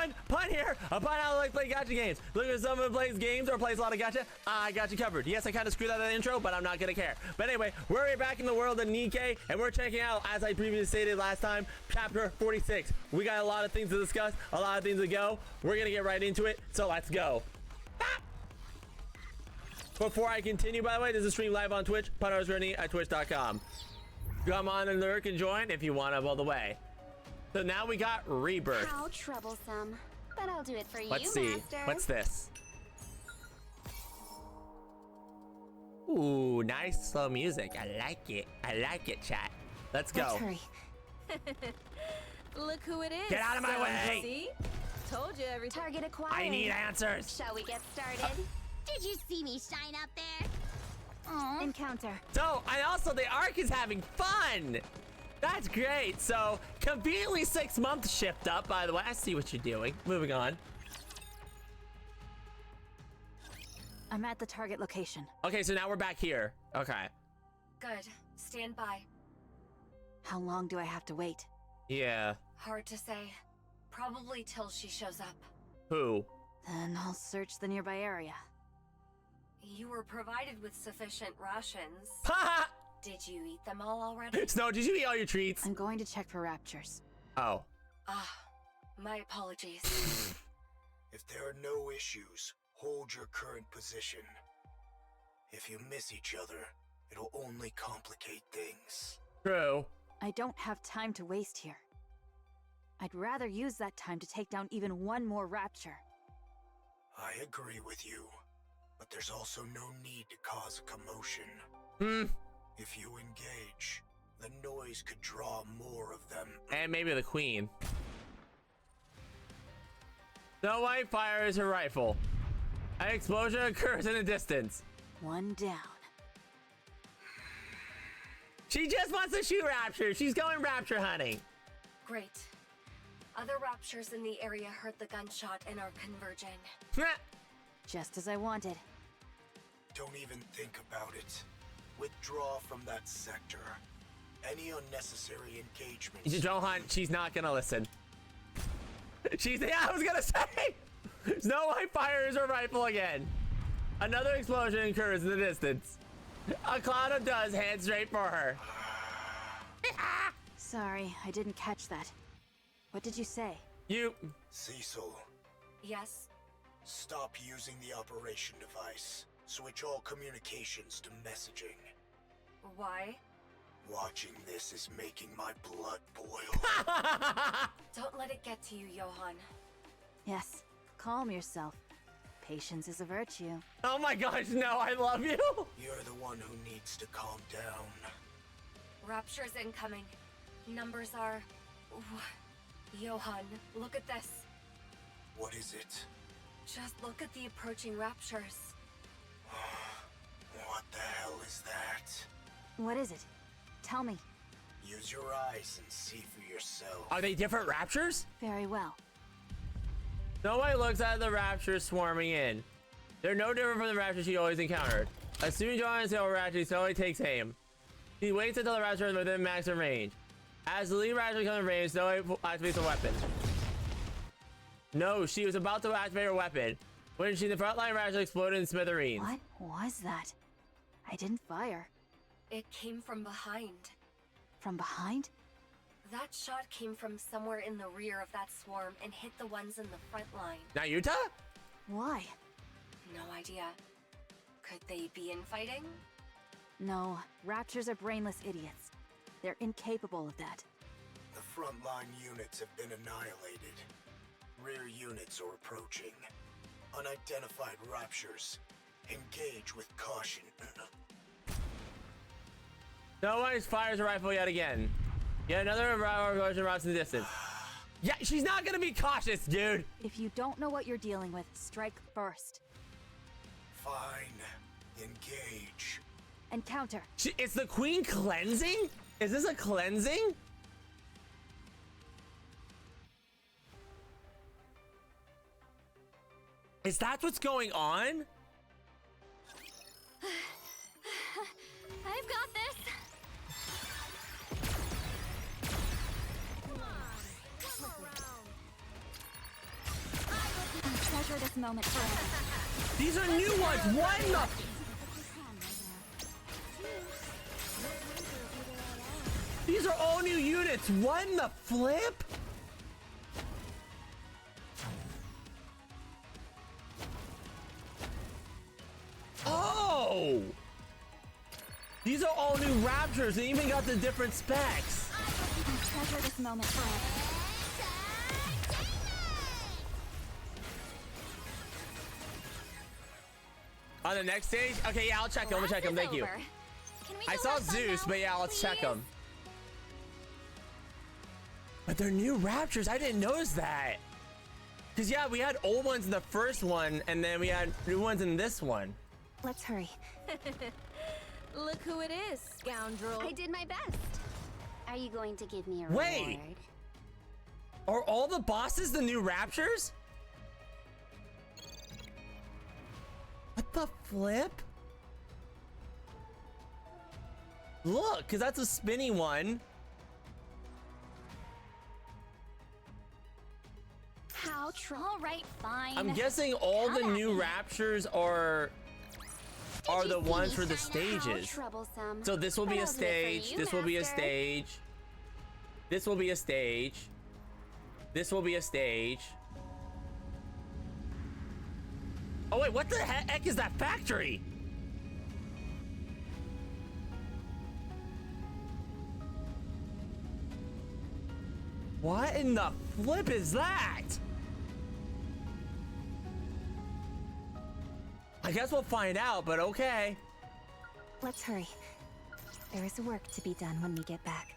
going. Pun here. A pun how I like play gacha games. Look at someone plays games or plays a lot of gacha. I got you covered. Yes, I kind of screwed out that intro, but I'm not gonna care. But anyway, we're back in the world of NIKKE, and we're checking out, as I previously stated last time, chapter 46. We got a lot of things to discuss, a lot of things to go. We're gonna get right into it, so let's go. Before I continue, by the way, this is stream live on Twitch, punnersjourney at twitch.com. Come on and lurk and join if you want to all the way. So now we got Rebirth. How troublesome. But I'll do it for you, Let's see. Master. What's this? Ooh, nice slow music. I like it. I like it, chat. Let's go. Let's hurry. Look who it is. Get out of my way. See? Told you everything. Target acquired. I need answers. Shall we get started? Did you see me shine up there? Aww. Encounter. So, and also the arc is having fun. That's great. So, conveniently 6 months shift up, by the way. I see what you're doing. Moving on. I'm at the target location. Okay, so now we're back here. Okay. Good. Stand by. How long do I have to wait? Yeah. Hard to say. Probably till she shows up. Who? Then I'll search the nearby area. You were provided with sufficient rations. Ha! Did you eat them all already? Snow, did you eat all your treats? I'm going to check for raptures. Oh. Ah, my apologies. If there are no issues, hold your current position. If you miss each other, it'll only complicate things. True. I don't have time to waste here. I'd rather use that time to take down even one more rapture. I agree with you, but there's also no need to cause a commotion. If you engage, the noise could draw more of them. And maybe the queen. Snow White fires her rifle. An explosion occurs in the distance. One down. She just wants to shoot rapture. She's going rapture hunting. Great. Other raptures in the area heard the gunshot and are converging. Just as I wanted. Don't even think about it. Withdraw from that sector. Any unnecessary engagements. Johan, she's not gonna listen. Yeah, I was gonna say. Snow White fires her rifle again. Another explosion occurs in the distance. A cloud of dust heads straight for her. Sorry, I didn't catch that. What did you say? You. Cecil, Yes? stop using the operation device. Switch all communications to messaging. Why? Watching this is making my blood boil. Don't let it get to you, Johan. Yes, calm yourself. Patience is a virtue. Oh my gosh, no, I love you. You're the one who needs to calm down. Raptures incoming. Numbers are... Johan, look at this. What is it? Just look at the approaching raptures. What the hell is that? What is it? Tell me. Use your eyes and see for yourself. Are they different raptures? Very well. Snow White looks at the raptors swarming in. They're no different from the raptors she always encountered. As soon as Johan sees over raptors, Snow White takes aim. He waits until the raptor is within maximum range. As the lead raptor comes in range, Snow White activates a weapon. No, she was about to activate her weapon when the frontline raptor exploded in smithereens. What was that? I didn't fire. It came from behind. From behind? That shot came from somewhere in the rear of that swarm and hit the ones in the front line. Nayuta? Why? No idea. Could they be infighting? No, raptors are brainless idiots. They're incapable of that. The frontline units have been annihilated. Rear units are approaching. Unidentified raptures. Engage with caution. Snow White fires her rifle yet again. Yet another explosion erupts in the distance. Yeah, she's not gonna be cautious, dude. If you don't know what you're dealing with, strike first. Fine. Engage. And counter. It's the queen cleansing? Is this a cleansing? Is that what's going on? I've got this. treasure this moment forever. These are new ones. What in the? These are all new units. What in the flip? Oh! These are all new Raptors. They even got the different specs. I'll treasure this moment forever. On the next stage? Okay, yeah, I'll check him. I'll check him. Thank you. I saw Zeus, but yeah, let's check him. But they're new Raptors. I didn't notice that. Because, yeah, we had old ones in the first one, and then we had new ones in this one. Let's hurry. Look who it is, scoundrel. I did my best. Are you going to give me a Wait. reward? Are all the bosses the new Raptors? What the flip? Look, because that's a spinny one. How All right, fine. I'm guessing all the new Raptures are the ones for the stages. Troublesome. So this will be But a I'll do it for stage. you, This will be a Master. stage. This will be a stage. This will be a stage. Oh wait, what the heck is that factory? What in the flip is that? I guess we'll find out, but okay. Let's hurry. There is work to be done when we get back.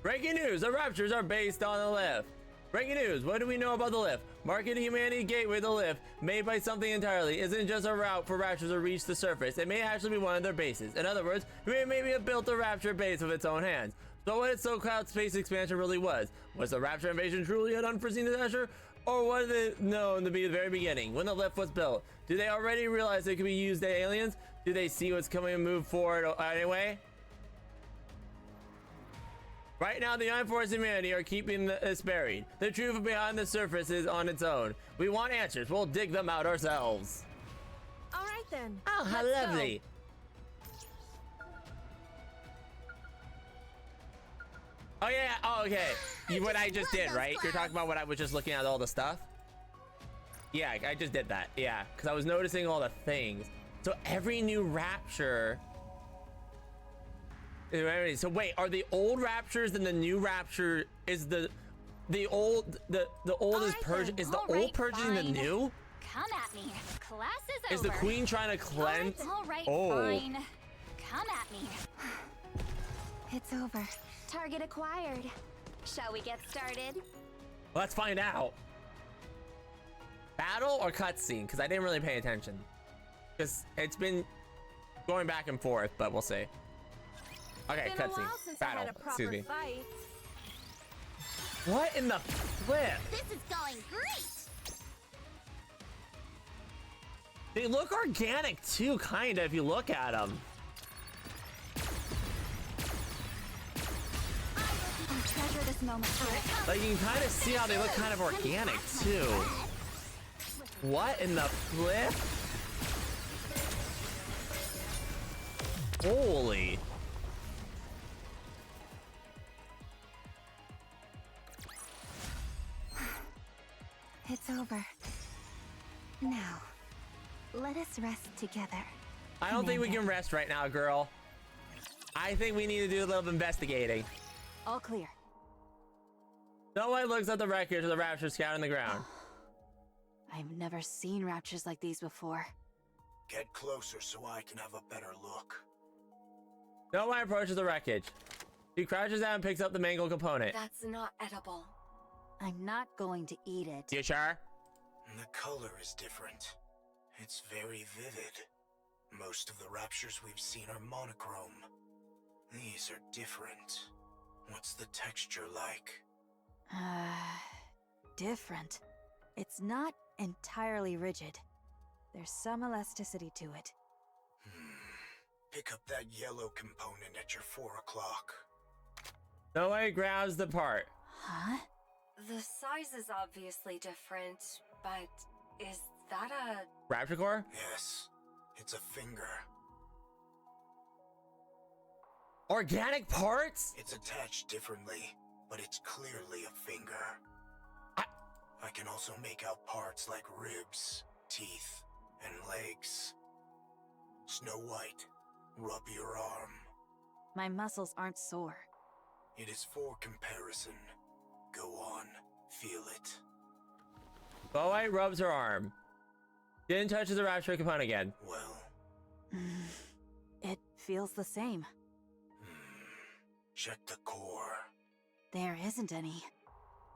Breaking news, the Raptures are based on the lift. Breaking news, what do we know about the lift? Market Humanity Gateway, the lift, made by something entirely, isn't just a route for Raptors to reach the surface. It may actually be one of their bases. In other words, we maybe have built a Rapture base with its own hands. So what its so-called space expansion really was the Rapture invasion truly an unforeseen disaster? Or was it known to be the very beginning, when the lift was built? Do they already realize it could be used by aliens? Do they see what's coming and move forward anyway? Right now, the Iron Force and humanity are keeping this buried. The truth behind the surface is on its own. We want answers. We'll dig them out ourselves. All right then. Oh, how Let's go. lovely. Oh, yeah. Oh, okay. What I just did, right? You're talking about what I was just looking at all the stuff? Yeah, I just did that. Yeah, because I was noticing all the things. So every new Rapture... So wait, are the old Raptures and the new Rapture is the old is purging is the old purging the new? Come at me. Class is Is over. the queen trying to cleanse? All right, Oh. fine. Come at me. It's over. Target acquired. Shall we get started? Let's find out. Battle or cutscene? Because I didn't really pay attention. Because it's been going back and forth, but we'll see. Okay, Been a cutscene. while since I Battle. had a proper Excuse me. fight. What in the flip? This is going great. They look organic too, kinda, if you look at them. I'll treasure this moment forever. Like, you can kind of see how they look kind of organic too. What in the flip? Holy. It's over. Now, let us rest together. I don't think we Commander. can rest right now, girl. I think we need to do a little investigating. All clear. Snow White looks at the wreckage of the Rapture scouting the ground. I've never seen raptures like these before. Get closer so I can have a better look. Snow White approaches the wreckage. She crouches down and picks up the mangled component. That's not edible. I'm not going to eat it. You sure? The color is different. It's very vivid. Most of the Raptures we've seen are monochrome. These are different. What's the texture like? Different. It's not entirely rigid. There's some elasticity to it. Pick up that yellow component at your 4 o'clock. Snow White grabs the part. Huh? The The size is obviously different, but is that a... Rapture core? Yes, it's a finger. Organic parts? It's attached differently, but it's clearly a finger. I can also make out parts like ribs, teeth, and legs. Snow White, rub your arm. My muscles aren't sore. It is for comparison. Go on, feel it. Snow White rubs her arm. Didn't touch the Rapture component again. Well, It feels the same. check the core. There isn't any.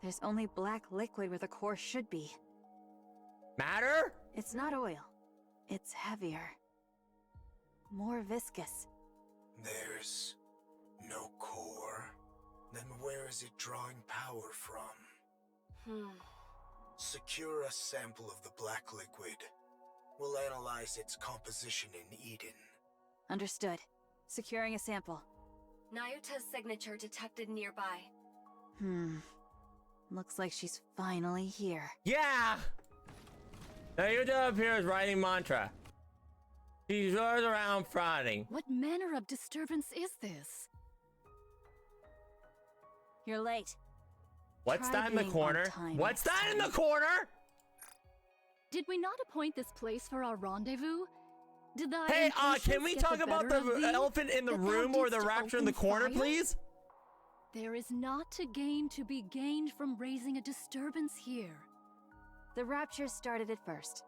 There's only black liquid where the core should be. Matter? It's not oil. It's heavier. More viscous. There's no core. Then where is it drawing power from? Secure a sample of the black liquid. We'll analyze its composition in Eden. Understood. Securing a sample. Nayuta's signature detected nearby. Looks like she's finally here. Yeah! Nayuta appears writing mantra. She roars around frowning. What manner of disturbance is this? You're late. What's Try that in the being corner? on time What's next that in the time. corner? Did we not appoint this place for our rendezvous? Did thy Hey, impatience can we get talk the about better the of thee, elephant in the that thou room or the didst Rapture in the open corner, fire? please? There is not to gain to be gained from raising a disturbance here. The Rapture started it first.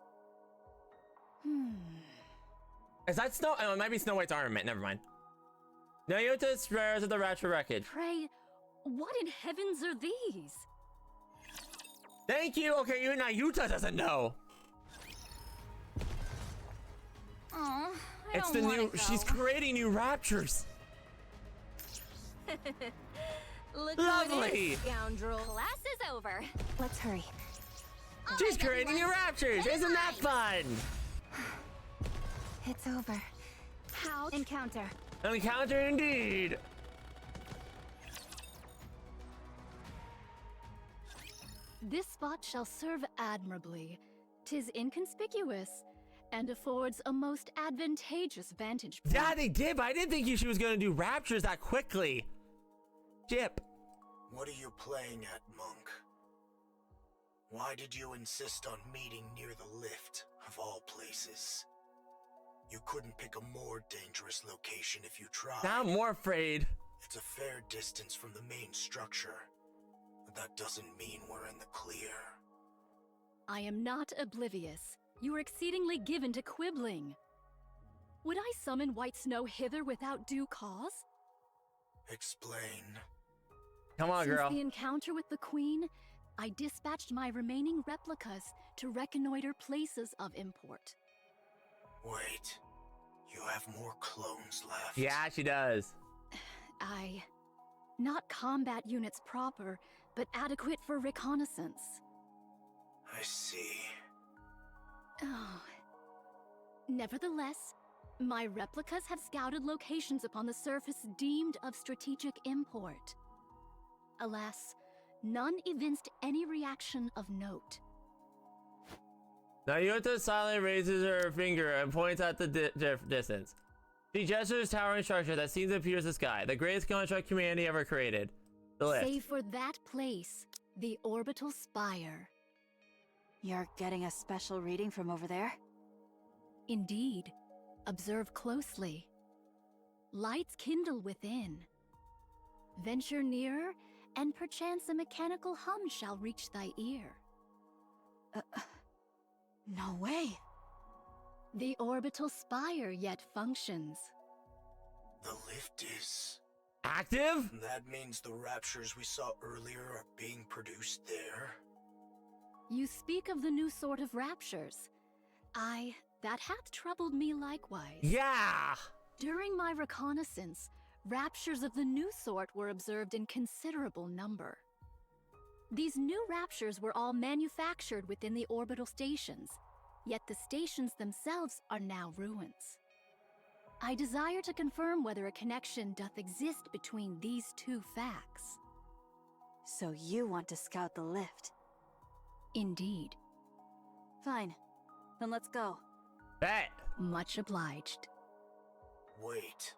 Is that Snow? Oh, it might be Snow White's armament. Never mind. Nayuta stares at the Rapture wreckage. Pray, what in heavens are these? Thank you. Okay, even Nayuta doesn't know. Aw, I It's don't the wanna new. go. She's creating new Raptures. Look Lovely. who it is, scoundrel. Class is over. Let's hurry. She's creating new Raptures. Isn't that fun? It's over. How? Encounter. An encounter indeed. This spot shall serve admirably. 'Tis inconspicuous, and affords a most advantageous vantage point. Yeah, they did, but I didn't think she was going to do Raptures that quickly. Jip. What are you playing at, Monk? Why did you insist on meeting near the lift, of all places? You couldn't pick a more dangerous location if you tried. Now I'm more afraid. It's a fair distance from the main structure, but that doesn't mean we're in the clear. I am not oblivious. You are exceedingly given to quibbling. Would I summon White Snow hither without due cause? Explain. Come on, girl. Since the encounter with the Queen, I dispatched my remaining replicas to reconnoiter places of import. Wait, you have more clones left? Yeah, she does. Not combat units proper, but adequate for reconnaissance. I see. Oh. Nevertheless, my replicas have scouted locations upon the surface deemed of strategic import. Alas, none evinced any reaction of note. Nayuta silently raises her finger and points at the distance. She gestures towering structure that seems to pierce the sky, the greatest construct humanity ever created. The lift. Save for that place, the orbital spire. You're getting a special reading from over there? Indeed. Observe closely. Lights kindle within. Venture nearer, and perchance a mechanical hum shall reach thy ear. No way. The orbital spire yet functions. The lift is... Active? That means the raptures we saw earlier are being produced there? You speak of the new sort of raptures. That hath troubled me likewise. Yeah. During my reconnaissance, raptures of the new sort were observed in considerable number. These new raptures were all manufactured within the orbital stations, yet the stations themselves are now ruins. I desire to confirm whether a connection doth exist between these two facts. So you want to scout the lift? Indeed. Fine. Then let's go. Bet. Much obliged. Wait.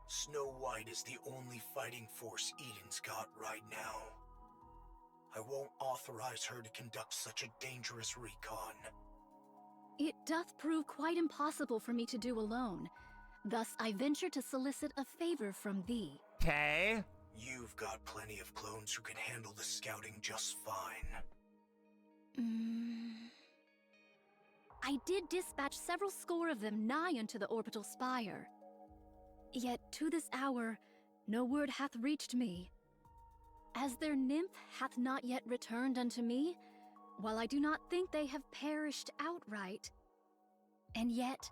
Snow White is the only fighting force Eden's got right now. I won't authorize her to conduct such a dangerous recon. It doth prove quite impossible for me to do alone. Thus I venture to solicit a favor from thee. Okay. You've got plenty of clones who can handle the scouting just fine. I did dispatch several score of them nigh unto the orbital spire. Yet to this hour, no word hath reached me. As their nymph hath not yet returned unto me, while I do not think they have perished outright. And yet,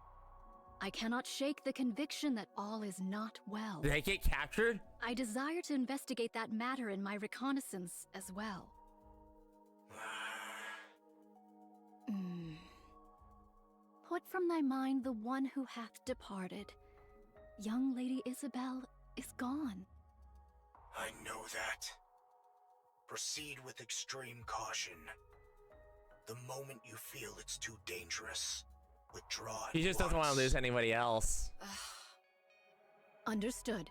I cannot shake the conviction that all is not well. Did they get captured? I desire to investigate that matter in my reconnaissance as well. Put from thy mind the one who hath departed. Young Lady Isabel is gone. I know that. Proceed with extreme caution. The moment you feel it's too dangerous, withdraw. He just doesn't want to lose anybody else. Understood.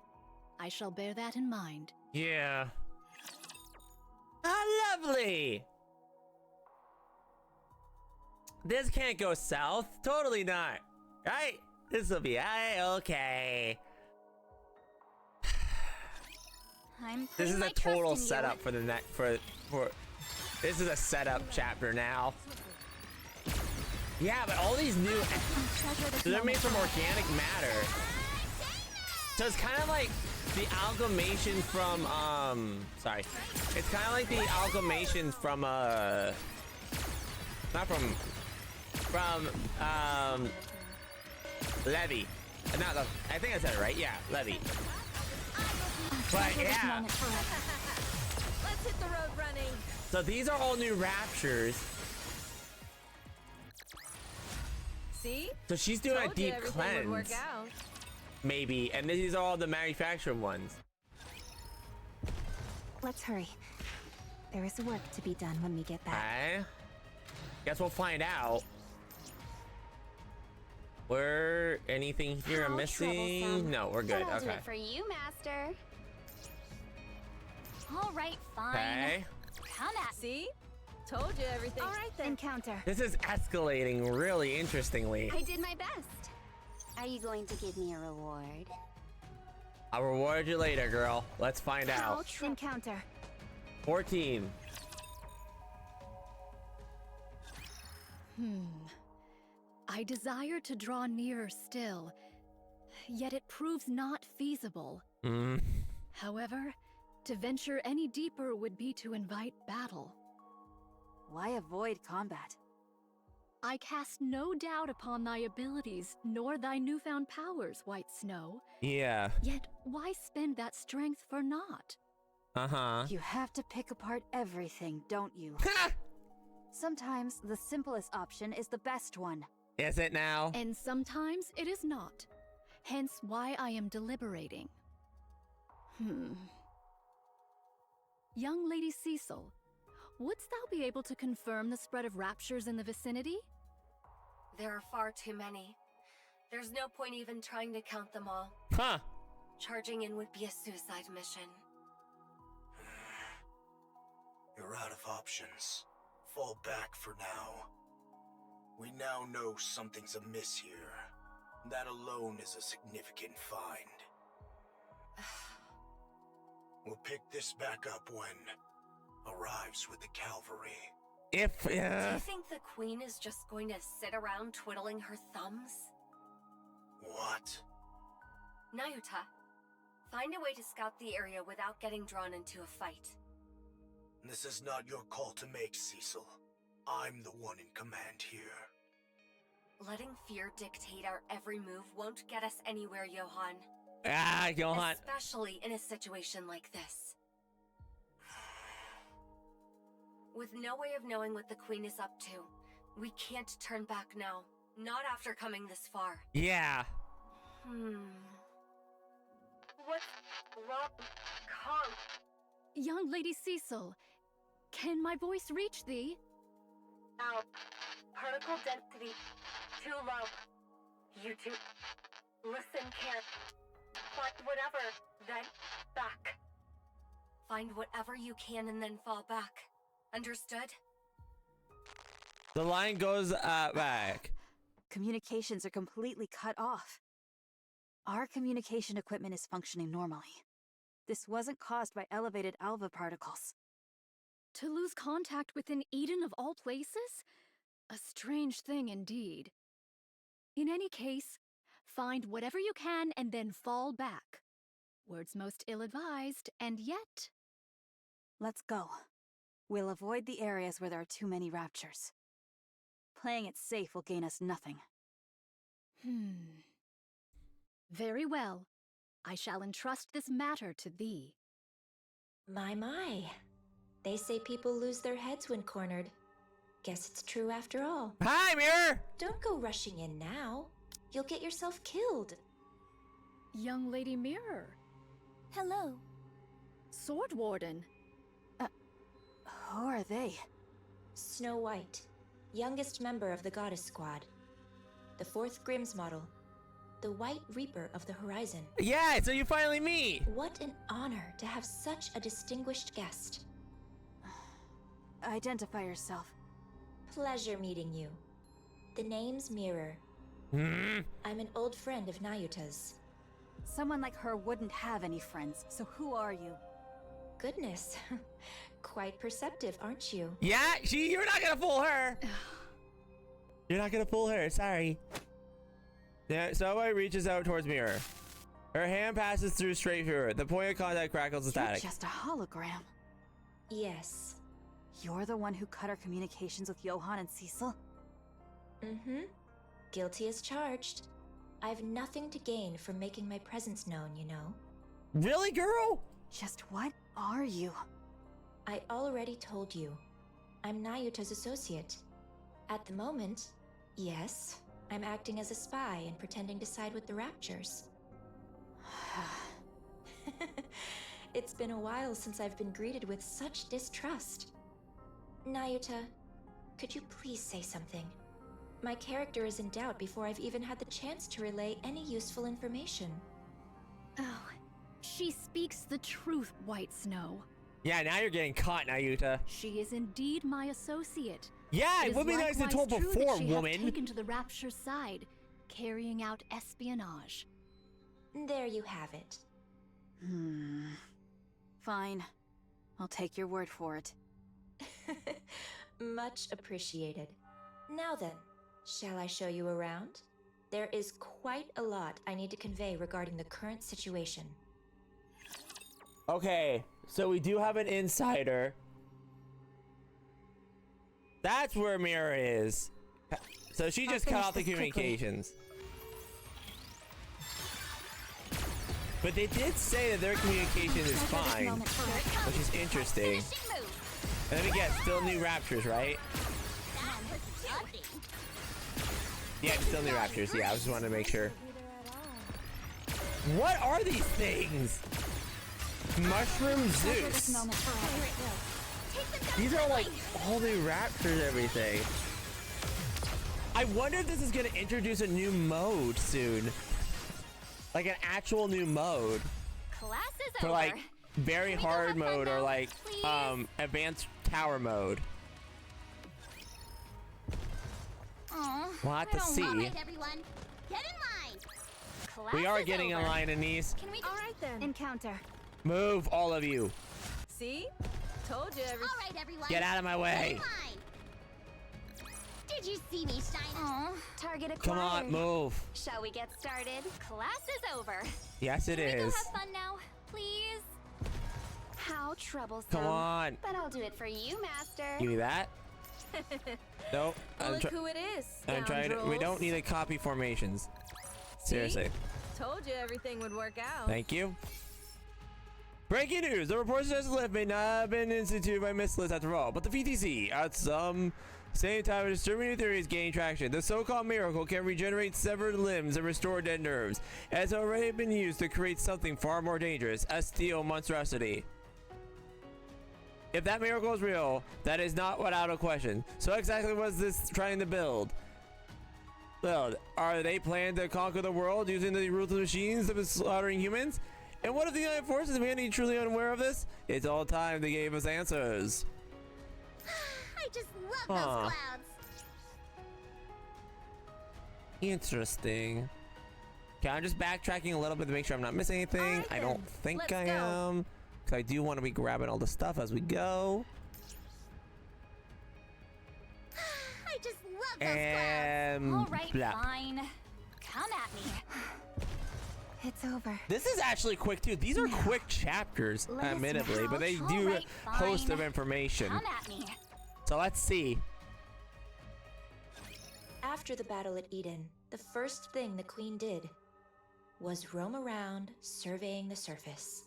I shall bear that in mind. Yeah. Ah, lovely. This can't go south. Totally not. Right? This will be okay. This is a total setup for the next for this is a setup chapter now. Yeah, but all these new they're made from organic matter. So it's kind of like the amalgamation from sorry. It's kind of like the amalgamation from not from Levy. Not the, I think I said it right. Yeah, Levy. But yeah. Let's hit the road running. So these are all new raptures. See? So she's doing a Told you deep everything would work cleanse. out. Maybe. And these are all the manufactured ones. Let's hurry. There is work to be done when we get back. Okay. Guess we'll find out. Were anything here I'm missing? troublesome. No, we're good. But I'll do Okay. it for you, Master. All right, fine. Okay. Come at See? Told you everything. All right then. Encounter. This is escalating really interestingly. I did my best. Are you going to give me a reward? I'll reward you later, girl. Let's find out. Encounter. 14. I desire to draw nearer still, yet it proves not feasible. However, to venture any deeper would be to invite battle. Why avoid combat? I cast no doubt upon thy abilities, nor thy newfound powers, White Snow. Yeah. Yet why spend that strength for naught? Uh-huh. You have to pick apart everything, don't you? Sometimes the simplest option is the best one. Is it now? And sometimes it is not. Hence why I am deliberating. Young Lady Cecil, wouldst thou be able to confirm the spread of raptures in the vicinity? There are far too many. There's no point even trying to count them all. Huh. Charging in would be a suicide mission. You're out of options. Fall back for now. We now know something's amiss here. That alone is a significant find. We'll pick this back up when arrives with the cavalry. If Do you think the queen is just going to sit around twiddling her thumbs? What? Nayuta, find a way to scout the area without getting drawn into a fight. This is not your call to make, Cecil. I'm the one in command here. Letting fear dictate our every move won't get us anywhere, Johan. Johan. Especially in a situation like this. With no way of knowing what the queen is up to, we can't turn back now. Not after coming this far. Yeah. What's wrong? Kong? Young Lady Cecil, can my voice reach thee? Out. Particle density too low. You two, listen, can't. Find whatever, then back. Find whatever you can and then fall back. Understood? The line goes back. Communications are completely cut off. Our communication equipment is functioning normally. This wasn't caused by elevated alpha particles. To lose contact within Eden of all places? A strange thing indeed. In any case, find whatever you can and then fall back. Words most ill-advised, and yet... Let's go. We'll avoid the areas where there are too many raptures. Playing it safe will gain us nothing. Very well. I shall entrust this matter to thee. My. They say people lose their heads when cornered. Guess it's true after all. Hi, Mirror! Don't go rushing in now. You'll get yourself killed. Young Lady Mirror. Hello. Sword Warden. Who are they? Snow White, youngest member of the Goddess Squad. The 4th Grimm's model. The White Reaper of the Horizon. Yeah, so you finally meet! What an honor to have such a distinguished guest. Identify yourself. Pleasure meeting you. The name's Mirror. I'm an old friend of Nayuta's. Someone like her wouldn't have any friends, so who are you? Goodness. Quite perceptive, aren't you? Yeah, you're not gonna fool her! You're not gonna fool her, sorry. Yeah, Snowbite reaches out towards Mirror. Her hand passes through straight through her. The point of contact crackles and You're static. just a hologram. Yes. You're the one who cut our communications with Johan and Cecil? Guilty as charged. I've nothing to gain from making my presence known, you know. Really, girl? Just what are you? I already told you. I'm Nayuta's associate. At the moment, yes, I'm acting as a spy and pretending to side with the Raptures. It's been a while since I've been greeted with such distrust. Nayuta, could you please say something? My character is in doubt before I've even had the chance to relay any useful information. Oh, she speaks the truth, White Snow. Yeah, now you're getting caught, Nayuta. She is indeed my associate. Yeah, it would be nice to told before, she woman. Has taken to the Rapture's side, carrying out espionage. There you have it. Fine. I'll take your word for it. Much appreciated. Now then, shall I show you around? There is quite a lot I need to convey regarding the current situation. Okay, so we do have an insider. That's where Mirror is. So she just cut off the communications. But they did say that their communication is fine, which is interesting. And then we get still new Raptures, right? Yeah, still new Raptures. Yeah, I just wanted to make sure. What are these things? Mushroom Zeus. These are like all new Raptors, everything. I wonder if this is going to introduce a new mode soon. Like an actual new mode. Class is for over. like very hard mode or like advanced tower mode. We'll have to see. All right, everyone, get in line. Class We are is getting over. a line, Anise. Can we just... All right then. Encounter. Move, all of you. See? Told you everything. All right, everyone. Get out of my Get way. in line. Did you see me shine? Aw, target acquired. Come on, move. Shall we get started? Class is over. Yes, it Can we go is. have fun now, please? How troublesome. Come on. But I'll do it for you, Master. Give me that. Nope. Look who it is. I'm trying to. We don't need to copy formations. Seriously. Told you everything would work out. Thank you. Breaking news! The report says the lift may not have been instituted by Miss Liz after all, but the VTC, at some same time, a disturbing new theory is gaining traction. The so-called miracle can regenerate severed limbs and restore dead nerves. It has already been used to create something far more dangerous, a steel monstrosity. If that miracle is real, that is not without a question. So exactly what is this trying to build? Are they planning to conquer the world using the ruthless machines that was slaughtering humans? And what if the United Forces are any truly unaware of this? It's all time they gave us answers. I just love those clouds. Interesting. Okay, I'm just backtracking a little bit to make sure I'm not missing anything. I don't think I am. Because I do want to be grabbing all the stuff as we go. I just love those And All right, blah. fine. Come at me. It's over. This is actually quick too. These are quick chapters, Let us admittedly, know. but they All do right, host fine. of information. Come at me. So let's see. After the battle at Eden, the first thing the Queen did was roam around, surveying the surface.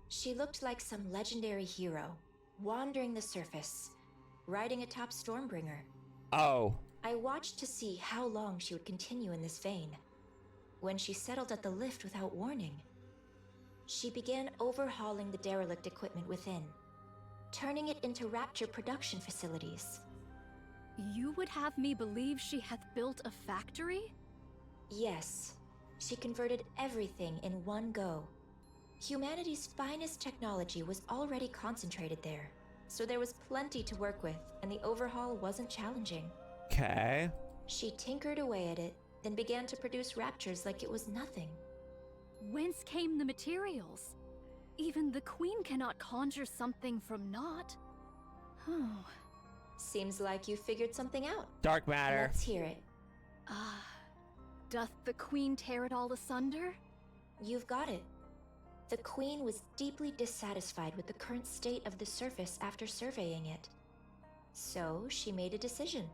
She looked like some legendary hero, wandering the surface, riding atop Stormbringer. Oh. I watched to see how long she would continue in this vein. When she settled at the lift without warning, she began overhauling the derelict equipment within, turning it into Rapture production facilities. You would have me believe she hath built a factory? Yes, she converted everything in one go. Humanity's finest technology was already concentrated there, so there was plenty to work with, and the overhaul wasn't challenging. Okay. She tinkered away at it, then began to produce raptures like it was nothing. Whence came the materials? Even the Queen cannot conjure something from naught. Oh. Seems like you figured something out. Dark matter. Let's hear it. Doth the Queen tear it all asunder? You've got it. The Queen was deeply dissatisfied with the current state of the surface after surveying it. So she made a decision.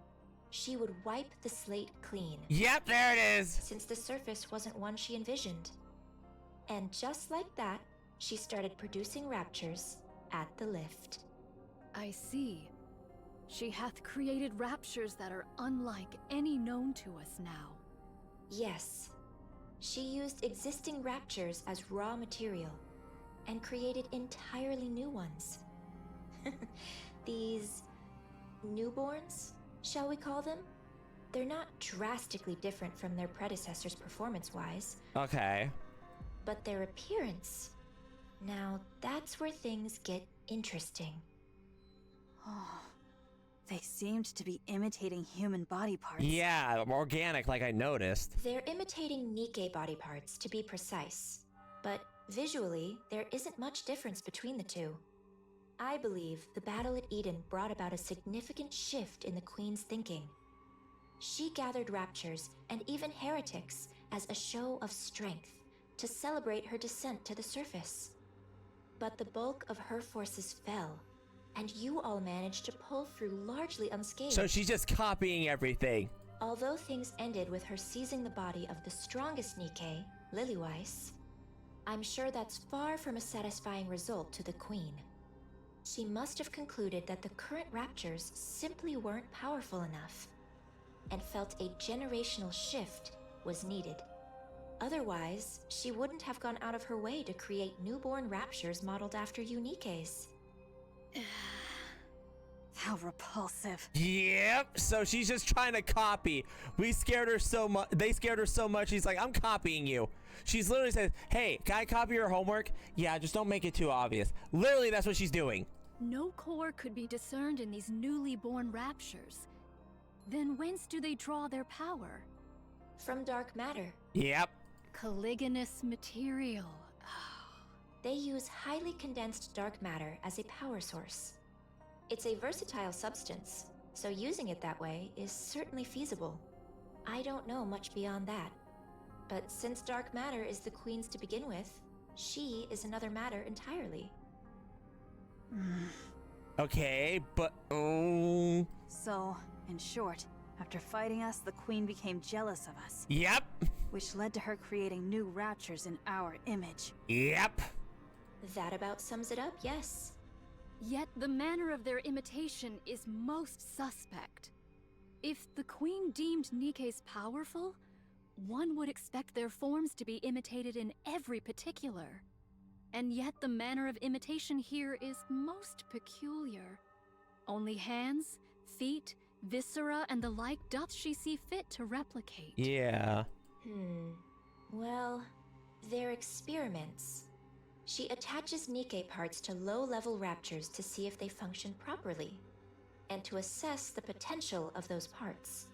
She would wipe the slate clean. Yep, there it is. Since the surface wasn't one she envisioned. And just like that, she started producing raptures at the lift. I see. She hath created raptures that are unlike any known to us now. Yes. She used existing raptures as raw material and created entirely new ones. These newborns, shall we call them? They're not drastically different from their predecessors performance-wise. Okay. But their appearance, now that's where things get interesting. Oh, they seemed to be imitating human body parts. Yeah, organic, like I noticed. They're imitating NIKKE body parts, to be precise. But visually, there isn't much difference between the two. I believe the battle at Eden brought about a significant shift in the Queen's thinking. She gathered raptures and even heretics as a show of strength to celebrate her descent to the surface. But the bulk of her forces fell, and you all managed to pull through largely unscathed. So she's just copying everything. Although things ended with her seizing the body of the strongest NIKKE, Lilyweiss, I'm sure that's far from a satisfying result to the Queen. She must have concluded that the current raptures simply weren't powerful enough, and felt a generational shift was needed. Otherwise, she wouldn't have gone out of her way to create newborn raptures modeled after you NIKKEs. How repulsive. Yep. So she's just trying to copy. We scared her so much. They scared her so much. She's like, I'm copying you. She's literally says, hey, can I copy your homework? Yeah, just don't make it too obvious. Literally, that's what she's doing. No core could be discerned in these newly born raptures. Then whence do they draw their power? From dark matter. Yep. Caliginous material. They use highly condensed dark matter as a power source. It's a versatile substance, so using it that way is certainly feasible. I don't know much beyond that. But since dark matter is the Queen's to begin with, she is another matter entirely. Okay, but So, in short, after fighting us, the Queen became jealous of us. Yep. Which led to her creating new raptures in our image. Yep. That about sums it up, yes. Yet the manner of their imitation is most suspect. If the Queen deemed NIKKEs powerful, one would expect their forms to be imitated in every particular. And yet the manner of imitation here is most peculiar. Only hands, feet, viscera, and the like doth she see fit to replicate. Yeah. Well, they're experiments. She attaches Nikke parts to low-level raptures to see if they function properly, and to assess the potential of those parts.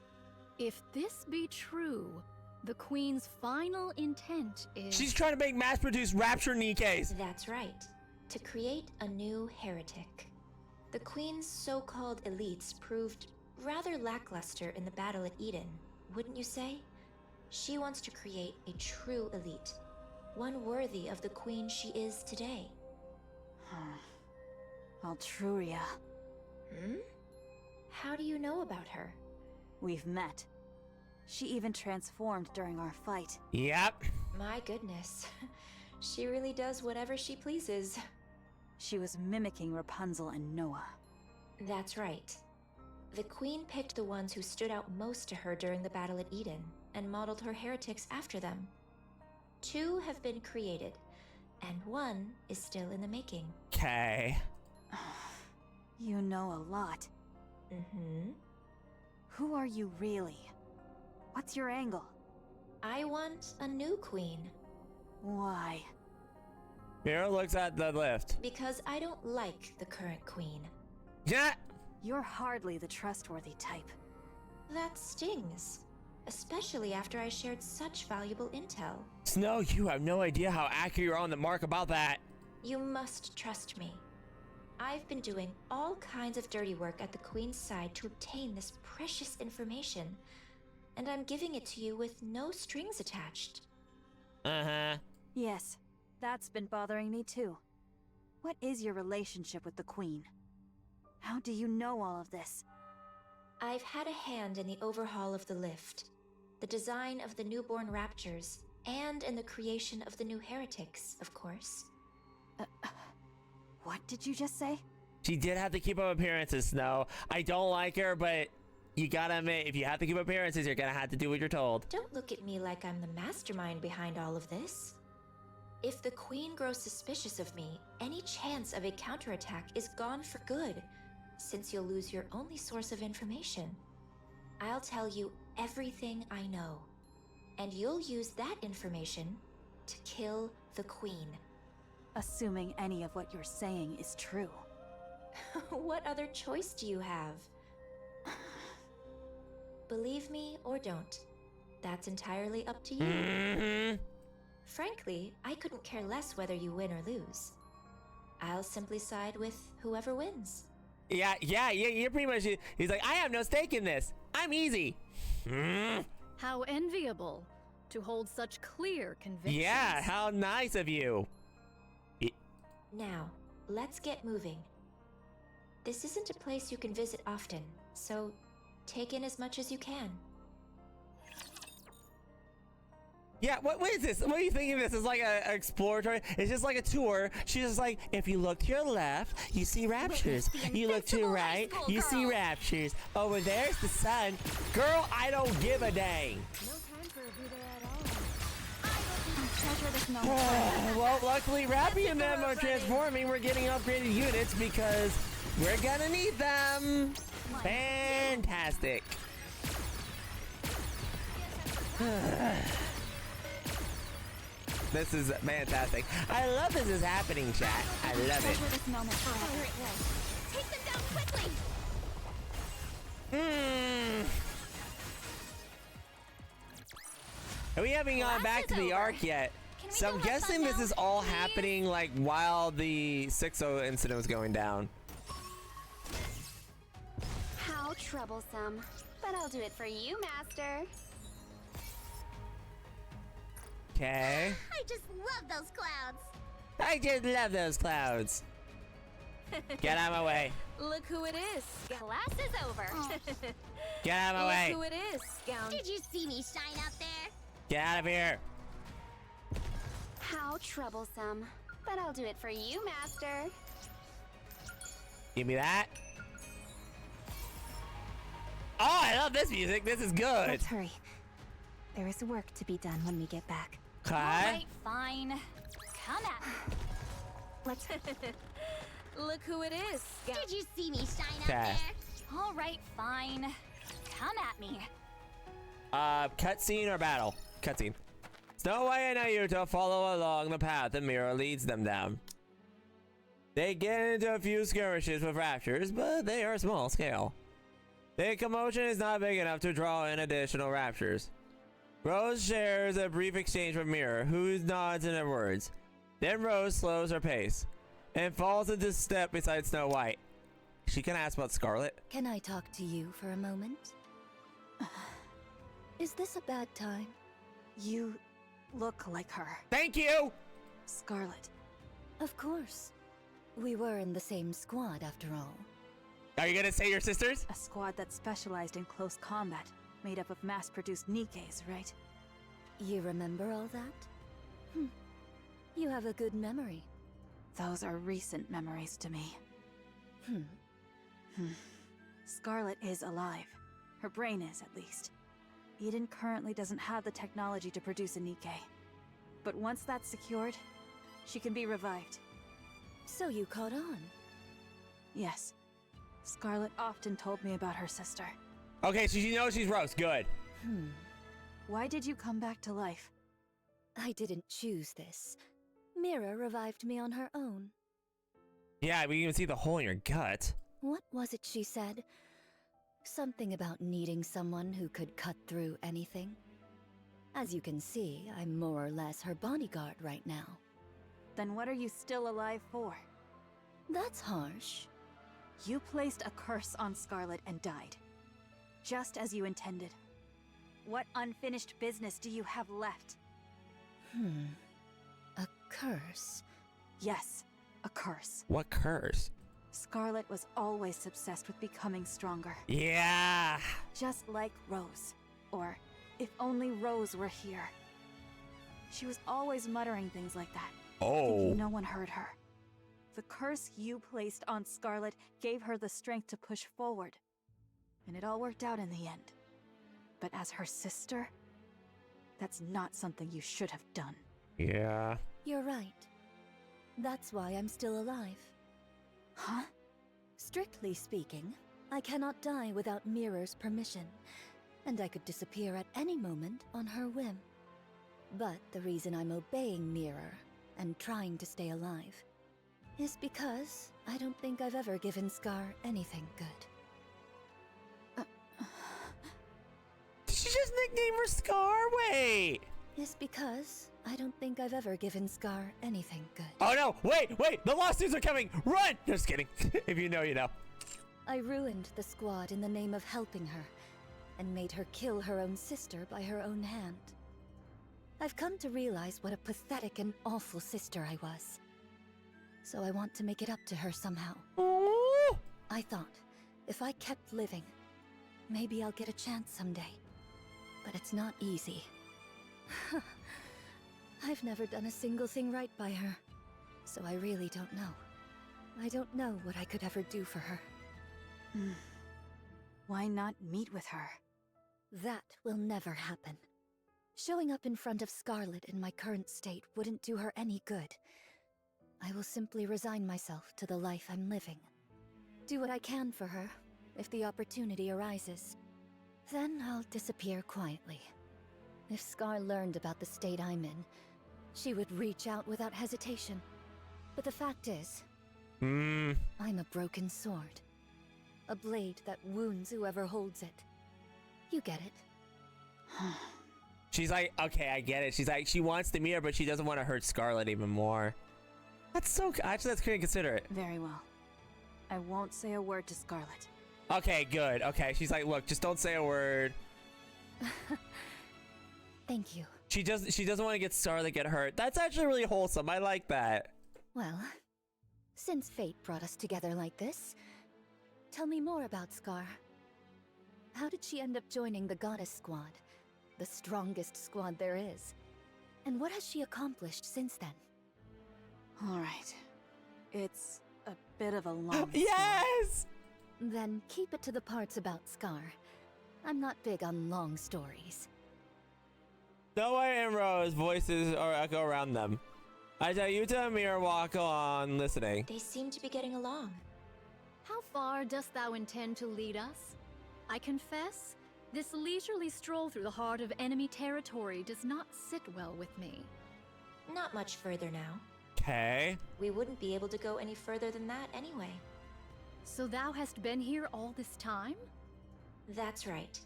If this be true, the Queen's final intent is... She's trying to make mass-produced rapture Nikkes. That's right. To create a new heretic. The Queen's so-called elites proved rather lackluster in the battle at Eden, wouldn't you say? She wants to create a true elite, one worthy of the Queen she is today. Altruria. How do you know about her? We've met. She even transformed during our fight. Yep. My goodness. She really does whatever she pleases. She was mimicking Rapunzel and Noah. That's right. The Queen picked the ones who stood out most to her during the battle at Eden, and modeled her heretics after them. 2 have been created, and 1 is still in the making. Okay. You know a lot. Who are you really? What's your angle? I want a new queen. Why? Mira looks at the lift. Because I don't like the current queen. Yeah. You're hardly the trustworthy type. That stings. Especially after I shared such valuable intel. Snow, you have no idea how accurate you're on the mark about that. You must trust me. I've been doing all kinds of dirty work at the Queen's side to obtain this precious information, and I'm giving it to you with no strings attached. Yes, that's been bothering me too. What is your relationship with the Queen? How do you know all of this? I've had a hand in the overhaul of the lift, the design of the newborn raptures, and in the creation of the new heretics, of course. What did you just say? She did have to keep up appearances, Snow. I don't like her, but you gotta admit, if you have to keep appearances, you're gonna have to do what you're told. Don't look at me like I'm the mastermind behind all of this. If the Queen grows suspicious of me, any chance of a counterattack is gone for good, since you'll lose your only source of information. I'll tell you everything I know, and you'll use that information to kill the Queen. Assuming any of what you're saying is true. What other choice do you have? Believe me or don't. That's entirely up to you. Frankly, I couldn't care less whether you win or lose. I'll simply side with whoever wins. Yeah, you're pretty much... He's like, I have no stake in this. I'm easy. How enviable to hold such clear convictions. Yeah, how nice of you. Now, let's get moving. This isn't a place you can visit often, so take in as much as you can. Yeah, what is this? What are you thinking this is like a exploratory? It's just like a tour. She's just like, if you look to your left, you see raptures. You look to your right, you see raptures. Over there's the sun. Girl, I don't give a dang. No time for a breather at all. Treasure this moment. Well, luckily, Rappy and them are transforming. We're getting upgraded units because we're gonna need them. Fantastic. This is fantastic. I love this is happening, chat. I love it. Treasure this moment forever. Take them down quickly! We haven't gone back to the Ark yet. So I'm guessing this is all happening like while the 6-0 incident was going down. How troublesome. But I'll do it for you, Master. Okay. I just love those clouds! I just love those clouds. Get out of my way. Look who it is. Class is over. Get out of my way. Look who it is. Did you see me shine up there? Get out of here. How troublesome. But I'll do it for you, Master. Give me that. Oh, I love this music. This is good. Let's hurry. There is work to be done when we get back. Okay. Alright, fine. Come at me. Let's... Look who it is. Did you see me shine up Okay. there? All right, fine. Come at me. Cutscene or battle? Cutscene. Snow White and Naruto follow along the path the mirror leads them down. They get into a few skirmishes with raptors, but they are small scale. The commotion is not big enough to draw in additional raptors. Rose shares a brief exchange with Mirror, who nods in her words. Then Rose slows her pace and falls into step beside Snow White. She can ask about Scarlet. Can I talk to you for a moment? Is this a bad time? You look like her. Thank you! Scarlet. Of course. We were in the same squad after all. Are you gonna say your sisters? A squad that specialized in close combat, made up of mass-produced Nikkes, right? You remember all that? You have a good memory. Those are recent memories to me. Scarlet is alive. Her brain is, at least. Eden currently doesn't have the technology to produce a Nikke. But once that's secured, she can be revived. So you caught on. Yes. Scarlet often told me about her sister. Okay, so you know she's Rose. Good. Why did you come back to life? I didn't choose this. Mira revived me on her own. Yeah, we can even see the hole in your gut. What was it she said? Something about needing someone who could cut through anything. As you can see, I'm more or less her bodyguard right now. Then what are you still alive for? That's harsh. You placed a curse on Scarlet and died. Just as you intended. What unfinished business do you have left? A curse? Yes, a curse. What curse? Scarlet was always obsessed with becoming stronger. Yeah. Just like Rose. Or, if only Rose were here. She was always muttering things like that. Thinking no one heard her. The curse you placed on Scarlet gave her the strength to push forward. And it all worked out in the end. But as her sister, that's not something you should have done. Yeah. You're right. That's why I'm still alive. Huh? Strictly speaking, I cannot die without Mirror's permission, and I could disappear at any moment on her whim. But the reason I'm obeying Mirror and trying to stay alive is because I don't think I've ever given Scar anything good. Did she just nickname her Scar? Wait. Is because I don't think I've ever given Scar anything good. Oh no, wait, the lawsuits are coming. Run! Just kidding. If you know, you know. I ruined the squad in the name of helping her, and made her kill her own sister by her own hand. I've come to realize what a pathetic and awful sister I was. So I want to make it up to her somehow. Ooh. I thought, if I kept living, maybe I'll get a chance someday. But it's not easy. I've never done a single thing right by her, so I really don't know. I don't know what I could ever do for her. Why not meet with her? That will never happen. Showing up in front of Scarlet in my current state wouldn't do her any good. I will simply resign myself to the life I'm living. Do what I can for her, if the opportunity arises. Then I'll disappear quietly. If Scar learned about the state I'm in, she would reach out without hesitation. But the fact is, I'm a broken sword. A blade that wounds whoever holds it. You get it. She's like, okay, I get it. She's like, she wants to meet her, but she doesn't want to hurt Scarlet even more. That's so, actually, that's pretty considerate. Very well. I won't say a word to Scarlet. Okay, good. Okay, she's like, look, just don't say a word. Thank you. She doesn't want to get Scarlet get hurt. That's actually really wholesome. I like that. Well, since fate brought us together like this, tell me more about Scar. How did she end up joining the Goddess Squad? The strongest squad there is. And what has she accomplished since then? Alright. It's a bit of a long Yes! Then keep it to the parts about Scar. I'm not big on long stories. Noah and Rose voices echo around them. I tell Yuta and Mira walk on listening. They seem to be getting along. How far dost thou intend to lead us? I confess, this leisurely stroll through the heart of enemy territory does not sit well with me. Not much further now. Okay. We wouldn't be able to go any further than that anyway. So thou hast been here all this time? That's right.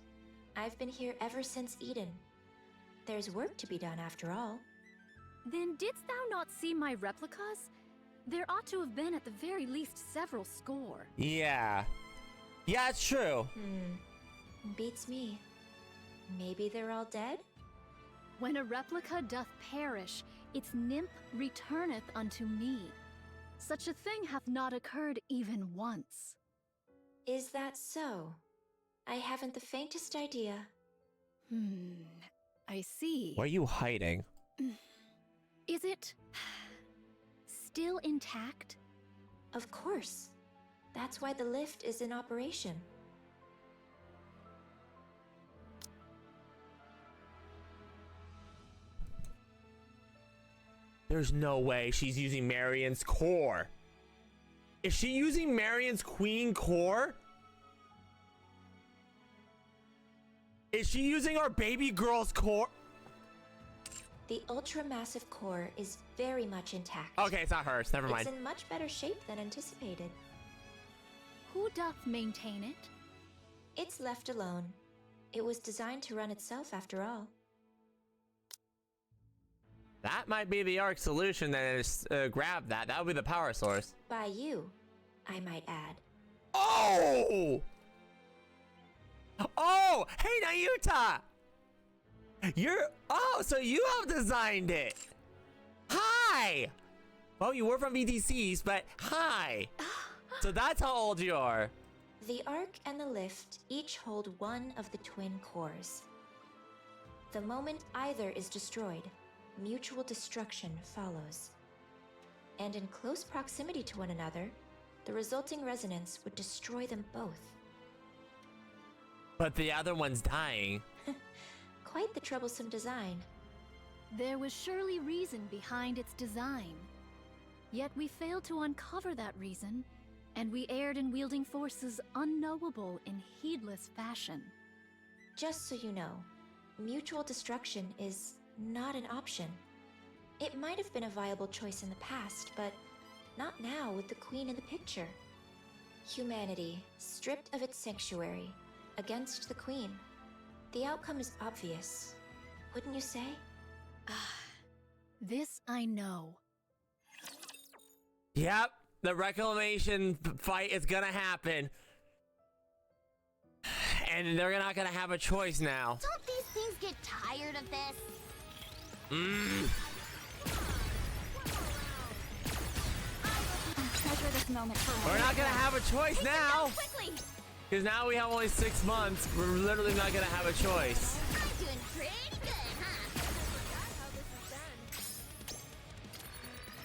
I've been here ever since Eden. There's work to be done after all. Then didst thou not see my replicas? There ought to have been at the very least several score. Yeah. Yeah, it's true. Beats me. Maybe they're all dead? When a replica doth perish, its nymph returneth unto me. Such a thing hath not occurred even once. Is that so? I haven't the faintest idea. I see. What are you hiding? Is it still intact? Of course. That's why the lift is in operation. There's no way she's using Marion's core. Is she using Marion's queen core? Is she using our baby girl's core? The ultra-massive core is very much intact. Okay, it's not hers. Never mind. It's in much better shape than anticipated. Who doth maintain it? It's left alone. It was designed to run itself after all. That might be the ARC solution. Then is grab that. That would be the power source. By you, I might add. Oh! Oh! Hey, Nayuta! So you have designed it. Hi! Well, you were from VTCs, but hi! So that's how old you are. The Ark and the Lift each hold one of the twin cores. The moment either is destroyed, mutual destruction follows. And in close proximity to one another, the resulting resonance would destroy them both. But the other one's dying. Quite the troublesome design. There was surely reason behind its design. Yet we failed to uncover that reason, and we erred in wielding forces unknowable in heedless fashion. Just so you know, mutual destruction is not an option. It might have been a viable choice in the past, but not now with the Queen in the picture. Humanity, stripped of its sanctuary, against the Queen. The outcome is obvious, wouldn't you say? This I know. Yep, the reclamation fight is gonna happen. And they're not gonna have a choice now. Don't these things get tired of this? Treasure this moment forever. We're not gonna have a choice now. Quickly! Because now we have only 6 months. We're literally not gonna have a choice. I'm doing pretty good, huh?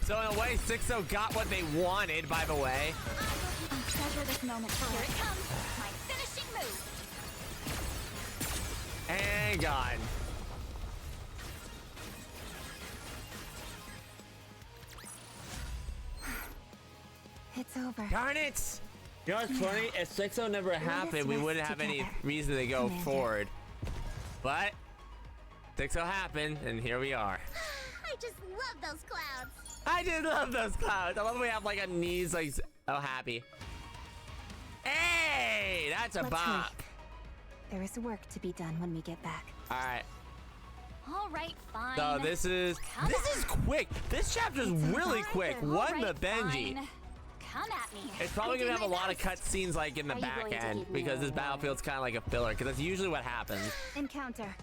So in a way, 6-0 got what they wanted, by the way. Treasure this moment forever. Here it comes, my finishing move. And gone. It's over. Darn it! You know what's funny? If 6-0 never happened, we wouldn't have any reason to go forward. But 6-0 happened, and here we are. I just love those clouds. I did love those clouds. I love when we have like a knees like oh happy. Hey, that's a Let's bop. hurry. There is work to be done when we get back. All right. All right, fine. So this is quick. This chapter's really quick. What the Benji? Come at me. It's probably gonna have a lot of cutscenes like in the back end because this battlefield's kind of like a filler because that's usually what happens. Encounter.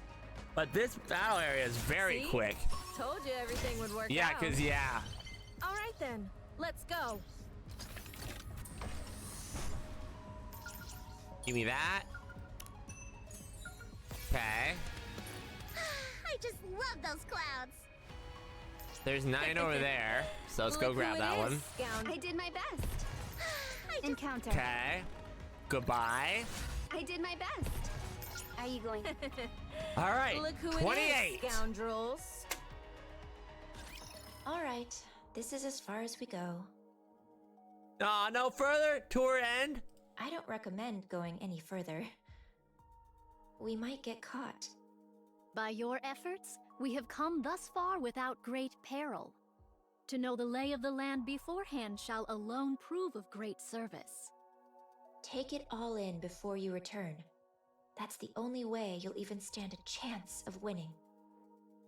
But this battle area is very quick. Told you everything would work Yeah, out. cause yeah. All right then, let's go. Give me that. Okay. I just love those clouds. There's 9 over there, so let's go Look grab who that it one. is, scoundrel. I did my best. Encounter. Okay. Goodbye. I did my best. Are you going? All right. Look who 28. it is, scoundrels. Alright, this is as far as we go. No further? Tour end? I don't recommend going any further. We might get caught. By your efforts, we have come thus far without great peril. To know the lay of the land beforehand shall alone prove of great service. Take it all in before you return. That's the only way you'll even stand a chance of winning.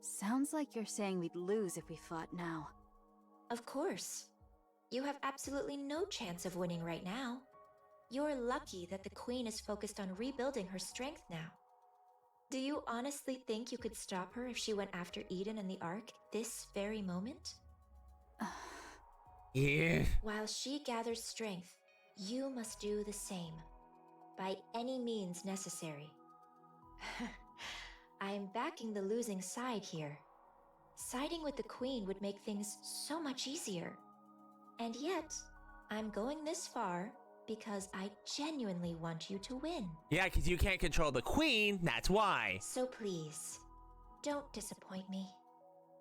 Sounds like you're saying we'd lose if we fought now. Of course. You have absolutely no chance of winning right now. You're lucky that the Queen is focused on rebuilding her strength now. Do you honestly think you could stop her if she went after Eden and the Ark this very moment? Yeah. While she gathers strength, you must do the same. By any means necessary. I'm backing the losing side here. Siding with the Queen would make things so much easier. And yet, I'm going this far because I genuinely want you to win. Yeah, because you can't control the Queen, that's why. So please, don't disappoint me.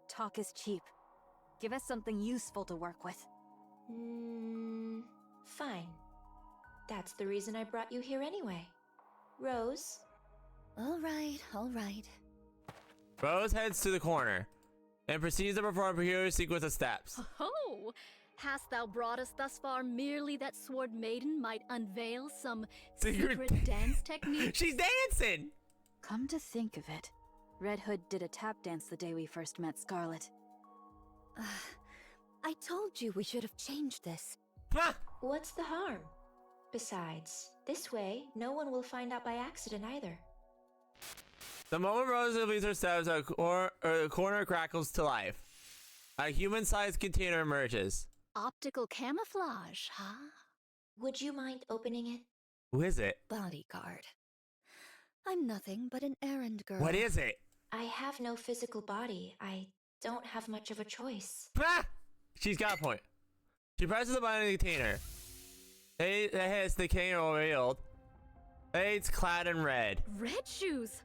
Talk is cheap. Give us something useful to work with. Fine. That's the reason I brought you here anyway. Rose? All right. Rose heads to the corner and proceeds to perform a peculiar sequence of steps. Oh! Hast thou brought us thus far merely that Sword Maiden might unveil some secret dance technique? She's dancing! Come to think of it, Red Hood did a tap dance the day we first met Scarlet. I told you we should have changed this. Ah! What's the harm? Besides, this way, no one will find out by accident either. The moment Rose leaves her steps, a corner crackles to life. A human-sized container emerges. Optical camouflage, huh? Would you mind opening it? Who is it? Bodyguard. I'm nothing but an errand girl. What is it? I have no physical body. I don't have much of a choice. Ah! She's got a point. She presses the button in the container. It hits the container revealed. It's clad in red. Red shoes!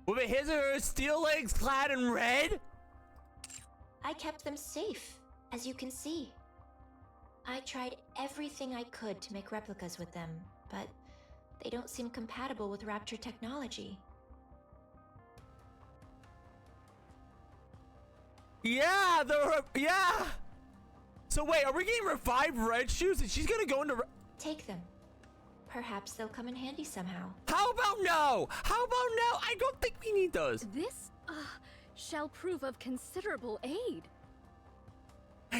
With his or her steel legs clad in red? I kept them safe, as you can see. I tried everything I could to make replicas with them, but they don't seem compatible with Rapture technology. Yeah, yeah. So wait, are we getting revived red shoes and she's gonna go into Take them. Perhaps they'll come in handy somehow. How about no? How about no? I don't think we need those. This, shall prove of considerable aid.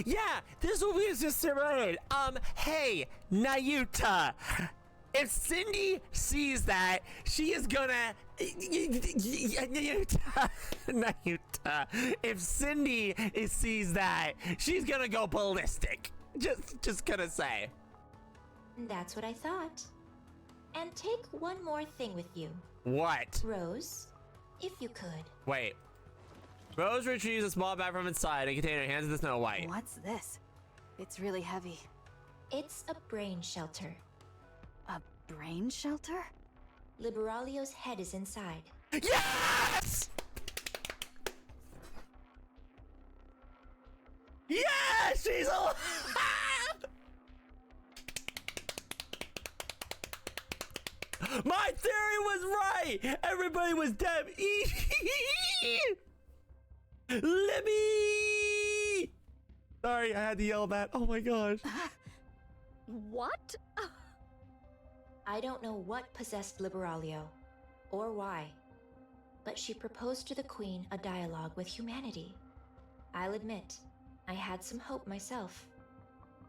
Yeah, this will be a sister aid. Hey, Nayuta. If Cindy sees that, she is gonna... Nayuta. If Cindy sees that, she's gonna go ballistic. Just gonna say. That's what I thought. And take one more thing with you. What? Rose, if you could. Wait. Rose retrieves a small bag from inside a container and hands it to Snow White. What's this? It's really heavy. It's a brain shelter. A brain shelter? Liberalio's head is inside. Yes! Yes! She's alive! My theory was right! Everybody was dead! Libby! Sorry, I had to yell that. Oh my gosh. What? I don't know what possessed Liberalio, or why, but she proposed to the Queen a dialogue with humanity. I'll admit, I had some hope myself.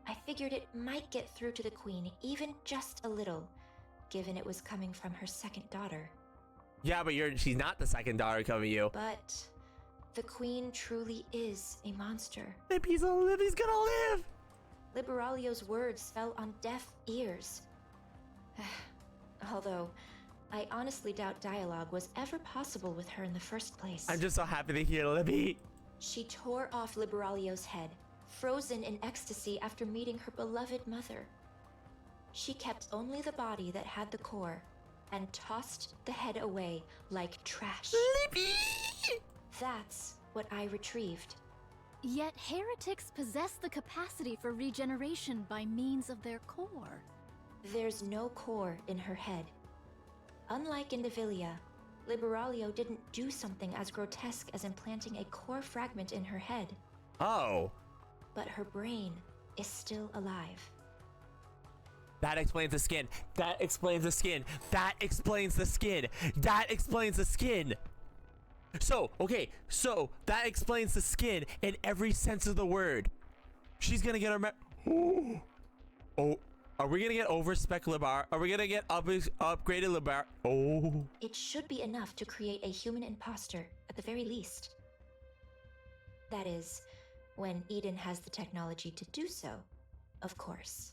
I figured it might get through to the Queen even just a little, given it was coming from her second daughter. Yeah, but she's not the second daughter coming to you. But the Queen truly is a monster. Libby's gonna live! Liberalio's words fell on deaf ears. Although, I honestly doubt dialogue was ever possible with her in the first place. I'm just so happy to hear Libby. She tore off Liberalio's head, frozen in ecstasy after meeting her beloved mother. She kept only the body that had the core, and tossed the head away like trash. Libby! That's what I retrieved. Yet heretics possess the capacity for regeneration by means of their core. There's no core in her head. Unlike in Devilia, Liberaglio didn't do something as grotesque as implanting a core fragment in her head. Oh. But her brain is still alive. That explains the skin. That explains the skin. That explains the skin. That explains the skin. So, okay, so that explains the skin in every sense of the word. She's gonna get her Oh, are we gonna get over spec Libar? Are we gonna get upgraded Libar? Oh. It should be enough to create a human imposter, at the very least. That is, when Eden has the technology to do so, of course.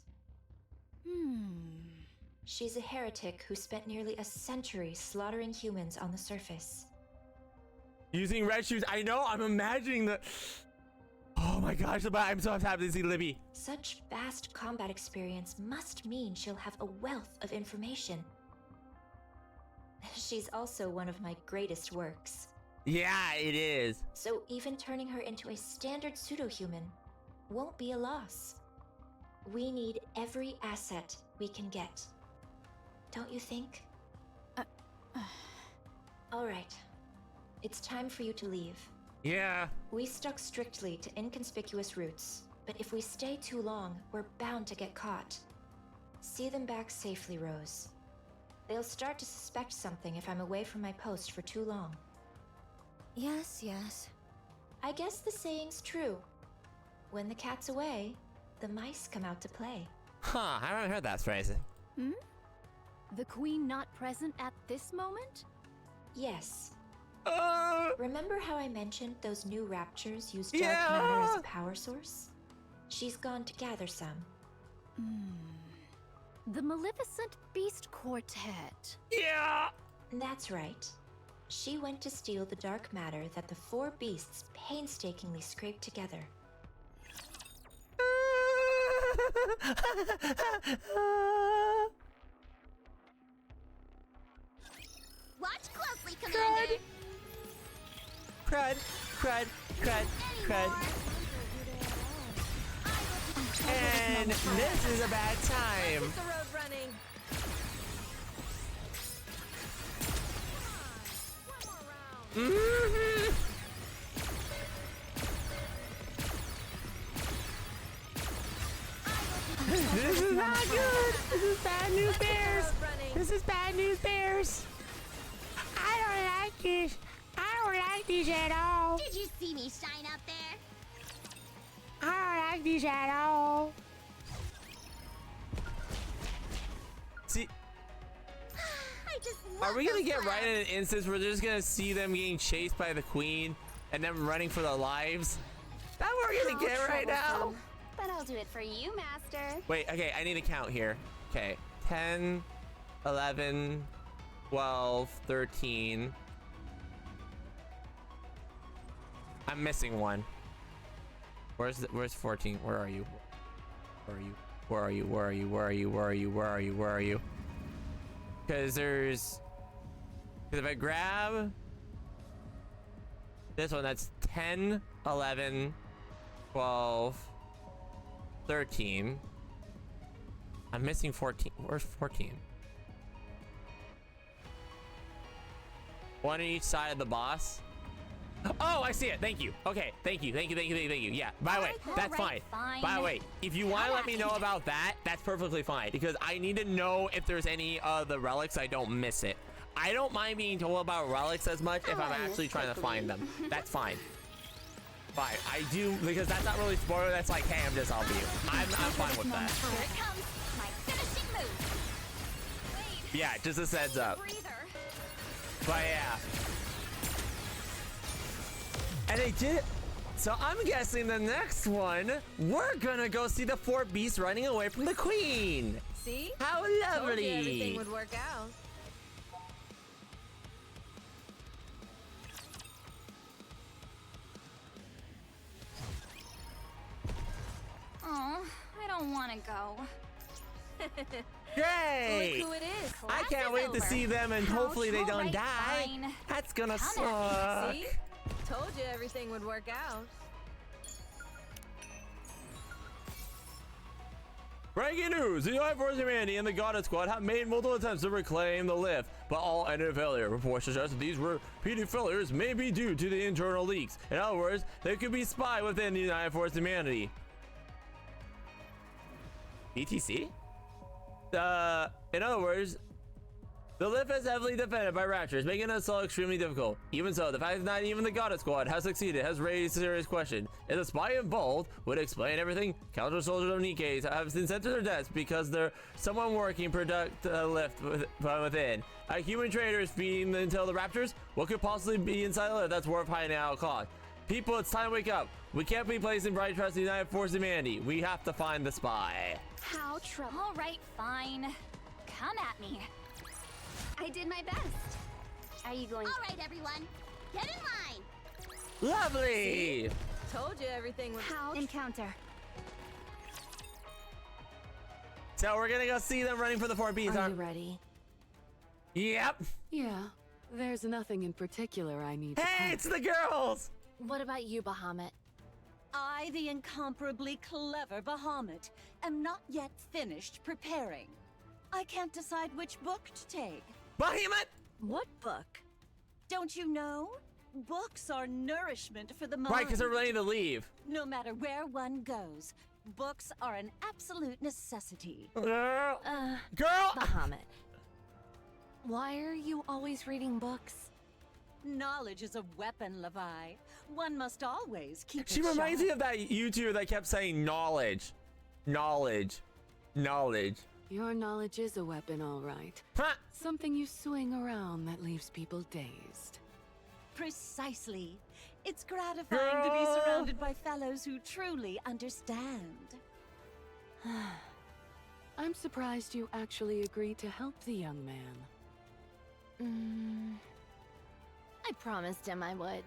She's a heretic who spent nearly a century slaughtering humans on the surface. Using red shoes. I know, I'm imagining the... Oh my gosh, I'm so happy to see Libby. Such vast combat experience must mean she'll have a wealth of information. She's also one of my greatest works. Yeah, it is. So even turning her into a standard pseudo-human won't be a loss. We need every asset we can get. Don't you think? All right. It's time for you to leave. Yeah. We stuck strictly to inconspicuous routes, but if we stay too long, we're bound to get caught. See them back safely, Rose. They'll start to suspect something if I'm away from my post for too long. Yes, yes. I guess the saying's true. When the cat's away, the mice come out to play. Huh, I haven't heard that phrase. The queen not present at this moment? Yes. Remember how I mentioned those new raptures use dark matter as a power source? She's gone to gather some. The Maleficent Beast Quartet. Yeah! That's right. She went to steal the dark matter that the four beasts painstakingly scraped together. Watch closely, Commander. Crud, crud, crud, crud. And this is a bad time. The road running. This is not good. This is bad news, Bears. This is bad news, Bears. I don't like this. I don't like these at all. Did you see me shine up there? I don't like these at all. See, I just are love we gonna those get right clouds. in an instance where we're just gonna see them getting chased by the queen and them running for their lives? That's what we're gonna get right now. But I'll do it for you, Master. Wait, okay, I need a count here. Okay, 10, 11, 12, 13. I'm missing one. Where's 14? Where are you? Where are you? Where are you? Where are you? Where are you? Where are you? Where are you? Where are you? Because there's... Because if I grab this one, that's 10, 11, 12, 13. I'm missing 14. Where's 14? One on each side of the boss. Oh, I see it. Thank you. Okay. Thank you. Thank you. Thank you. Thank you. Yeah. By the way, that's fine. By the way, if you want to let me know about that, that's perfectly fine. Because I need to know if there's any of the relics. I don't miss it. I don't mind being told about relics as much if I'm actually trying to find them. That's fine. Fine. I do, because that's not really spoiler. That's like, hey, I'm just helping you. I'm fine with that. Here it comes. My finishing move. Yeah, just a heads up. But yeah. And they did it. So I'm guessing the next one, we're gonna go see the four beasts running away from the queen. See? How Told you lovely. everything would work out. Oh, I don't want to go. Great! Look who it is. I can't wait to see them, and hopefully they don't die. Fine. That's gonna Come at suck. See? Told you everything would work out. Breaking news! The United Force Humanity and the Goddess Squad have made multiple attempts to reclaim the lift, but all ended in failure. Reports suggest that these repeated failures may be due to the internal leaks. In other words, they could be spy within the United Force Humanity. ETC? In other words, the lift is heavily defended by Raptors, making it so extremely difficult. Even so, the fact that not even the Goddess Squad has succeeded has raised a serious question. Is a spy involved? Would explain everything? Counter soldiers of NIKKE have been sent to their deaths because there's someone working product lift from within. A human trader is feeding the intel to the Raptors? What could possibly be inside the lift that's worth hiding out clock? People, it's time to wake up. We can't be placing bright trust in the United Force Humanity. We have to find the spy. How trouble. All right, fine. Come at me. I did my best. Are you going? All right, everyone, get in line. Lovely! Told you everything would. How encounter? So we're gonna go see them running for the 4Bs. Are you ready? Yep. Yeah. There's nothing in particular I need to Hey, pack. it's the girls! What about you, Bahamut? I, the incomparably clever Bahamut, am not yet finished preparing. I can't decide which book to take. Bahamut! What book? Don't you know? Books are nourishment for the mind. Right, because they're ready to leave. No matter where one goes, books are an absolute necessity. Girl! Bahamut. Why are you always reading books? Knowledge is a weapon, Levi. One must always keep She it reminds sharp. me of that YouTuber that kept saying knowledge. Knowledge. Knowledge. Your knowledge is a weapon, all right. Huh. Something you swing around that leaves people dazed. Precisely. It's gratifying to be surrounded by fellows who truly understand. I'm surprised you actually agreed to help the young man. I promised him I would.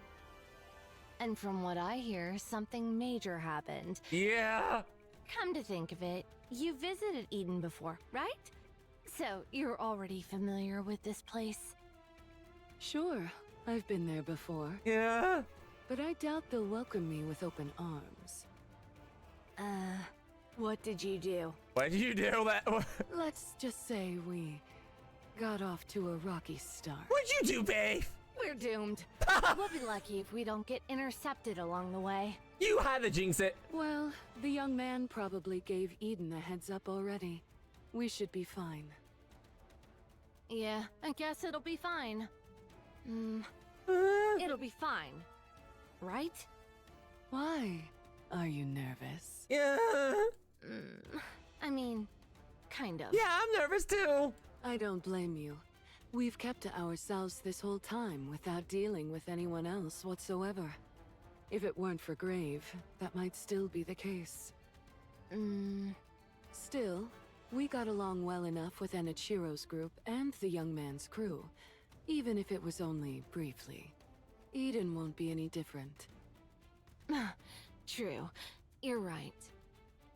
And from what I hear, something major happened. Yeah. Come to think of it, you visited Eden before, right? So you're already familiar with this place? Sure, I've been there before. Yeah. But I doubt they'll welcome me with open arms. What did you do? Why did you do that? Let's just say we got off to a rocky start. What'd you do, babe? We're doomed. We'll be lucky if we don't get intercepted along the way. You had to jinx it. Well, the young man probably gave Eden a heads up already. We should be fine. Yeah, I guess it'll be fine. It'll be fine. Right? Why? Are you nervous? Yeah. I mean, kind of. Yeah, I'm nervous too. I don't blame you. We've kept to ourselves this whole time without dealing with anyone else whatsoever. If it weren't for Grave, that might still be the case. Still, we got along well enough with Enichiro's group and the young man's crew, even if it was only briefly. Eden won't be any different. True. You're right.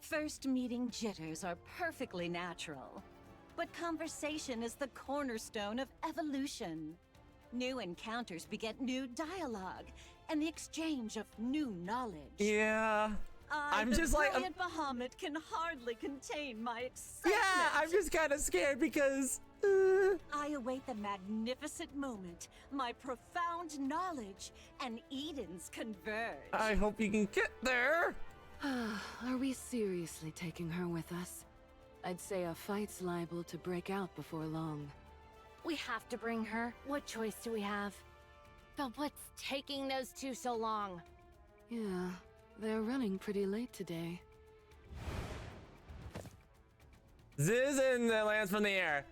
First meeting jitters are perfectly natural. But conversation is the cornerstone of evolution. New encounters beget new dialogue, and the exchange of new knowledge. Yeah. I'm the just like brilliant Bahamut can hardly contain my excitement. Yeah, I'm just kind of scared because I await the magnificent moment, my profound knowledge, and Eden's converge. I hope you can get there. Are we seriously taking her with us? I'd say a fight's liable to break out before long. We have to bring her. What choice do we have? But what's taking those two so long? Yeah, they're running pretty late today. Ziz and lands from the air.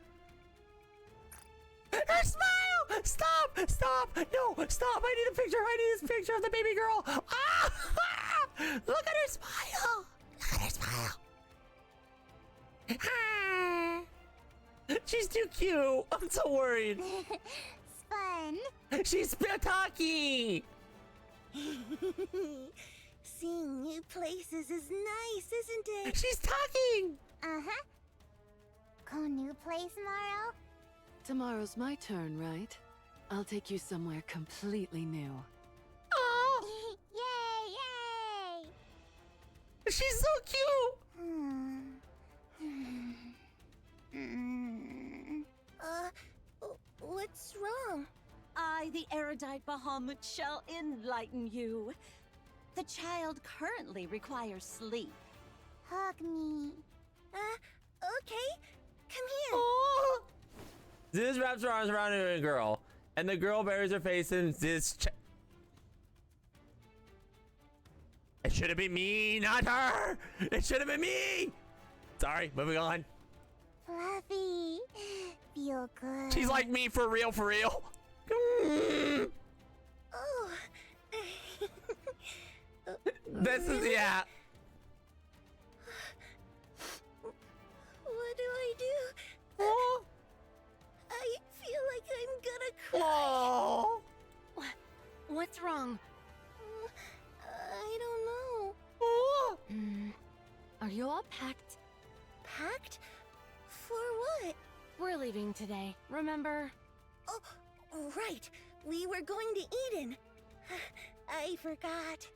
Her smile! Stop! Stop! No! Stop! I need a picture! I need this picture of the baby girl! Ah! Look at her smile! Look at her smile! Ah! She's too cute! I'm so worried! It's fun. She's talking! Seeing new places is nice, isn't it? She's talking! Uh-huh. go new place tomorrow? Tomorrow's my turn, right? I'll take you somewhere completely new. Oh, Yay, yay! she's so cute. What's wrong? I, the erudite Bahamut, shall enlighten you. The child currently requires sleep. Hug me. Okay. Come here. Oh. Ziz wraps her arms around a girl, and the girl buries her face in Ziz's chest. It should have been me, not her. It should have been me. Sorry, moving on. Fluffy. Feel good. She's like me for real, for real. Oh. This is, yeah. What do I do? Oh. I feel like I'm gonna cry. Oh. What's wrong? I don't know. Oh. Are you all packed? Packed? For what? We're leaving today, remember? Oh, right. We were going to Eden. I forgot.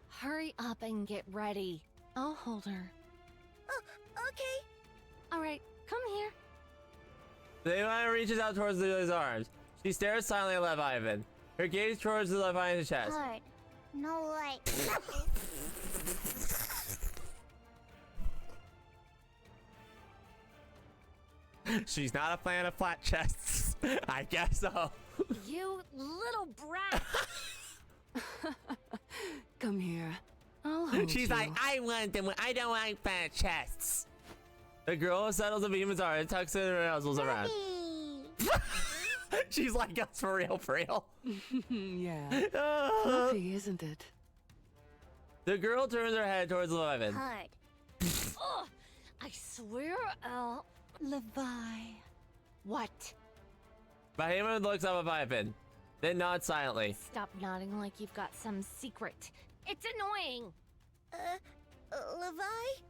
Hurry up and get ready. I'll hold her. Oh, okay. All right, come here. Leviathan reaches out towards Lily's arms. She stares silently at Leviathan. Her gaze towards the Leviathan's chest. Hard. No light. She's not a fan of flat chests. I guess so. You little brat. Come here. I'll hold She's you. like, I want them. I don't like fat chests. The girl settles the beam arm and tucks in her nozzles around. She's like us for real, for real. Yeah. Fluffy, isn't it? The girl turns her head towards Leviathan. Hard. Ugh, I swear I'll... Levi. What? Behemoth looks up at Leviathan, then nods silently. Stop nodding like you've got some secret. It's annoying. Levi?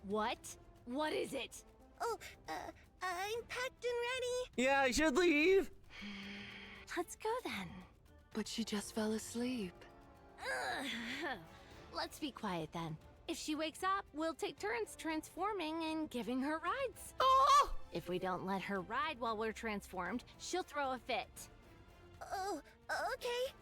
What? What is it? Oh, I'm packed and ready. Yeah, I should leave. Let's go then. But she just fell asleep. Ugh. Let's be quiet then. If she wakes up, we'll take turns transforming and giving her rides. Oh! If we don't let her ride while we're transformed, she'll throw a fit. Oh, okay.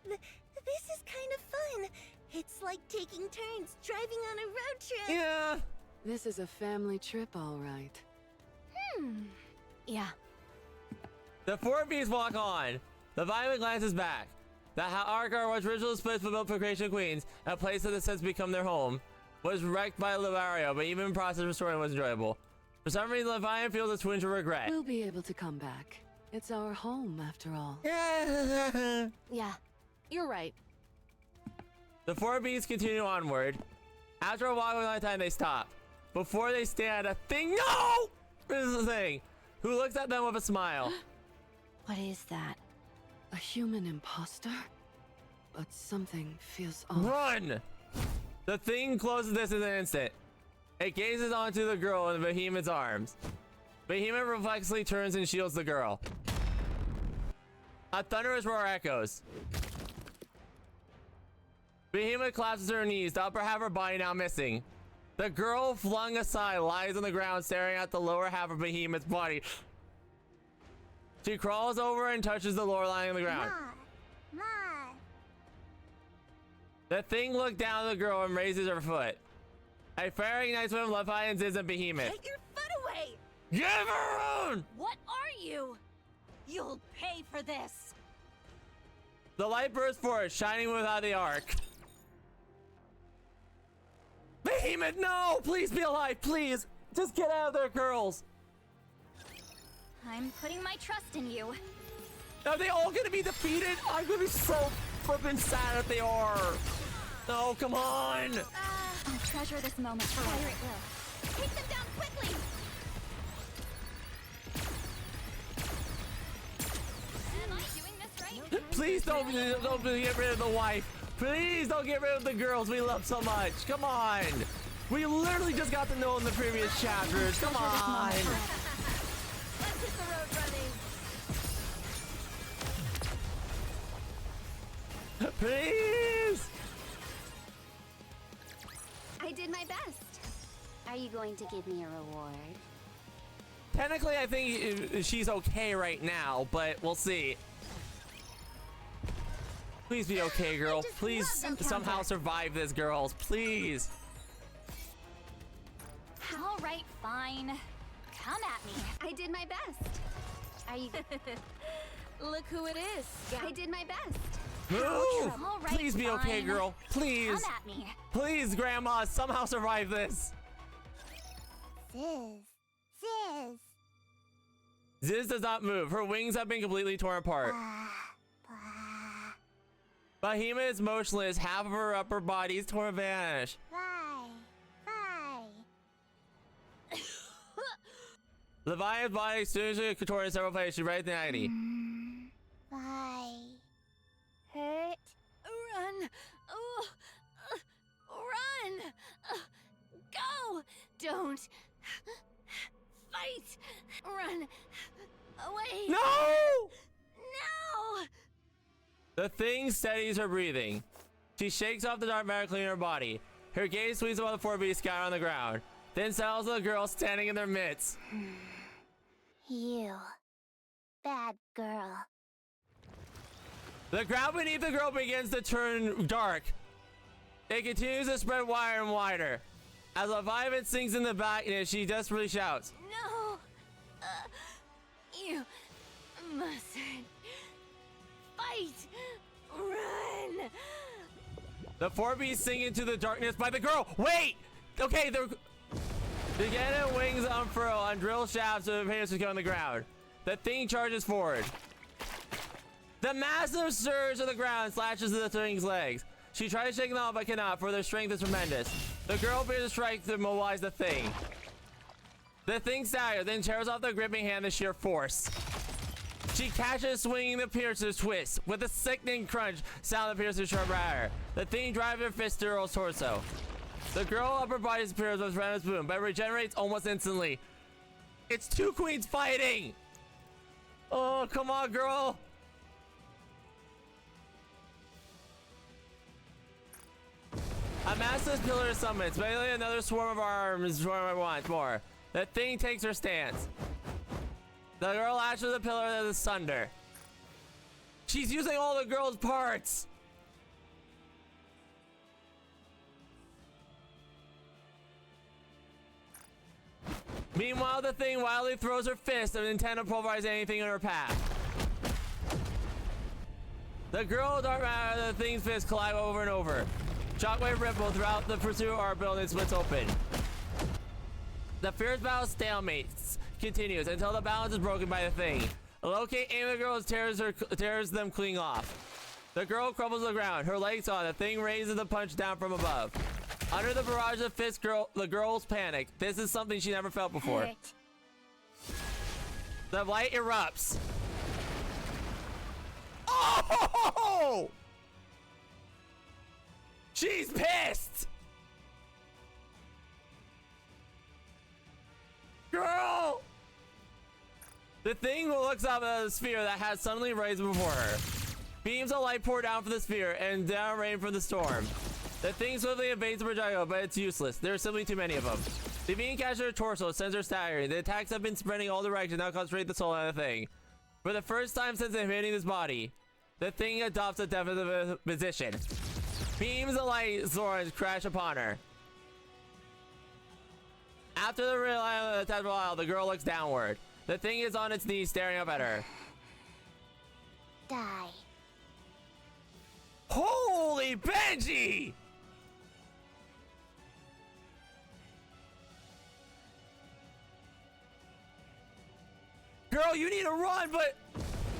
This is kind of fun. It's like taking turns driving on a road trip. Yeah. This is a family trip, all right. Yeah. The four beasts walk on. Leviathan glances back. The Arkar, which originally split for built for Creation Queens, a place that has since become their home, was wrecked by Levario, but even in the process of restoring was enjoyable. For some reason, Leviathan feels a twinge of regret. We'll be able to come back. It's our home, after all. Yeah. Yeah. You're right. The four beasts continue onward. After a while of time, they stop. Before they stand, a thing. No! This is the thing. Who looks at them with a smile. What is that? A human imposter? But something feels off. Run! The thing closes this in an instant. It gazes onto the girl in Behemoth's arms. Behemoth reflexively turns and shields the girl. A thunderous roar echoes. Behemoth collapses to her knees, the upper half of her body now missing. The girl, flung aside, lies on the ground staring at the lower half of Behemoth's body. She crawls over and touches the lower line of the ground. Ma. The thing looks down at the girl and raises her foot. A fire ignites when Leviathan is a Behemoth. Get your foot away! Give her own! What are you? You'll pay for this. The light bursts forth, shining without the arc. Behemoth, no! Please be alive, please! Just get out of there, girls! I'm putting my trust in you. Are they all gonna be defeated? I'm gonna be so flippin' sad if they are. No, come on! I'll treasure this moment forever. It will. Take them down quickly! Am I doing this right? Please don't get rid of the wife. Please don't get rid of the girls we love so much. Come on. We literally just got to know in the previous chapters. Come on. Let's hit the road running. Please. I did my best. Are you going to give me a reward? Technically, I think she's okay right now, but we'll see. Please be okay, girl. Please somehow survive this, girls. Please. All right, fine. Come at me. I did my best. Are you... Look who it is. I did my best. Move! All right, Please be okay, fine. girl. Please. Come at me. Please, Grandma, somehow survive this. Ziz does not move. Her wings have been completely torn apart. Behemoth is motionless. Half of her upper body is torn and vanished. Leviathan's body strangely contorted in several places. She writes the agony. Hurt. Run. Oh, run. Go. Don't. Fight. Run. Away. No! No. The thing steadies her breathing. She shakes off the dark matter cleaning her body. Her gaze sweeps above the four beasts scattered on the ground. Then settles on the girl standing in their midst. You. Bad girl. The ground beneath the girl begins to turn dark. It continues to spread wider and wider. As Leviathan sinks in the blackness, she desperately shouts. No. You mustn't. Fight. Run. The four beasts sink into the darkness by the girl. Wait! Okay, they're... The Gannon wings unfurl and drill shafts of appears to go on the ground. The thing charges forward. The massive surge of the ground slashes to the thing's legs. She tries to shake them off but cannot, for their strength is tremendous. The girl appears to strike to immobilize the thing. The thing staggers, then tears off the gripping hand with sheer force. She catches swinging the piercer's twist. With a sickening crunch, sound the piercer's sharp rattle. The thing drives her fist to her torso. The girl upper body disappears with random boom, but regenerates almost instantly. It's two queens fighting! Oh, come on, girl! A massive pillar summons, basically another swarm of arms, swarm once more. The thing takes her stance. The girl lashes the pillar asunder. She's using all the girl's parts! Meanwhile, the thing wildly throws her fist and intends to pulverize anything in her path. The girl dark matter of the thing's fist collide over and over. Shockwave ripple throughout the pursuit of our building splits open. The fierce battle stalemates continues until the balance is broken by the thing. Locate aim the girl tears them clean off. The girl crumbles to the ground, her legs on. The thing raises the punch down from above. Under the barrage of fists, the girls panic. This is something she never felt before. Hurt. The light erupts. Oh! She's pissed! Girl! The thing looks up at the sphere that has suddenly raised before her. Beams of light pour down from the sphere and down rain from the storm. The thing swiftly evades the projectile, but it's useless. There are simply too many of them. The beam catches her torso, sends her staggering. The attacks have been spreading all directions, now concentrate the soul on the thing. For the first time since invading this body, the thing adopts a defensive position. Beams of light swords crash upon her. After the real attack while, the girl looks downward. The thing is on its knees, staring up at her. Die. Holy Benji! Girl, you need to run, but...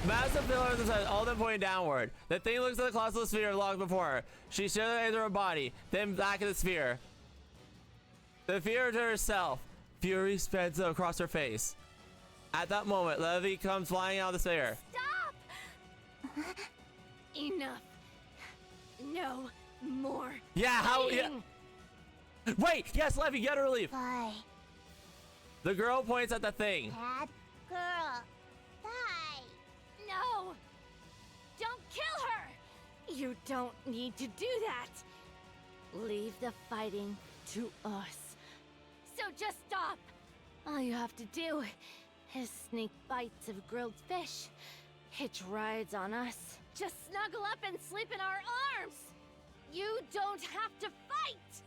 Massive pillars inside, all of them pointing downward. The thing looks at the colossal sphere locked before her. She shifts into her body, then back at the sphere. The fear to herself. Fury spreads across her face. At that moment, Levy comes flying out of the sphere. Stop! Enough. No more. Yeah, how... Yeah. fighting. Wait, yes, Levy, get her to leave. Bye. The girl points at the thing. Bad girl. Bye. No! Don't kill her! You don't need to do that. Leave the fighting to us. So just stop. All you have to do is sneak bites of grilled fish, hitch rides on us, just snuggle up and sleep in our arms. You don't have to fight.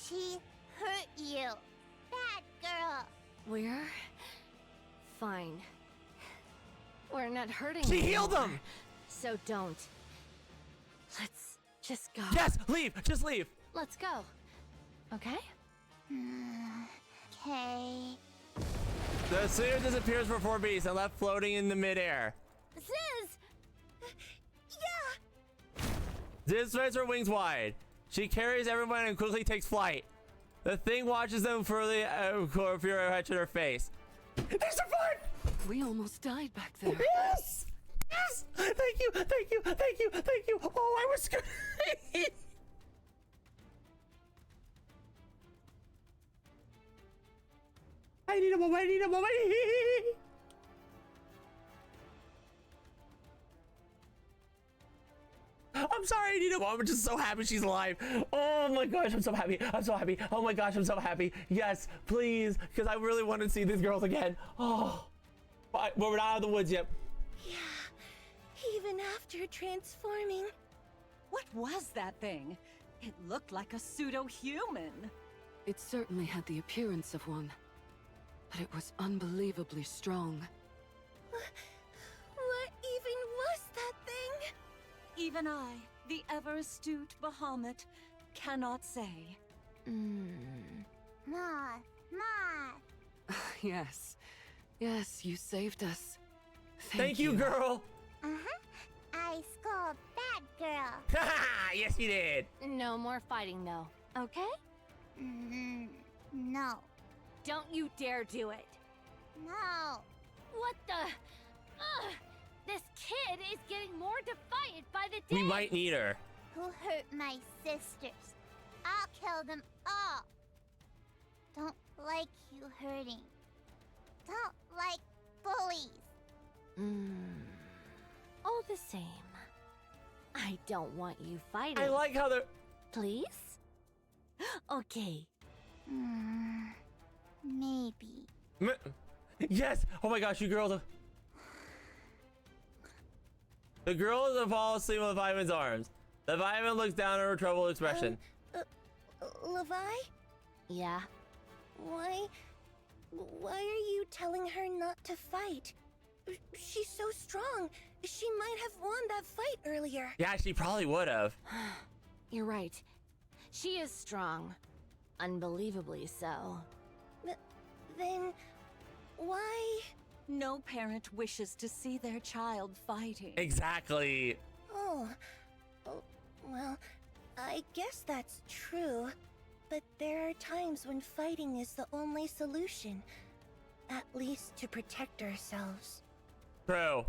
She hurt you. Bad girl. We're fine. We're not hurting She anymore, healed him! So don't. Let's just go. Yes, leave, just leave. Let's go. Okay? Okay. The sphere disappears for 4 beats and left floating in the midair. Ziz! Yeah! Ziz spreads her wings wide. She carries everyone and quickly takes flight. The thing watches them for the fear hatch in her face. They survived! We almost died back there. Yes! Yes! Thank you, thank you, thank you, thank you. Oh, I was scared. I need a moment, I need a moment. I'm sorry, I need a moment. I'm just so happy she's alive. Oh my gosh, I'm so happy. I'm so happy. Oh my gosh, I'm so happy. Yes, please, because I really want to see these girls again. Oh, but we're not out of the woods yet. Yeah, even after transforming. What was that thing? It looked like a pseudo-human. It certainly had the appearance of one, but it was unbelievably strong. What even was that thing? Even I, the ever-astute Bahamut, cannot say. Moth. Moth. Yes. Yes, you saved us. Thank you, girl. Uh-huh. I scold bad girl. Haha, yes you did. No more fighting, though. Okay? No. Don't you dare do it. No. What the? This kid is getting more defiant by the day. We might need her. Who hurt my sisters? I'll kill them all. Don't like you hurting. Don't like bullies. All the same, I don't want you fighting. I like how they're... Please? Okay. Maybe. Yes! Oh my gosh, you girls are... The girls are fall asleep with Ivan's arms. The Ivan looks down at her troubled expression. Levi? Yeah? Why are you telling her not to fight? She's so strong. She might have won that fight earlier. Yeah, she probably would have. You're right. She is strong. Unbelievably so. Then why? No parent wishes to see their child fighting. Exactly. Oh, well, I guess that's true. But there are times when fighting is the only solution. At least to protect ourselves. True.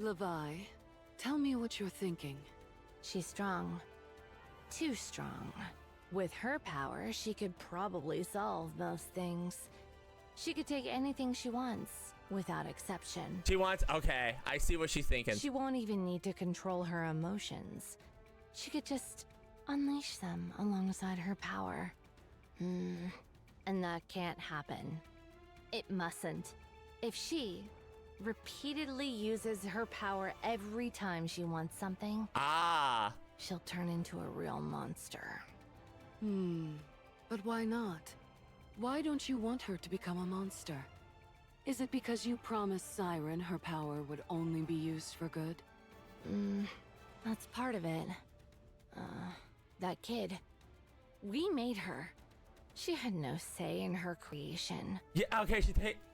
Levi, tell me what you're thinking. She's strong. Too strong. With her power, she could probably solve most things. She could take anything she wants, without exception. She wants... Okay, I see what she's thinking. She won't even need to control her emotions. She could just unleash them alongside her power. And that can't happen. It mustn't. If she repeatedly uses her power every time she wants something, she'll turn into a real monster. But why not? Why don't you want her to become a monster? Is it because you promised Siren her power would only be used for good? That's part of it. That kid. We made her. She had no say in her creation. Yeah, okay,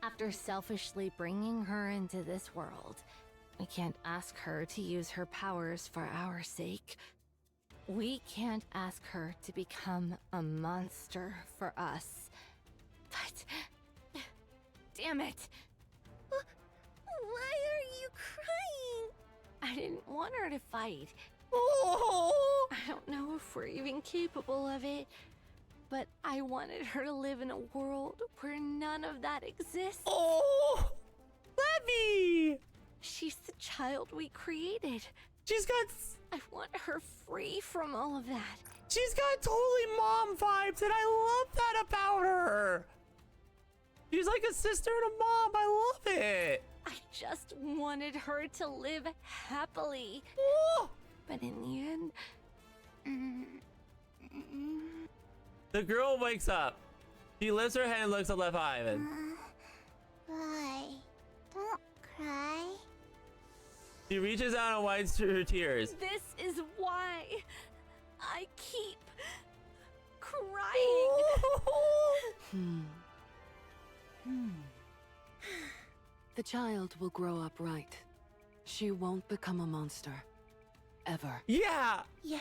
After selfishly bringing her into this world, we can't ask her to use her powers for our sake. We can't ask her to become a monster for us. But... damn it! Why are you crying? I didn't want her to fight. Oh! I don't know if we're even capable of it. But I wanted her to live in a world where none of that exists. Oh, Levy! She's the child we created. She's got... I want her free from all of that. She's got totally mom vibes, and I love that about her. She's like a sister and a mom. I love it. I just wanted her to live happily. Oh. But in the end... The girl wakes up. She lifts her head and looks at Left Ivan. Why? Don't cry. She reaches out and wipes her tears. This is why I keep crying. The child will grow up right. She won't become a monster. Ever. Yeah! Yeah,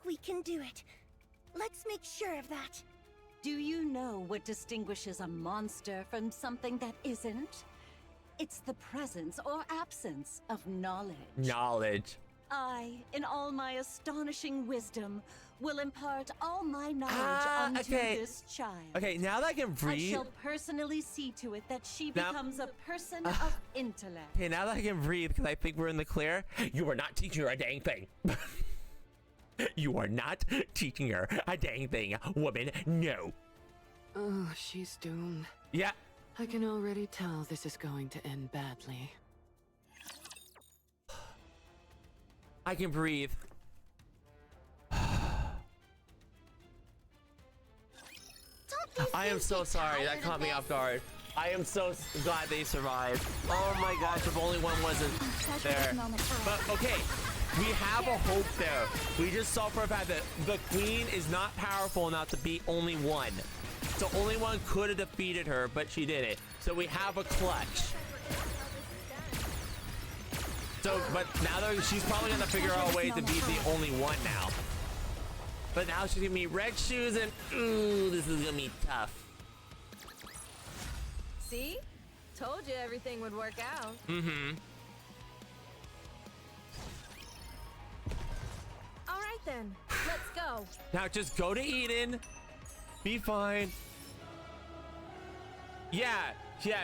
we can do it. Let's make sure of that. Do you know what distinguishes a monster from something that isn't? It's the presence or absence of knowledge. Knowledge. I, in all my astonishing wisdom, will impart all my knowledge onto this child. Okay, now that I can I breathe. shall personally see to it that she Now- becomes a person of intellect. Okay, now that I can breathe, because I think we're in the clear. You are not teaching her a dang thing. You are not teaching her a dang thing, woman. No. Oh, she's doomed. Yeah. I can already tell this is going to end badly. I can breathe. I am so sorry. That caught me off guard. I am so glad they survived. Oh my gosh, if only one wasn't there. But okay, we have a hope there. We just saw for a fact that the queen is not powerful enough to beat only one. So only one could have defeated her, but she did it. So we have a clutch. So, but now that she's probably gonna figure out a way to beat the only one now. But now she's gonna meet Red Shoes and ooh, this is gonna be tough. See? Told you everything would work out. Mm-hmm. All right then, let's go. Now just go to Eden. Be fine. Yeah,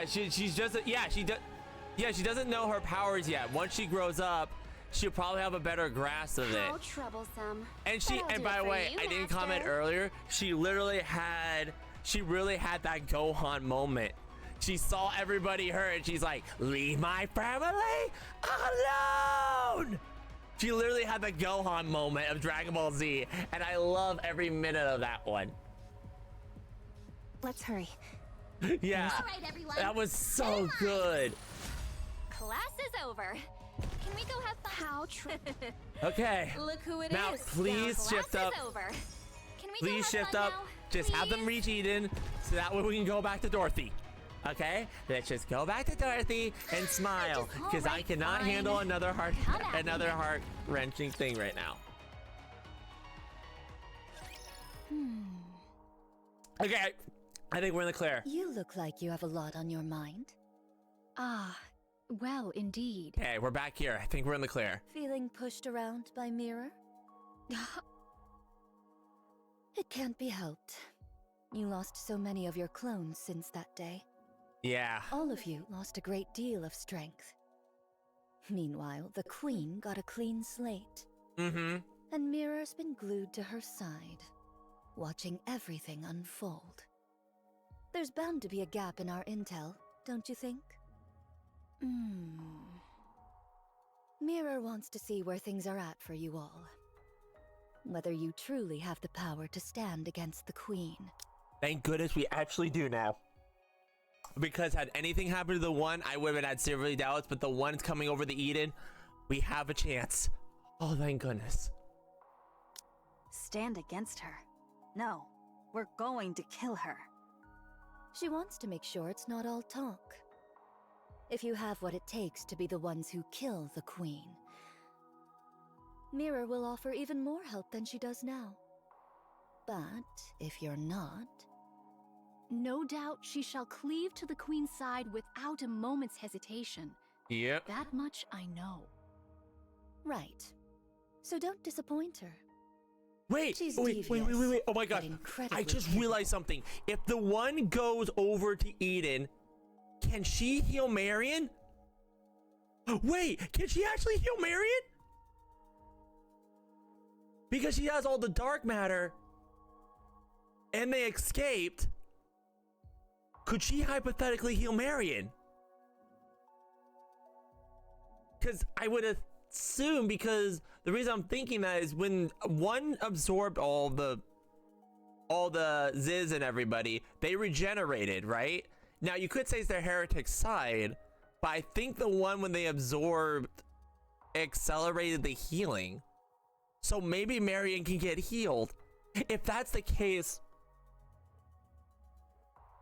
she's just, she doesn't know her powers yet. Once she grows up, she'll probably have a better grasp of it. How troublesome. And by the way, I didn't comment earlier. She really had that Gohan moment. She saw everybody hurt and she's like, leave my family alone. She literally had the Gohan moment of Dragon Ball Z, and I love every minute of that one. Let's hurry. Yeah, All right, everyone. that was so good. Class is over. Can we go have fun? How Okay. Look who it now, is. please shift up. Class is over. Can we Please go have shift fun up. now? Just have them Please? reach Eden, so that way we can go back to Dorothy. Okay? Let's just go back to Dorothy and smile, because I cannot fine. handle another Come at me. heart-wrenching thing right now. Okay, I think we're in the clear. You look like you have a lot on your mind. Ah, well, indeed. Okay, we're back here. I think we're in the clear. Feeling pushed around by Mirror? It can't be helped. You lost so many of your clones since that day. Yeah. All of you lost a great deal of strength. Meanwhile, the Queen got a clean slate. Mm-hmm. And Mirror's been glued to her side, watching everything unfold. There's bound to be a gap in our intel, don't you think? Mirror wants to see where things are at for you all. Whether you truly have the power to stand against the Queen. Thank goodness we actually do now. Because had anything happened to the one, I would have had severe doubts, but the one's coming over the Eden, we have a chance. Oh, thank goodness. Stand against her. No, we're going to kill her. She wants to make sure it's not all talk. If you have what it takes to be the ones who kill the Queen, Mirror will offer even more help than she does now. But if you're not... No doubt she shall cleave to the Queen's side without a moment's hesitation. Yep. That much I know. Right. So don't disappoint her. Wait, She's wait. Oh my god. I just realized something. If the one goes over to Eden, can she heal Marion? Wait, can she actually heal Marion? Because she has all the dark matter and they escaped. Could she hypothetically heal Marion? Because I would assume, because the reason I'm thinking that is when one absorbed all the Ziz and everybody, they regenerated, right? Now you could say it's their heretic side, but I think the one when they absorbed accelerated the healing. So maybe Marion can get healed. If that's the case.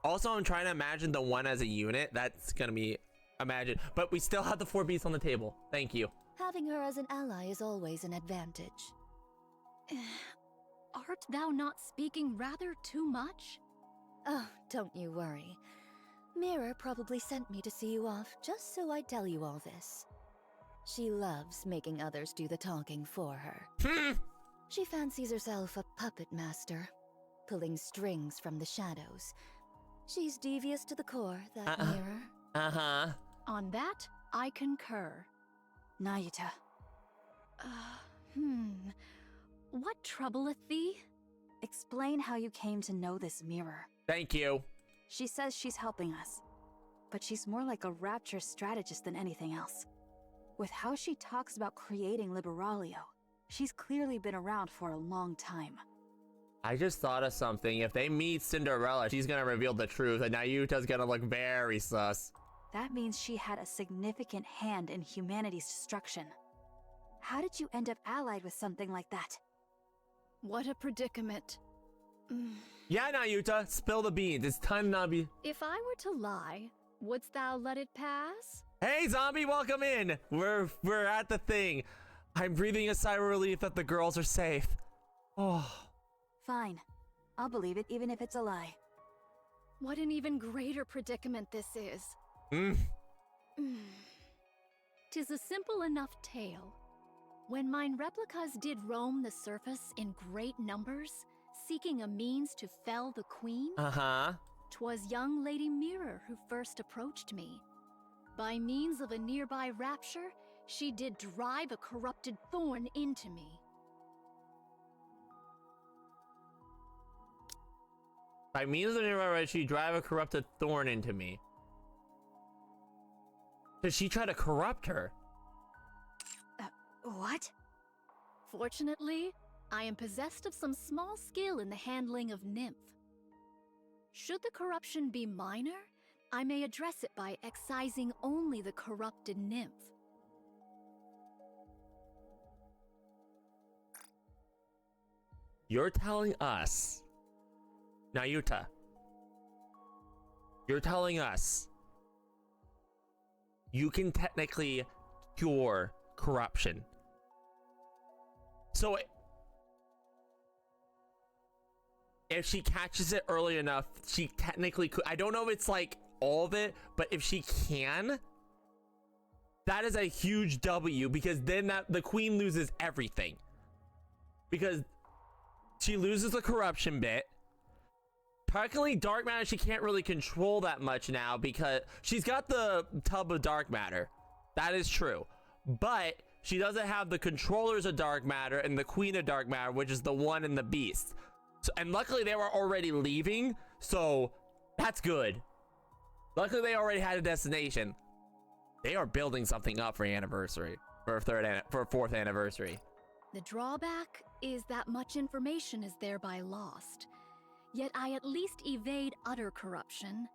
Also, I'm trying to imagine the one as a unit. That's gonna be imagined. But we still have the 4 beasts on the table. Thank you. Having her as an ally is always an advantage. Art thou not speaking rather too much? Oh, don't you worry. Mirror probably sent me to see you off just so I tell you all this. She loves making others do the talking for her. She fancies herself a puppet master, pulling strings from the shadows. She's devious to the core, that Mirror. On that, I concur. Nayuta. What troubleth thee? Explain how you came to know this Mirror. Thank you. She says she's helping us, but she's more like a rapture strategist than anything else. With how she talks about creating Liberalia, she's clearly been around for a long time. I just thought of something. If they meet Cinderella, she's gonna reveal the truth, and Nayuta's gonna look very sus. That means she had a significant hand in humanity's destruction. How did you end up allied with something like that? What a predicament. Yeah, Nayuta, spill the beans. It's time to not be. If I were to lie, wouldst thou let it pass? Hey, zombie, welcome in. We're at the thing. I'm breathing a sigh of relief that the girls are safe. Oh. Fine. I'll believe it even if it's a lie. What an even greater predicament this is. 'Tis a simple enough tale. When mine replicas did roam the surface in great numbers, seeking a means to fell the queen, 'twas young Lady Mirror who first approached me. By means of a nearby rapture, she did drive a corrupted thorn into me. By means of nearby, she drive a corrupted thorn into me. Did she try to corrupt her? What? Fortunately, I am possessed of some small skill in the handling of nymph. Should the corruption be minor, I may address it by excising only the corrupted nymph. You're telling us, Nayuta, you're telling us you can technically cure corruption. So if she catches it early enough, she technically could. I don't know if it's like all of it, but if she can, that is a huge W, because then the queen loses everything. Because she loses the corruption bit. Technically, dark matter she can't really control that much now because she's got the tub of dark matter. That is true. But she doesn't have the controllers of dark matter and the queen of dark matter, which is the one and the beast. So, and luckily they were already leaving, so that's good. Luckily they already had a destination. They are building something up for anniversary, for fourth anniversary. The drawback is that much information is thereby lost. Yet I at least evade utter corruption.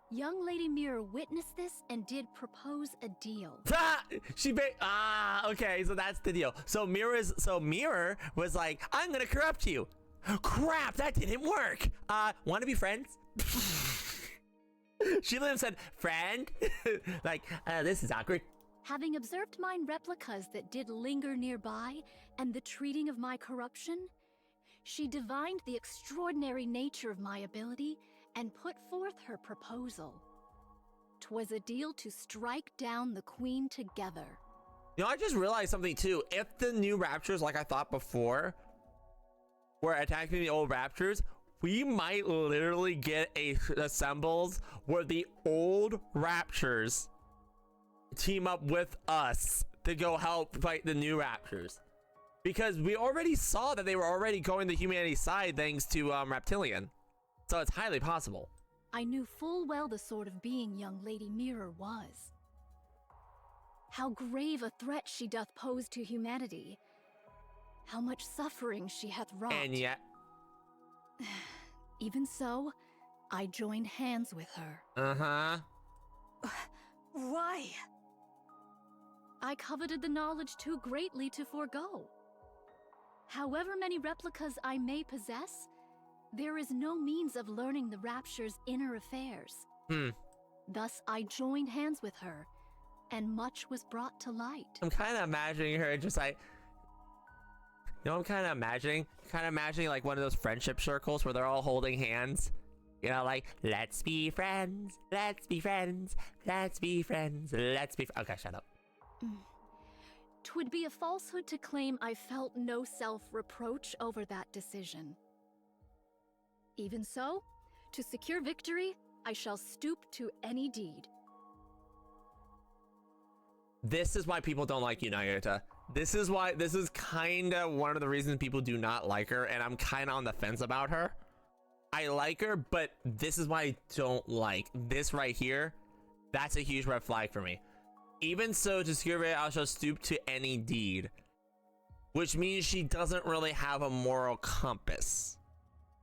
Young Lady Mirror witnessed this and did propose a deal. Okay, so that's the deal. So Mirror was like, I'm gonna corrupt you. Crap, that didn't work. Want to be friends? She literally said, friend? Like, this is awkward. Having observed mine replicas that did linger nearby and the treating of my corruption, she divined the extraordinary nature of my ability and put forth her proposal. 'Twas a deal to strike down the queen together. You know, I just realized something too. If the new Raptors, like I thought before, were attacking the old Raptors, we might literally get a assembles where the old Raptors team up with us to go help fight the new Raptors. Because we already saw that they were already going the humanity side thanks to Reptilian. So it's highly possible. I knew full well the sort of being young Lady Mirror was. How grave a threat she doth pose to humanity. How much suffering she hath wrought. And yet... Even so, I joined hands with her. Uh-huh. Why? I coveted the knowledge too greatly to forego. However many replicas I may possess, there is no means of learning the Rapture's inner affairs. Thus, I joined hands with her, and much was brought to light. I'm kind of imagining her just like... You know what I'm kind of imagining? Like one of those friendship circles where they're all holding hands. You know, like, let's be friends, let's be friends, let's be friends, let's be... Okay, shut up. 'Twould be a falsehood to claim I felt no self-reproach over that decision. Even so, to secure victory, I shall stoop to any deed. This is why people don't like you, Nayuta. This is kind of one of the reasons people do not like her, and I'm kind of on the fence about her. I like her, but this is why I don't like this right here. That's a huge red flag for me. Even so, to secure it, I shall stoop to any deed, which means she doesn't really have a moral compass,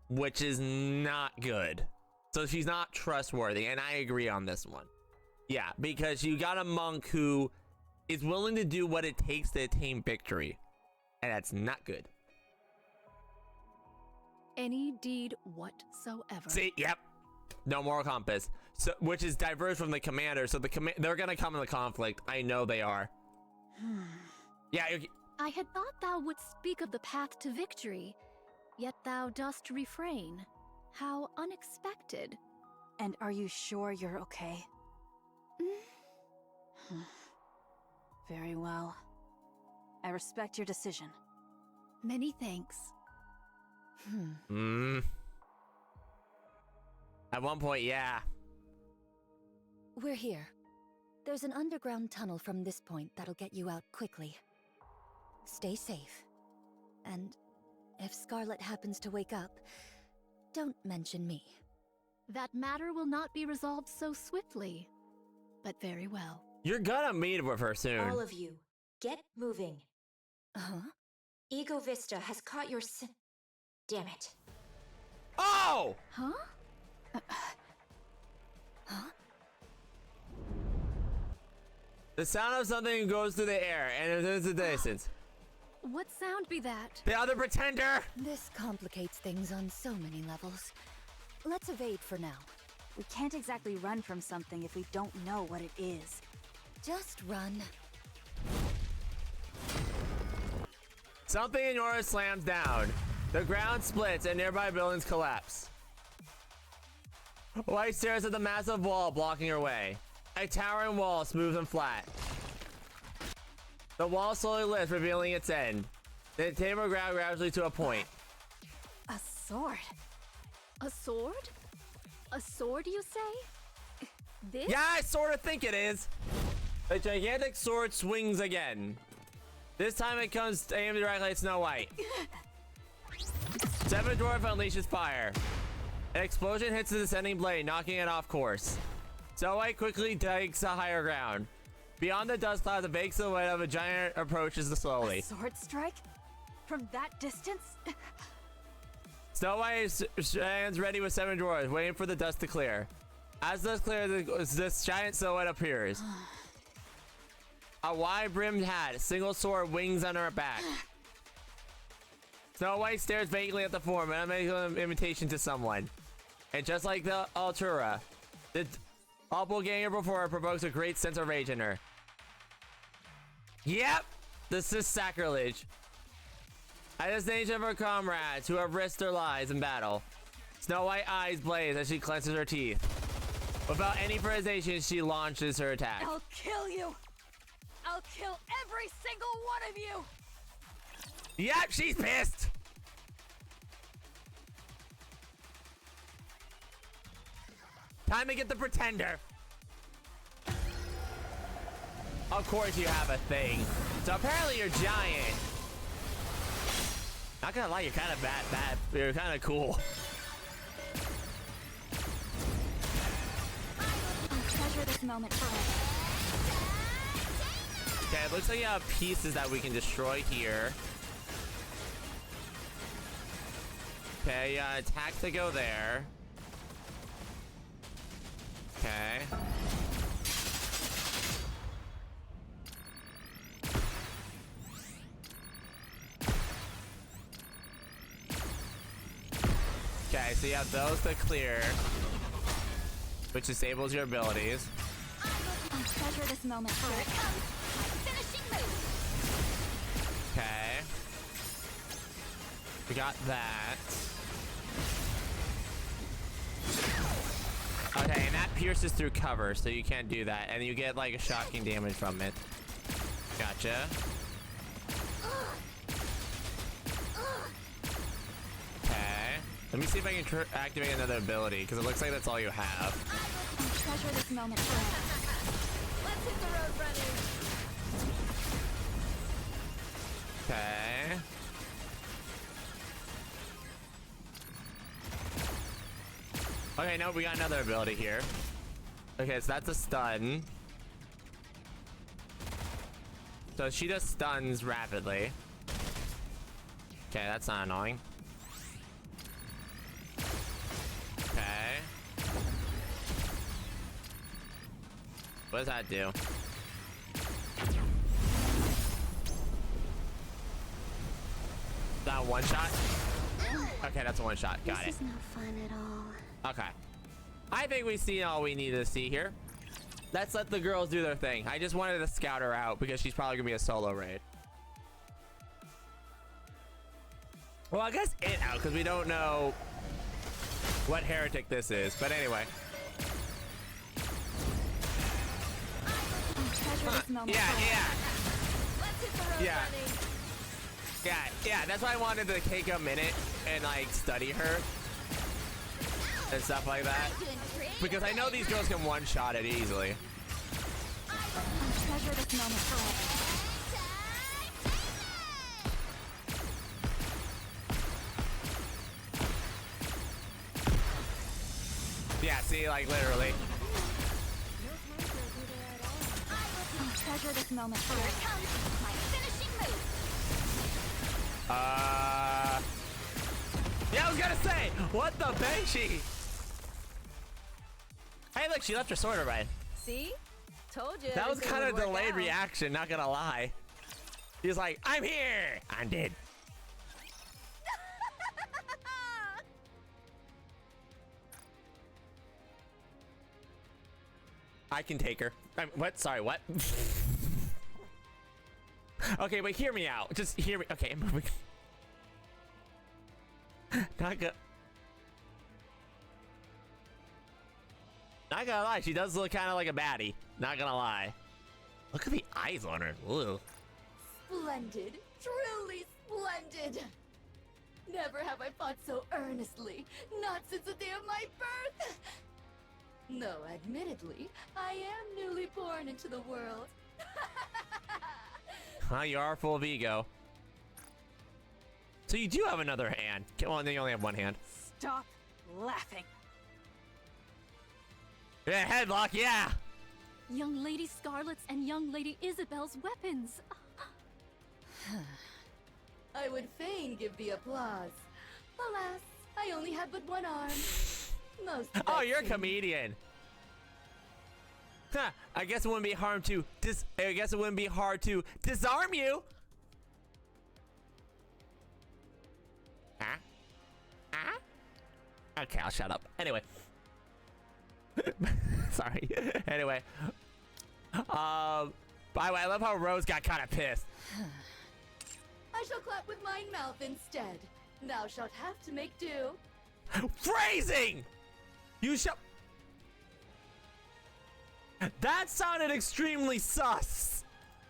which is not good. So she's not trustworthy, and I agree on this one. Yeah, because you got a monk who is willing to do what it takes to attain victory, and that's not good. Any deed whatsoever. See, yep, no moral compass. So, which is diverse from the commander. So they're gonna come in the conflict. I know they are. Yeah. I had thought thou wouldst speak of the path to victory, yet thou dost refrain. How unexpected. And are you sure you're okay? Very well. I respect your decision. Many thanks. At one point, yeah. We're here. There's an underground tunnel from this point that'll get you out quickly. Stay safe. And if Scarlet happens to wake up, don't mention me. That matter will not be resolved so swiftly, but very well. You're gonna meet with her soon. All of you, get moving. Ego Vista has caught your Damn it. Oh! Huh? The sound of something goes through the air, and it is the distance. What sound be that? The other pretender! This complicates things on so many levels. Let's evade for now. We can't exactly run from something if we don't know what it is. Just run. Something in yours slams down. The ground splits and nearby buildings collapse. White stares at the massive wall blocking her way. A towering wall, smooth and flat. The wall slowly lifts, revealing its end. Then it tapered gradually to a point. A sword. A sword? A sword, you say? This? Yeah, I sort of think it is. The gigantic sword swings again. This time it comes aimed directly at Snow White. Seven Dwarf unleashes fire. An explosion hits the descending blade, knocking it off course. Snow White quickly takes a higher ground. Beyond the dust cloud, the vague silhouette of a giant approaches slowly. A sword strike? From that distance? Snow White stands ready with seven dwarves, waiting for the dust to clear. As dust clears, this giant silhouette appears. A wide-brimmed hat, single sword, wings on her back. Snow White stares vaguely at the form and makes an invitation to someone. And just like the Altura, the doppelganger before her provokes a great sense of rage in her. Yep, this is sacrilege. At the stage of her comrades who have risked their lives in battle, Snow White eyes blaze as she clenches her teeth. Without any hesitation, she launches her attack. I'll kill you! I'll kill every single one of you! Yep, she's pissed. Time to get the pretender. Of course you have a thing. So apparently you're giant. Not gonna lie, you're kind of bad. You're kind of cool. I'll treasure this moment forever. Okay, it looks like you have pieces that we can destroy here. Okay, attack to go there. Okay. Okay, so you have those to clear, which disables your abilities. I'll treasure this moment Here it forever. comes. My finishing move. Okay. We got that. Okay, and that pierces through cover, so you can't do that. And you get like a shocking damage from it. Gotcha. Okay. Let me see if I can activate another ability, because it looks like that's all you have. I'll treasure this moment forever. Let's hit the road running. Okay. Okay, no, we got another ability here. Okay, so that's a stun. So she just stuns rapidly. Okay, that's not annoying. Okay. What does that do? That one shot? Okay, that's a one shot. Got it. This is no fun at all. Okay. I think we've seen all we need to see here. Let's let the girls do their thing. I just wanted to scout her out because she's probably gonna be a solo raid. Well, I guess it out because we don't know what heretic this is. But anyway. Yeah. Yeah, that's why I wanted to take a minute and like study her and stuff like that, because I know these girls can one-shot it easily. I'll treasure this moment forever. Yeah, see, like literally. I'll treasure this moment Here forever. it comes. My finishing move. Yeah, I was gonna say, what the banshee? Hey, look, she left her sword already. See? Told you. That was everything kind of would work delayed out. reaction, not gonna lie. He was like, I'm here. I'm dead. I can take her. What? Sorry, what? Okay, but hear me out. Just hear me. Okay, I'm moving. Not gonna lie, she does look kind of like a baddie. Not gonna lie. Look at the eyes on her. Ugh. Splendid. Truly splendid. Never have I fought so earnestly. Not since the day of my birth. No, admittedly, I am newly born into the world. Huh, you are full of ego. So you do have another hand. Well, then you only have one hand. Stop laughing. Yeah, headlock, yeah. Young Lady Scarlet's and Young Lady Isabel's weapons. I would fain give the applause. Alas, I only have but one arm. Most Oh, you're a vexing. comedian. Huh, I guess it wouldn't be hard to disarm you. Huh? Huh? Okay, I'll shut up. Anyway. Sorry. Anyway. By the way, I love how Rose got kind of pissed. I shall clap with mine mouth instead. Thou shalt have to make do. Phrasing! You shall. That sounded extremely sus.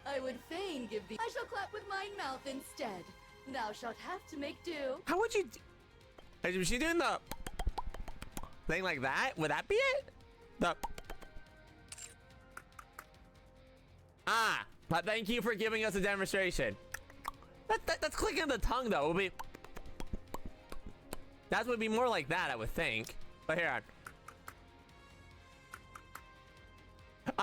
I would fain give thee. I shall clap with mine mouth instead. Thou shalt have to make do. How would you? Is she doing the thing like that? Would that be it? The but thank you for giving us a demonstration. That's clicking the tongue though. It would be. That would be more like that, I would think. But here on.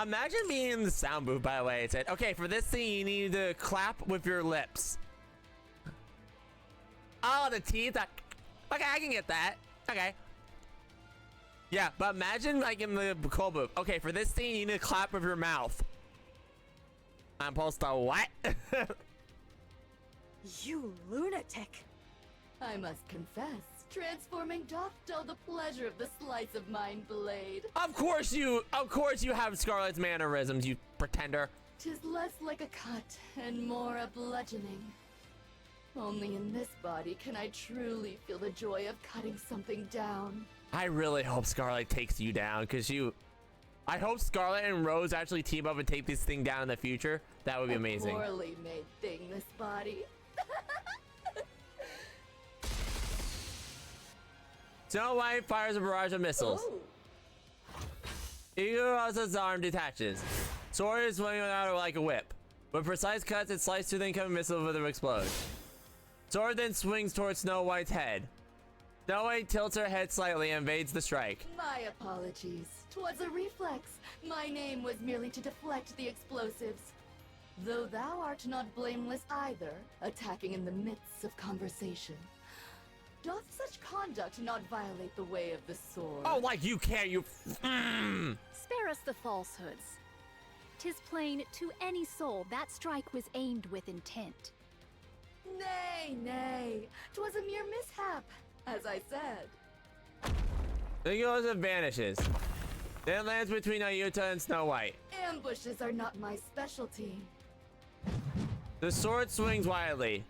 Imagine being in the sound booth, by the way. It said, okay, for this thing, you need to clap with your lips. Oh, the teeth. Okay, I can get that. Okay. Yeah, but imagine like in the call booth. Okay, for this thing, you need to clap with your mouth. I'm supposed to what? You lunatic. I must confess, transforming doth dull the pleasure of the slice of mine blade. Of course you have Scarlet's mannerisms, you pretender. 'Tis less like a cut and more a bludgeoning. Only in this body can I truly feel the joy of cutting something down. I really hope Scarlet takes you down, because I hope Scarlet and Rose actually team up and take this thing down in the future. That would be amazing. A poorly made thing, this body. Snow White fires a barrage of missiles. Iguasa's arm detaches. Sword is swinging out like a whip. With precise cuts, it slices through the incoming missile with an explosion. Sword then swings towards Snow White's head. Snow White tilts her head slightly and evades the strike. My apologies. 'Twas a reflex. My name was merely to deflect the explosives. Though thou art not blameless either, attacking in the midst of conversation. Doth such conduct not violate the way of the sword? Oh, like you care, you. Spare us the falsehoods. 'Tis plain to any soul that strike was aimed with intent. Nay, nay. 'Twas a mere mishap, as I said. Iguasa vanishes. Then lands between Ayuta and Snow White. Ambushes are not my specialty. The sword swings wildly.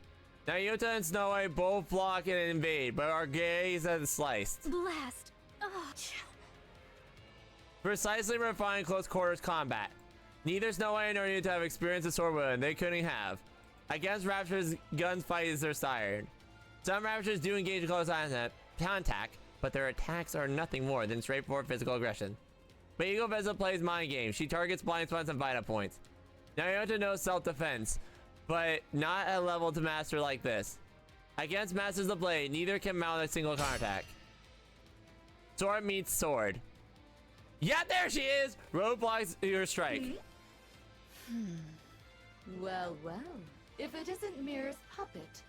Nayuta and Snow White both block and invade, but are gazed and sliced. Blast! Oh. Precisely refined close quarters combat. Neither Snow White nor Nayuta have experienced a sword wound they couldn't have. Against Raptors, gunfight is their style. Some Raptors do engage in close contact, but their attacks are nothing more than straightforward physical aggression. But Eagle Vesa plays mind games. She targets blind spots and vital points. Nayuta knows self-defense, but not at a level to master like this. Against Masters of Blade, neither can mount a single counterattack. Sword meets sword. Yeah, there she is! Roadblocks your strike. Well, well. If it isn't Mirror's puppet,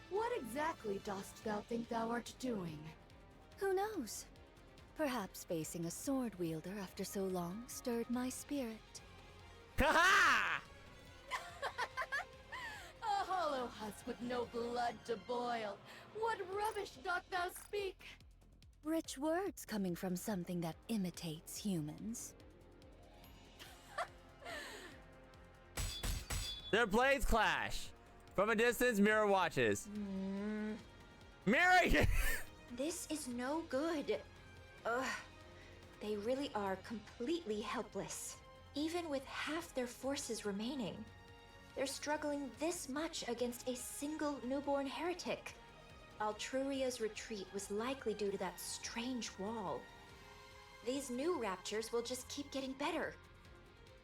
what exactly dost thou think thou art doing? Who knows? Perhaps facing a sword wielder after so long stirred my spirit. Ha-ha! A hollow husk with no blood to boil. What rubbish doth thou speak? Rich words coming from something that imitates humans. Their blades clash. From a distance, Mirror watches. Mirror! This is no good. Ugh. They really are completely helpless. Even with half their forces remaining. They're struggling this much against a single newborn heretic. Altruria's retreat was likely due to that strange wall. These new raptures will just keep getting better.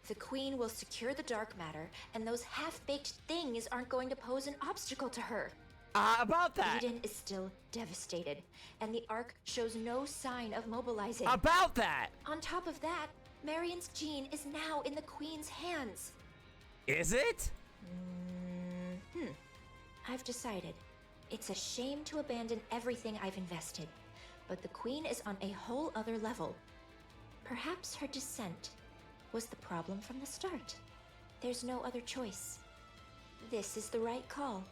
The Queen will secure the dark matter, and those half-baked things aren't going to pose an obstacle to her. About that! Eden is still devastated, and the Ark shows no sign of mobilizing. About that! On top of that, Marion's gene is now in the Queen's hands. Is it? I've decided. It's a shame to abandon everything I've invested, but the Queen is on a whole other level. Perhaps her descent was the problem from the start. There's no other choice. This is the right call.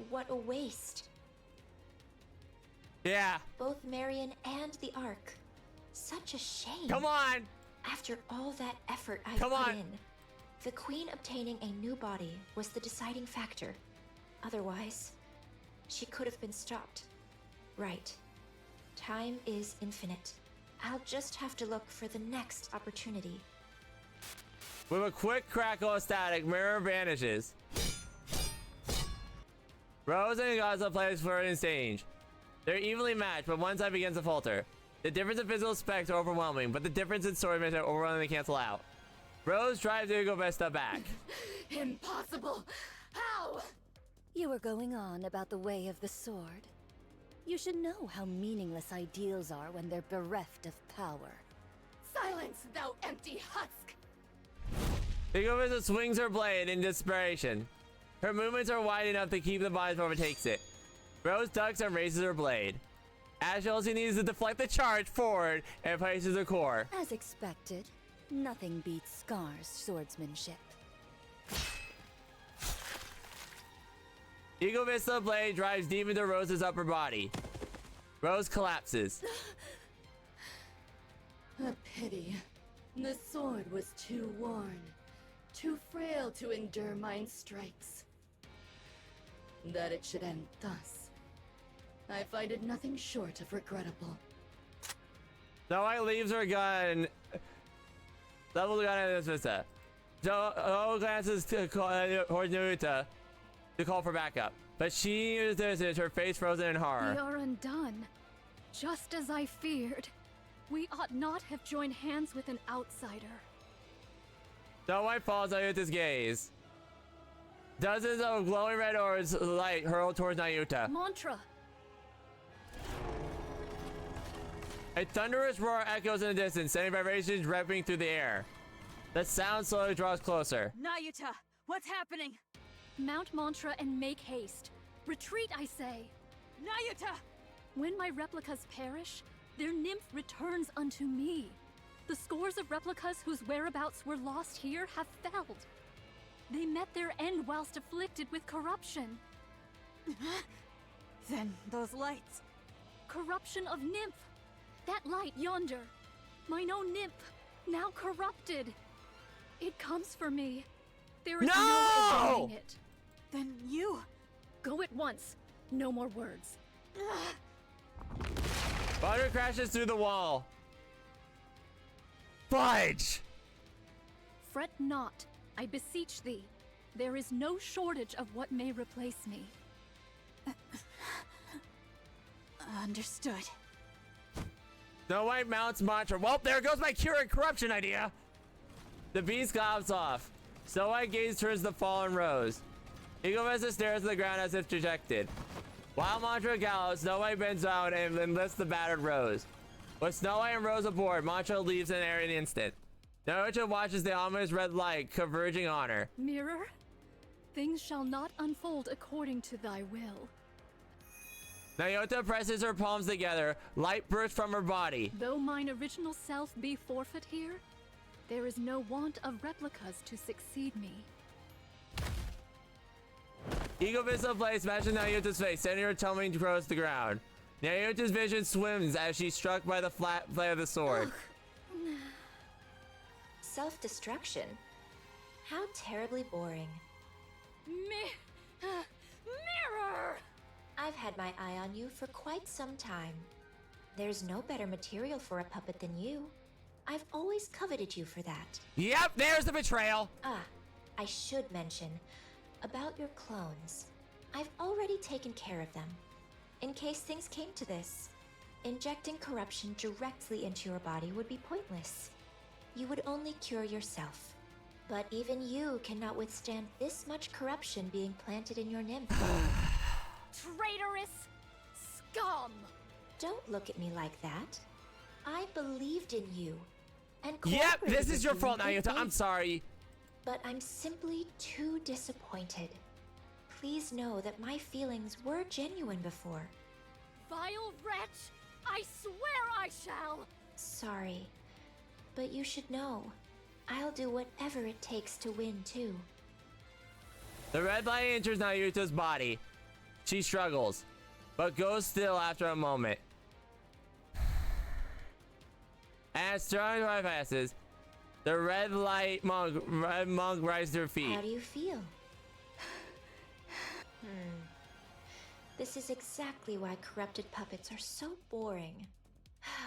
What a waste. Yeah. Both Marion and the Ark. Such a shame. Come on! After all that effort I Come put on. in, the Queen obtaining a new body was the deciding factor. Otherwise, she could have been stopped. Right. Time is infinite. I'll just have to look for the next opportunity. With a quick crackle of static, Mirror vanishes. Rose and Gaza plays flirting stage. They're evenly matched, but one side begins to falter. The difference in physical specs are overwhelming, but the difference in story missions are overwhelmingly cancel out. Rose drives Hugo Vista back. Impossible! How? You were going on about the way of the sword. You should know how meaningless ideals are when they're bereft of power. Silence, thou empty husk! Hugo Vista swings her blade in desperation. Her movements are wide enough to keep the body before it overtakes it. Rose ducks and raises her blade. As she also needs to deflect the charge forward and places her core. As expected, nothing beats Scar's swordsmanship. Hugo Vista blade drives deep into Rose's upper body. Rose collapses. A pity. The sword was too worn, too frail to endure mine strikes. That it should end thus, I find it nothing short of regrettable. Snow White leaves her gun. Levels the gun at this Vista. Joe glances towards Naruto to call for backup, but she uses her face frozen in horror. We are undone. Just as I feared. We ought not have joined hands with an outsider. Snow White falls Nayuta's gaze. Dozens of glowing red orbs light hurled towards Nayuta. Mantra. A thunderous roar echoes in the distance, sending vibrations ripping through the air. The sound slowly draws closer. Nayuta, what's happening? Mount Mantra and make haste. Retreat, I say. Nayuta! When my replicas perish, their nymph returns unto me. The scores of replicas whose whereabouts were lost here have failed. They met their end whilst afflicted with corruption. Then those lights. Corruption of nymph. That light yonder. Mine own nymph, now corrupted. It comes for me. There is no avoiding it. Then you... Go at once. No more words. Butter crashes through the wall. Fudge! Fret not, I beseech thee. There is no shortage of what may replace me. Understood. Snow White mounts Mantra. Well, there goes my cure and corruption idea. The beast glops off. Snow White gaze turns the fallen Rose. Hugo Vista stares at the ground as if dejected. While Mantra gallops, Snow White bends down and enlists the battered Rose. With Snow White and Rose aboard, Mantra leaves in air in an instant. Naruto watches the ominous red light converging on her. Mirror, things shall not unfold according to thy will. Naruto presses her palms together. Light bursts from her body. Though mine original self be forfeit here, there is no want of replicas to succeed me. Hugo Vista blade smashes Naruto's face, sending her tumbling across the ground. Naruto's vision swims as she's struck by the flat blade of the sword. Self-destruction? How terribly boring. Mirror! I've had my eye on you for quite some time. There's no better material for a puppet than you. I've always coveted you for that. Yep, there's the betrayal. Ah, I should mention, about your clones. I've already taken care of them. In case things came to this, injecting corruption directly into your body would be pointless. You would only cure yourself. But even you cannot withstand this much corruption being planted in your nymph. Traitorous scum! Don't look at me like that. I believed in you. And yep, this is your you fault, Naruto. I'm sorry. But I'm simply too disappointed. Please know that my feelings were genuine before. Vile wretch! I swear I shall! Sorry. But you should know, I'll do whatever it takes to win too. The red light enters Naruto's body. She struggles, but goes still after a moment. As strong life passes, the red monk rises to her feet. How do you feel? This is exactly why corrupted puppets are so boring.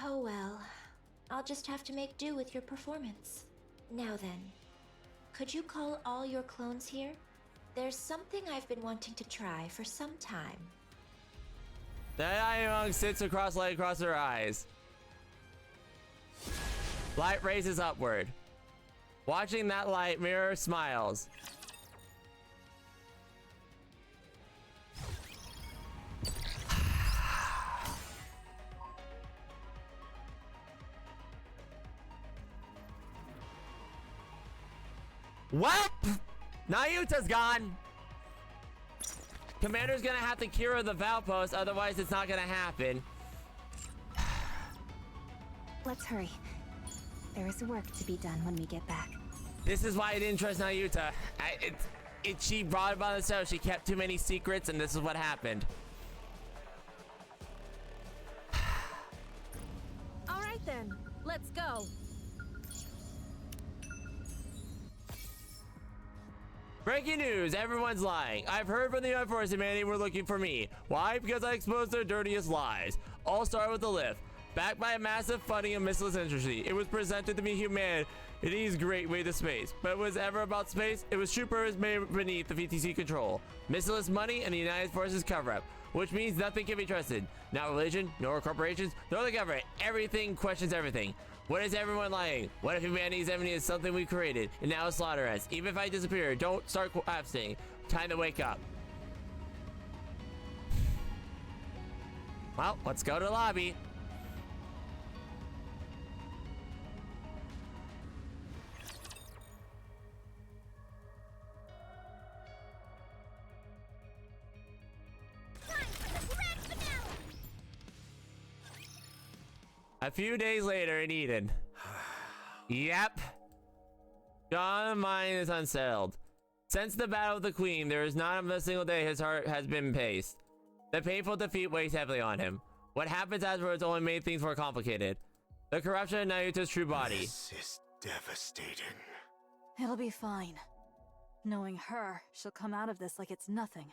Oh well, I'll just have to make do with your performance. Now then, could you call all your clones here? There's something I've been wanting to try for some time. The Young sits across light across her eyes. Light raises upward. Watching that light, Mirror smiles. Well, Nayuta's gone. Commander's gonna have to cure the Valpost, otherwise it's not gonna happen. Let's hurry. There is work to be done when we get back. This is why I didn't trust Nayuta. She brought about herself. She kept too many secrets, and this is what happened. All right then, let's go. Breaking news, everyone's lying. I've heard from the Young Force humanity were looking for me. Why? Because I exposed their dirtiest lies. All started with the lift. Backed by a massive funding of missileless industry, it was presented to me humanity's great way to space. But was it ever about space? It was troopers made beneath the VTC control. Missileless money and the United Forces cover-up, which means nothing can be trusted. Not religion, nor corporations, nor the government. Everything questions everything. What is everyone lying? What if humanity's enemy is something we created and now slaughter us? Even if I disappear, don't start collapsing. Time to wake up. Well, let's go to the lobby. A few days later in Eden. Yep. John's mind is unsettled. Since the battle with the Queen, there is not a single day his heart has been paced. The painful defeat weighs heavily on him. What happens afterwards only made things more complicated. The corruption of Nayuta's true body. This is devastating. It'll be fine. Knowing her, she'll come out of this like it's nothing.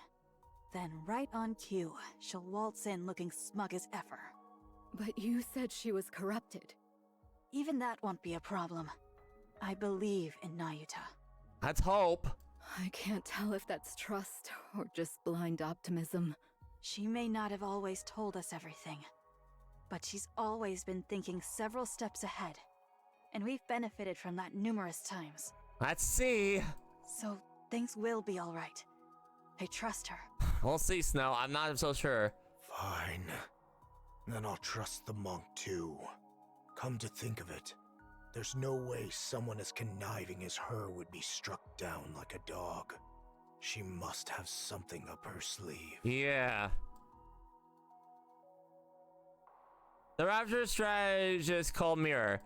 Then right on cue, she'll waltz in looking smug as ever. But you said she was corrupted. Even that won't be a problem. I believe in Nayuta. Let's hope. I can't tell if that's trust or just blind optimism. She may not have always told us everything, but she's always been thinking several steps ahead. And we've benefited from that numerous times. Let's see. So things will be all right. I trust her. We'll see, Snow. I'm not so sure. Fine. Then I'll trust the monk too. Come to think of it, there's no way someone as conniving as her would be struck down like a dog. She must have something up her sleeve. Yeah. The Rapture strategist called Mirror.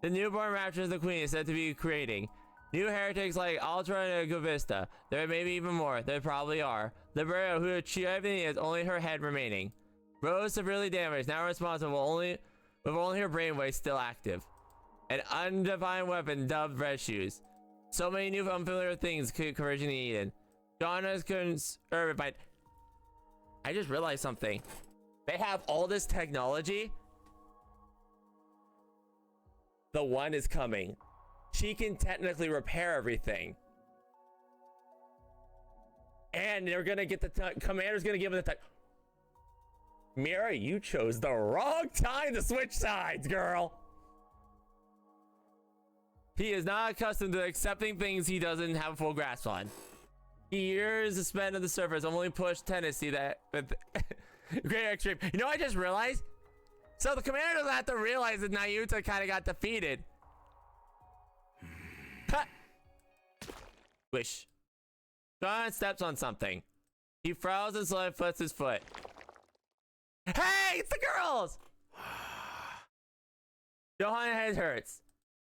The newborn Raptors the Queen is said to be creating. New heretics like Ultra and Govista. There may be even more. There probably are. The Burial, who achieved is only her head remaining. Rose severely damaged, now responsible with only her brainwaves still active. An undefined weapon dubbed Red Shoes. So many new unfamiliar things converging in Eden. Donna's but I just realized something. They have all this technology. The one is coming. She can technically repair everything. And they're gonna get the commander's gonna give it the Mira, you chose the wrong time to switch sides, girl. He is not accustomed to accepting things he doesn't have a full grasp on. Years spent on the surface only push tendency that with great extreme. You know, I just realized. So the commander doesn't have to realize that Nayuta kind of got defeated. Cut. Wish. John steps on something. He frowns and slowly flips his foot. Hey, it's the girls! Johan's head hurts.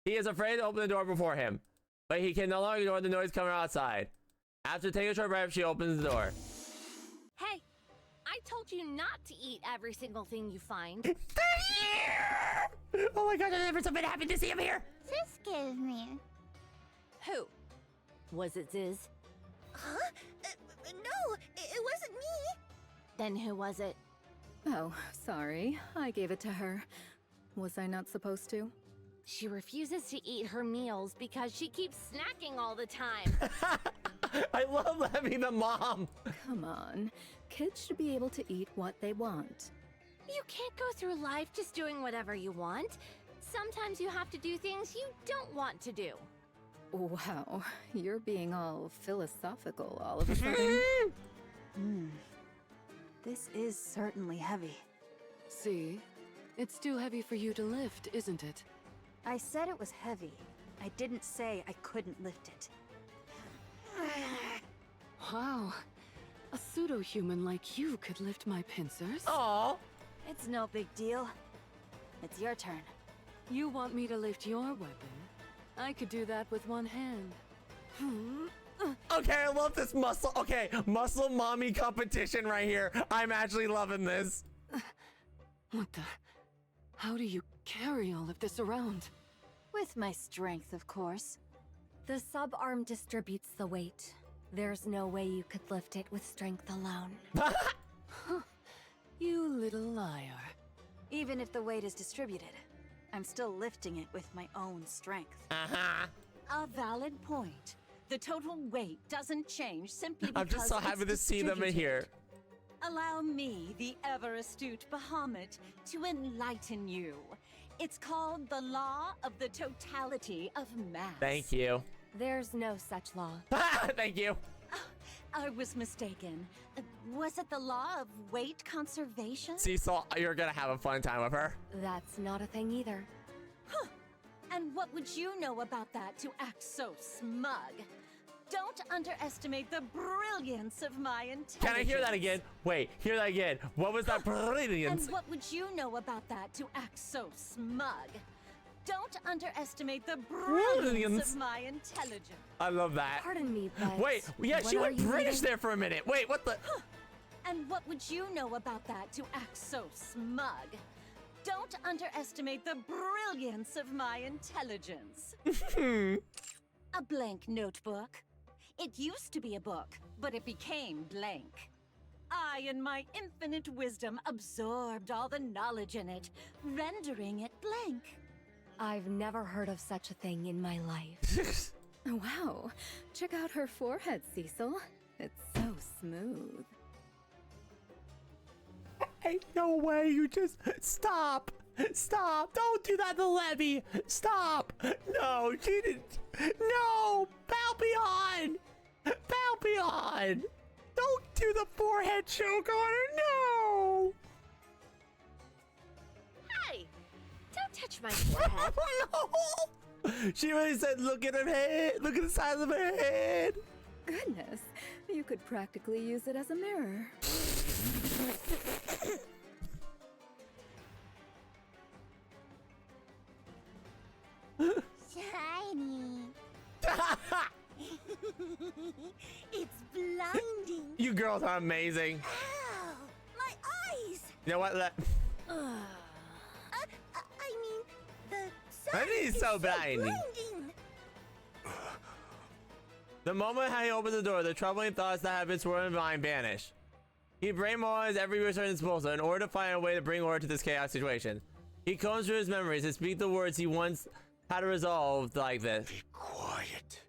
He is afraid to open the door before him, but he can no longer ignore the noise coming outside. After taking a short breath, she opens the door. Hey, I told you not to eat every single thing you find. They're here! Oh my god, I've never so been happy to see him here. Sis gave me. Who? Was it Ziz? Huh? No, it wasn't me. Then who was it? Oh, sorry. I gave it to her. Was I not supposed to? She refuses to eat her meals because she keeps snacking all the time. I love Levy the mom. Come on. Kids should be able to eat what they want. You can't go through life just doing whatever you want. Sometimes you have to do things you don't want to do. Wow, you're being all philosophical all of a sudden. This is certainly heavy. See? It's too heavy for you to lift, isn't it? I said it was heavy. I didn't say I couldn't lift it. Wow. A pseudo-human like you could lift my pincers? Aww. It's no big deal. It's your turn. You want me to lift your weapon? I could do that with one hand. Okay, I love this muscle. Okay, muscle mommy competition right here. I'm actually loving this. What the? How do you carry all of this around? With my strength, of course. The sub-arm distributes the weight. There's no way you could lift it with strength alone. You little liar. Even if the weight is distributed, I'm still lifting it with my own strength. A valid point. The total weight doesn't change simply because I'm just so happy to see them in here. Allow me, the ever-astute Bahamut, to enlighten you. It's called the law of the totality of mass. Thank you. There's no such law. Thank you. I was mistaken. Was it the law of weight conservation? Cecil, you're gonna have a fun time with her. That's not a thing either. Huh. And what would you know about that to act so smug? Don't underestimate the brilliance of my intelligence. Can I hear that again? Wait, hear that again. What was that brilliance? And what would you know about that to act so smug? Don't underestimate the brilliance of my intelligence. I love that. Pardon me, but... Wait, yeah, she went British there for a minute. Wait, what the... And what would you know about that to act so smug? Don't underestimate the brilliance of my intelligence. A blank notebook. It used to be a book, but it became blank. I, in my infinite wisdom, absorbed all the knowledge in it, rendering it blank. I've never heard of such a thing in my life. Wow, check out her forehead, Cecil. It's so smooth. Ain't no way you just... Stop! Stop! Don't do that to Levy! Stop! No, she didn't... No! Palpion! Palpion! Don't do the forehead choke on her! No! Hey! Don't touch my forehead. No! She really said, look at her head! Look at the size of her head! Goodness, you could practically use it as a mirror. Shiny. It's blinding. You girls are amazing. Ow! My eyes. You know what? I mean, the sun That is so blinding. blinding. The moment he opened the door, the troubling thoughts that had been swirling in his mind vanished. He brainwashed every return disposal in order to find a way to bring order to this chaotic situation. He combs through his memories and speaks the words he once had resolved like this. Be quiet.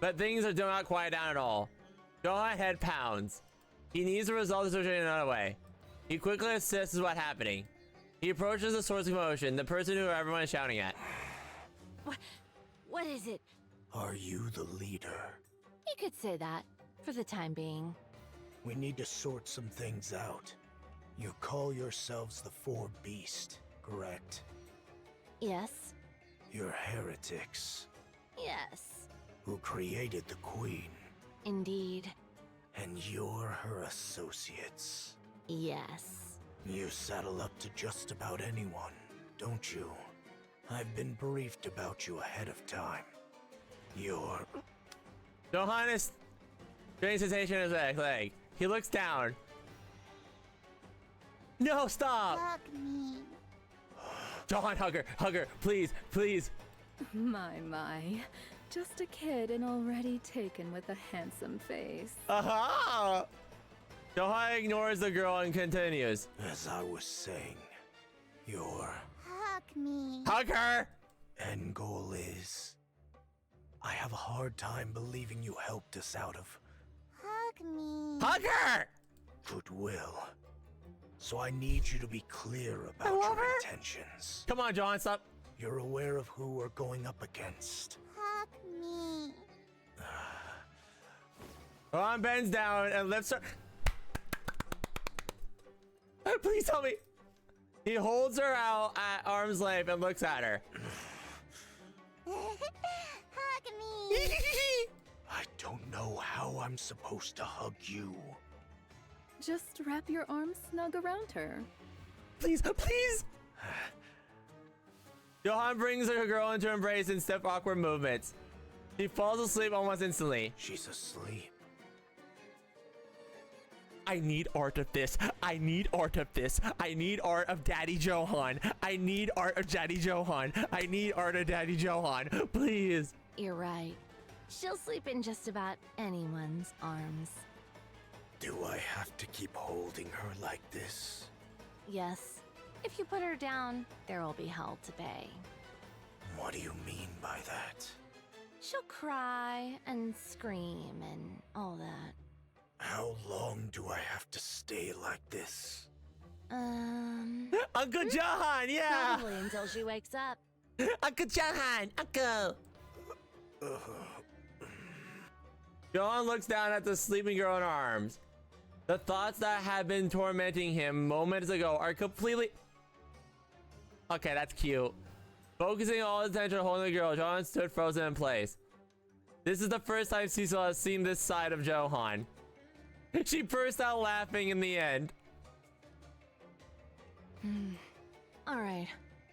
But things are not quiet down at all. Johan's head pounds. He needs to resolve the situation in another way. He quickly assesses what's happening. He approaches the source of commotion, the person who everyone is shouting at. What is it? Are you the leader? You could say that, for the time being. We need to sort some things out. You call yourselves the Four Beast, correct? Yes. You're heretics. Yes. Who created the Queen. Indeed. And you're her associates. Yes. You saddle up to just about anyone, don't you? I've been briefed about you ahead of time. You're... Johannes drains sensation in his leg. He looks down. No, stop! Fuck me. Johan, hug her, please, please. My. Just a kid and already taken with a handsome face. Aha! Johan ignores the girl and continues. As I was saying, you're... Hug me. Hug her! End goal is... I have a hard time believing you helped us out of... Hug me. Hug her! Goodwill. So I need you to be clear about your intentions. Come on, John, stop. You're aware of who we're going up against. Hug me. Ron bends down and lifts her. Please help me. He holds her out at arm's length and looks at her. Hug me. I don't know how I'm supposed to hug you. Just wrap your arms snug around her. Please, please. Johan brings her girl into embrace in stiff, awkward movements. She falls asleep almost instantly. She's asleep. I need art of this. I need art of this. I need art of Daddy Johan. I need art of Daddy Johan. I need art of Daddy Johan. Please. You're right. She'll sleep in just about anyone's arms. Do I have to keep holding her like this? Yes. If you put her down, there will be hell to pay. What do you mean by that? She'll cry and scream and all that. How long do I have to stay like this? Uncle Johan, yeah! Probably until she wakes up. Uncle Johan, Uncle! Johan looks down at the sleeping girl in her arms. The thoughts that had been tormenting him moments ago are completely... Okay, that's cute. Focusing all his attention on holding the girl, Johan stood frozen in place. This is the first time Cecil has seen this side of Johan. She burst out laughing in the end. All right.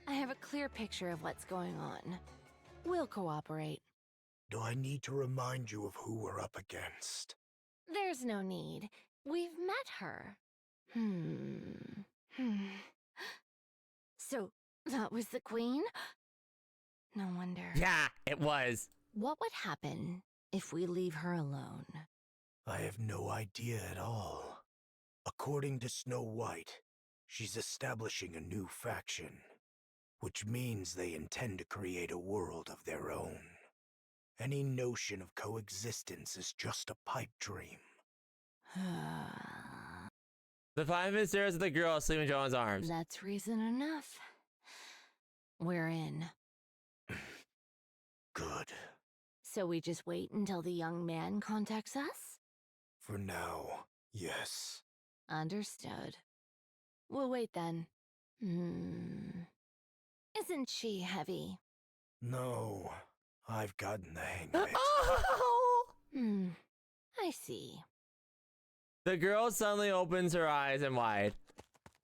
I have a clear picture of what's going on. We'll cooperate. Do I need to remind you of who we're up against? There's no need. We've met her. So, that was the queen? No wonder. Yeah, it was. What would happen if we leave her alone? I have no idea at all. According to Snow White, she's establishing a new faction, which means they intend to create a world of their own. Any notion of coexistence is just a pipe dream. The 5 men stares at the girl asleep in Johan's arms. That's reason enough. We're in. Good. So we just wait until the young man contacts us? For now, yes. Understood. We'll wait then. Isn't she heavy? No, I've gotten the hang of it. I see. The girl suddenly opens her eyes and wide.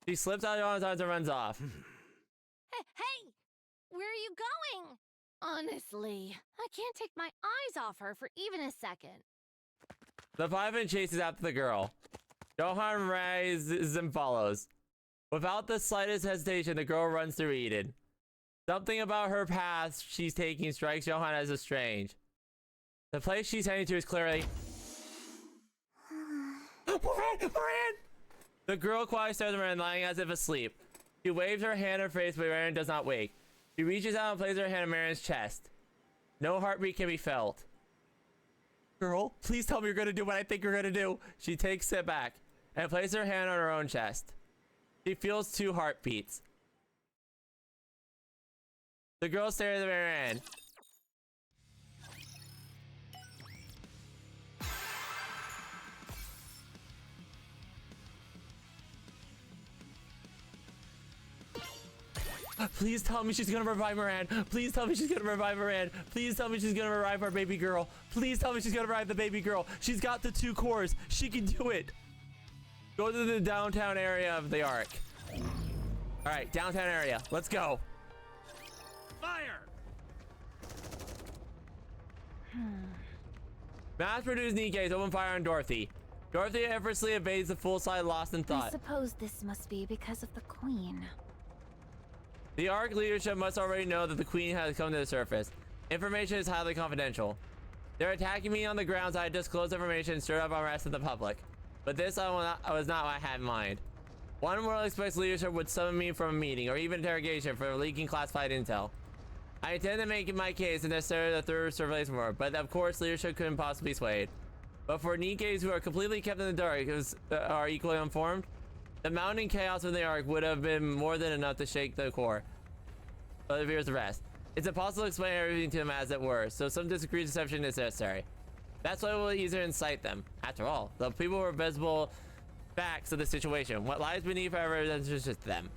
She slips out of Johan's arms and runs off. Hey! Where are you going? Honestly, I can't take my eyes off her for even a second. The 5 men chases after the girl. Johan rises and follows. Without the slightest hesitation, the girl runs through Eden. Something about her path she's taking strikes Johan as strange. The place she's heading to is clearly... Moran! The girl quietly stares at Moran, lying as if asleep. She waves her hand in her face, but Moran does not wake. She reaches out and places her hand on Moran's chest. No heartbeat can be felt. Girl, please tell me you're gonna do what I think you're gonna do. She takes a step back and places her hand on her own chest. She feels 2 heartbeats. The girl stares at Moran. Please tell me she's gonna revive Moran. Please tell me she's gonna revive Moran. Please tell me she's gonna revive our baby girl. Please tell me she's gonna revive the baby girl. She's got the 2 cores. She can do it. Go to the downtown area of the Ark. All right, downtown area. Let's go. Fire! Mass-produced NIKKEs open fire on Dorothy. Dorothy effortlessly evades the full slide, lost in thought. I suppose this must be because of the queen. The ARC leadership must already know that the Queen has come to the surface. Information is highly confidential. They're attacking me on the grounds I disclosed information and stirred up unrest in the public. But this was not what I had in mind. One world expects leadership would summon me from a meeting or even interrogation for leaking classified intel. I intend to make my case and necessarily the third surveillance war, but of course leadership couldn't possibly be swayed. But for Nikkes who are completely kept in the dark, are equally informed, the mounting chaos of the Ark would have been more than enough to shake the core. But here's the rest. It's impossible to explain everything to them as it were, so some discreet deception is necessary. That's why we'll easier incite them. After all, the people were visible facts of the situation. What lies beneath, however, is just them.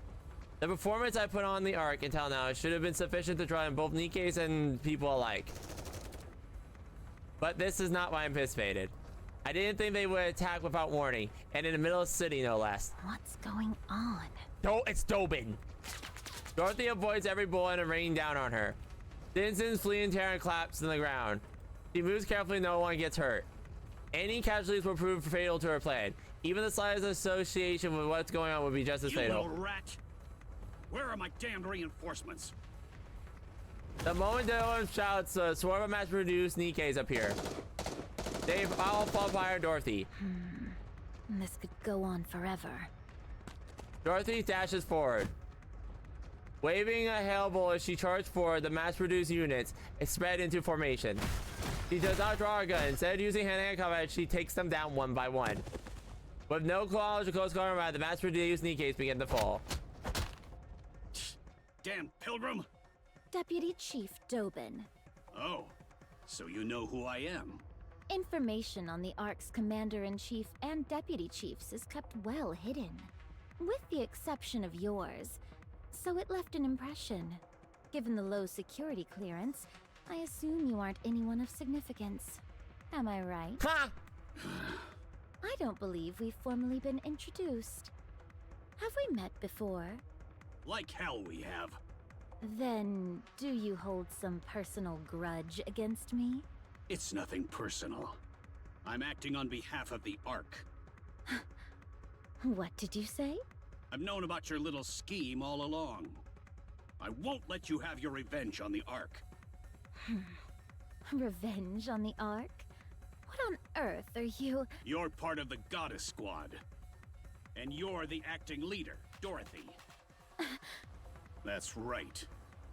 The performance I put on the Ark until now should have been sufficient to draw in both Nikkes and people alike. But this is not what I anticipated. I didn't think they would attack without warning, and in the middle of the city, no less. What's going on? It's Dobin. Dorothy avoids every bullet and raining down on her. Citizens flee in terror and collapse on the ground. She moves carefully, no one gets hurt. Any casualties will prove fatal to her plan. Even the slightest association with what's going on would be just as fatal. You little rat! Where are my damned reinforcements? The moment Dylan shouts, a swarm of mass-produced Nikkes appear. They've all followed by Dorothy. This could go on forever. Dorothy dashes forward. Waving a hail bolt as she charged forward, the mass-produced units spread into formation. She does not draw a gun. Instead of using hand-to-hand combat, she takes them down one by one. With no knowledge of close combat, the mass-produced Nikkes begin to fall. Damn pilgrim! Deputy Chief Dobin. Oh, so you know who I am. Information on the Ark's Commander-in-Chief and Deputy Chiefs is kept well hidden, with the exception of yours, so it left an impression. Given the low security clearance, I assume you aren't anyone of significance. Am I right? Ha! I don't believe we've formally been introduced. Have we met before? Like hell we have. Then, do you hold some personal grudge against me? It's nothing personal. I'm acting on behalf of the Ark. What did you say? I've known about your little scheme all along. I won't let you have your revenge on the Ark. Revenge on the Ark? What on earth are you? You're part of the Goddess Squad. And you're the acting leader, Dorothy. That's right.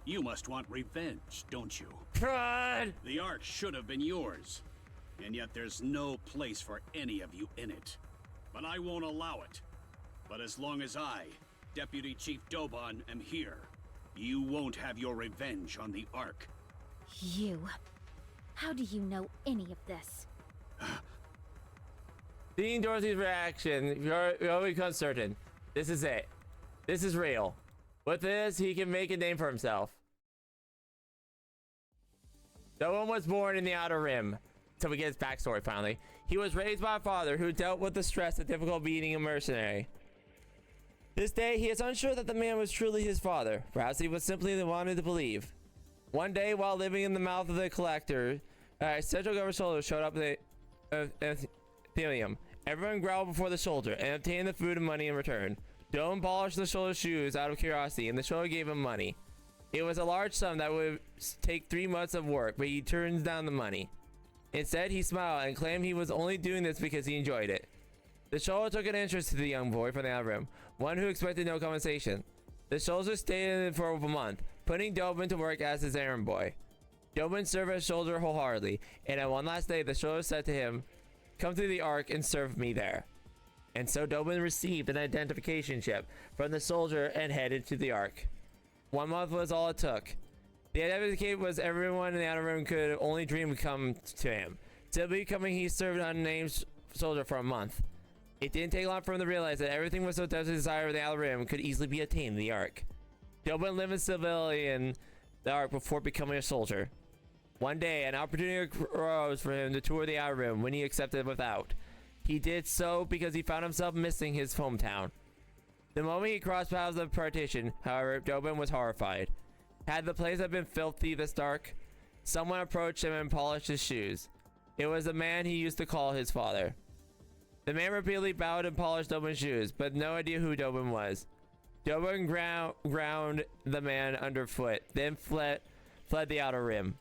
You must want revenge, don't you? God! The Ark should have been yours. And yet there's no place for any of you in it. But I won't allow it. But as long as I, Deputy Chief Dobon, am here, you won't have your revenge on the Ark. You? How do you know any of this? Seeing Dorothy's reaction, you'll become certain. This is it. This is real. With this, he can make a name for himself. No one was born in the Outer Rim. Till we get his backstory finally. He was raised by a father who dealt with the stress of difficult being a mercenary. This day, he is unsure that the man was truly his father. Perhaps he was simply the wanted to believe. One day, while living in the mouth of the collector, central government soldier showed up at the Ethereum. Everyone growled before the soldier and obtained the food and money in return. Dome polished the soldier's shoes out of curiosity, and the soldier gave him money. It was a large sum that would take 3 months of work, but he turns down the money. Instead, he smiled and claimed he was only doing this because he enjoyed it. The soldier took an interest to the young boy from the outer rim, one who expected no compensation. The soldier stayed in it for over a month, putting Dobin to work as his errand boy. Dobin served as soldier wholeheartedly, and on one last day, the soldier said to him, "Come to the Ark and serve me there." And so Dobin received an identification chip from the soldier and headed to the Ark. 1 month was all it took. The identification was everyone in the outer rim could only dream would come to him. Till becoming, he served an unnamed soldier for a month. It didn't take long for him to realize that everything was so desperately desired in the outer rim could easily be attained in the Ark. Dobin lived in civility in the Ark before becoming a soldier. One day, an opportunity arose for him to tour the outer rim when he accepted without. He did so because he found himself missing his hometown. The moment he crossed paths of the partition, however, Dobin was horrified. Had the place been filthy this dark? Someone approached him and polished his shoes. It was the man he used to call his father. The man repeatedly bowed and polished Dobin's shoes, but no idea who Dobin was. Dobin ground the man underfoot, then fled the outer rim.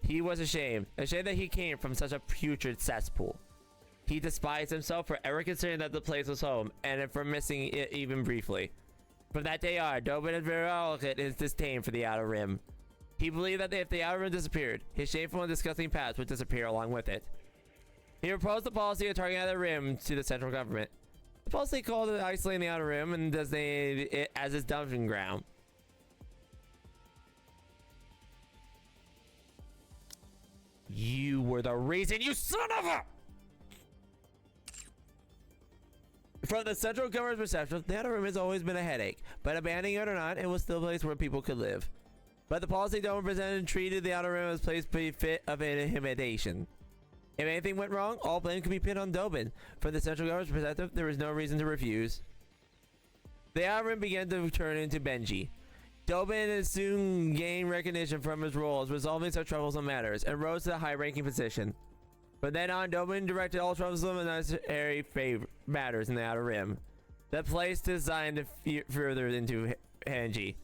He was ashamed that he came from such a putrid cesspool. He despised himself for ever considering that the place was home, and for missing it even briefly. From that day on, Dobin had developed his disdain for the Outer Rim. He believed that if the Outer Rim disappeared, his shameful and disgusting past would disappear along with it. He proposed the policy of targeting the Rim to the central government. The policy called it isolating the Outer Rim and designated it as his dumping ground. You were the reason, you son of a... From the central government's perspective, the Outer Rim has always been a headache, but abandoning it or not, it was still a place where people could live. But the policy Dobin presented treated the Outer Rim as a place fit of intimidation. If anything went wrong, all blame could be pinned on Dobin. From the central government's perspective, there was no reason to refuse. The Outer Rim began to turn into Benji. Dobin soon gained recognition from his role as resolving such troublesome matters and rose to a high-ranking position. From then on, Dobin directed all troublesome and unnecessary matters in the Outer Rim. The place designed to further into Hanji.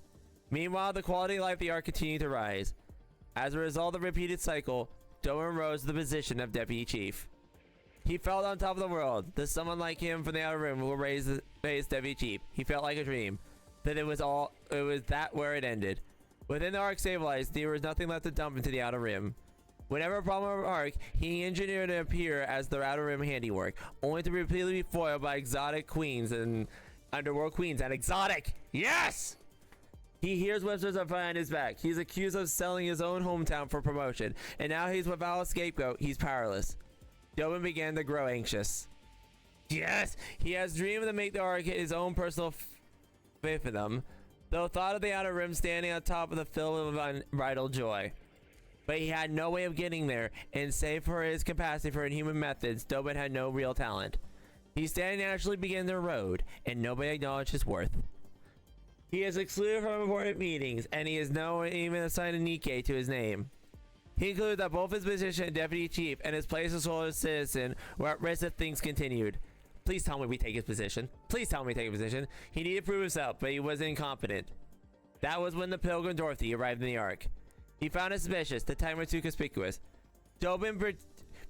Meanwhile, the quality of life of the Ark continued to rise. As a result of the repeated cycle, Dobin rose to the position of Deputy Chief. He felt on top of the world that someone like him from the Outer Rim will raise Deputy Chief. He felt like a dream. That it was that where it ended. Within the Ark stabilized, there was nothing left to dump into the Outer Rim. Whenever a problem of Ark, he engineered to appear as the Outer Rim handiwork, only to repeatedly be foiled by exotic queens and underworld queens. And exotic! Yes! He hears whispers of behind his back. He's accused of selling his own hometown for promotion, and now he's without a scapegoat. He's powerless. Dobin began to grow anxious. Yes! He has dreamed to make the Ark his own personal fiefdom, though thought of the Outer Rim standing on top of the filled with unbridled joy. But he had no way of getting there, and save for his capacity for inhuman methods, Dobin had no real talent. His standing naturally began to erode, and nobody acknowledged his worth. He is excluded from important meetings, and he is no even assigned a NIKKE to his name. He concluded that both his position as Deputy Chief and his place as a citizen were at risk if things continued. Please tell me we take his position. Please tell me we take his position. He needed to prove himself, but he was incompetent. That was when the pilgrim Dorothy arrived in the Ark. He found it suspicious. The time was too conspicuous. Dobin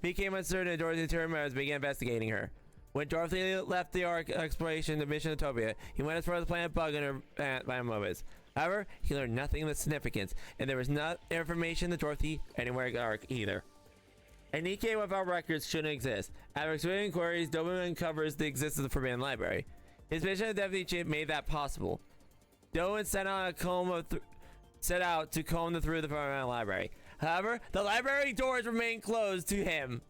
became uncertain and Dorothy turned around and began investigating her. When Dorothy left the Ark exploration mission to Utopia, he went as far as the planet Bug and her by moments. However, he learned nothing of significance, and there was not information that Dorothy anywhere in the Ark either. A NIKKE without records shouldn't exist. After exploring inquiries, Dobin uncovers the existence of the Forbidden Library. His mission as Deputy Chief made that possible. Dobin set out to comb through the Forbidden Library. However, the library doors remained closed to him.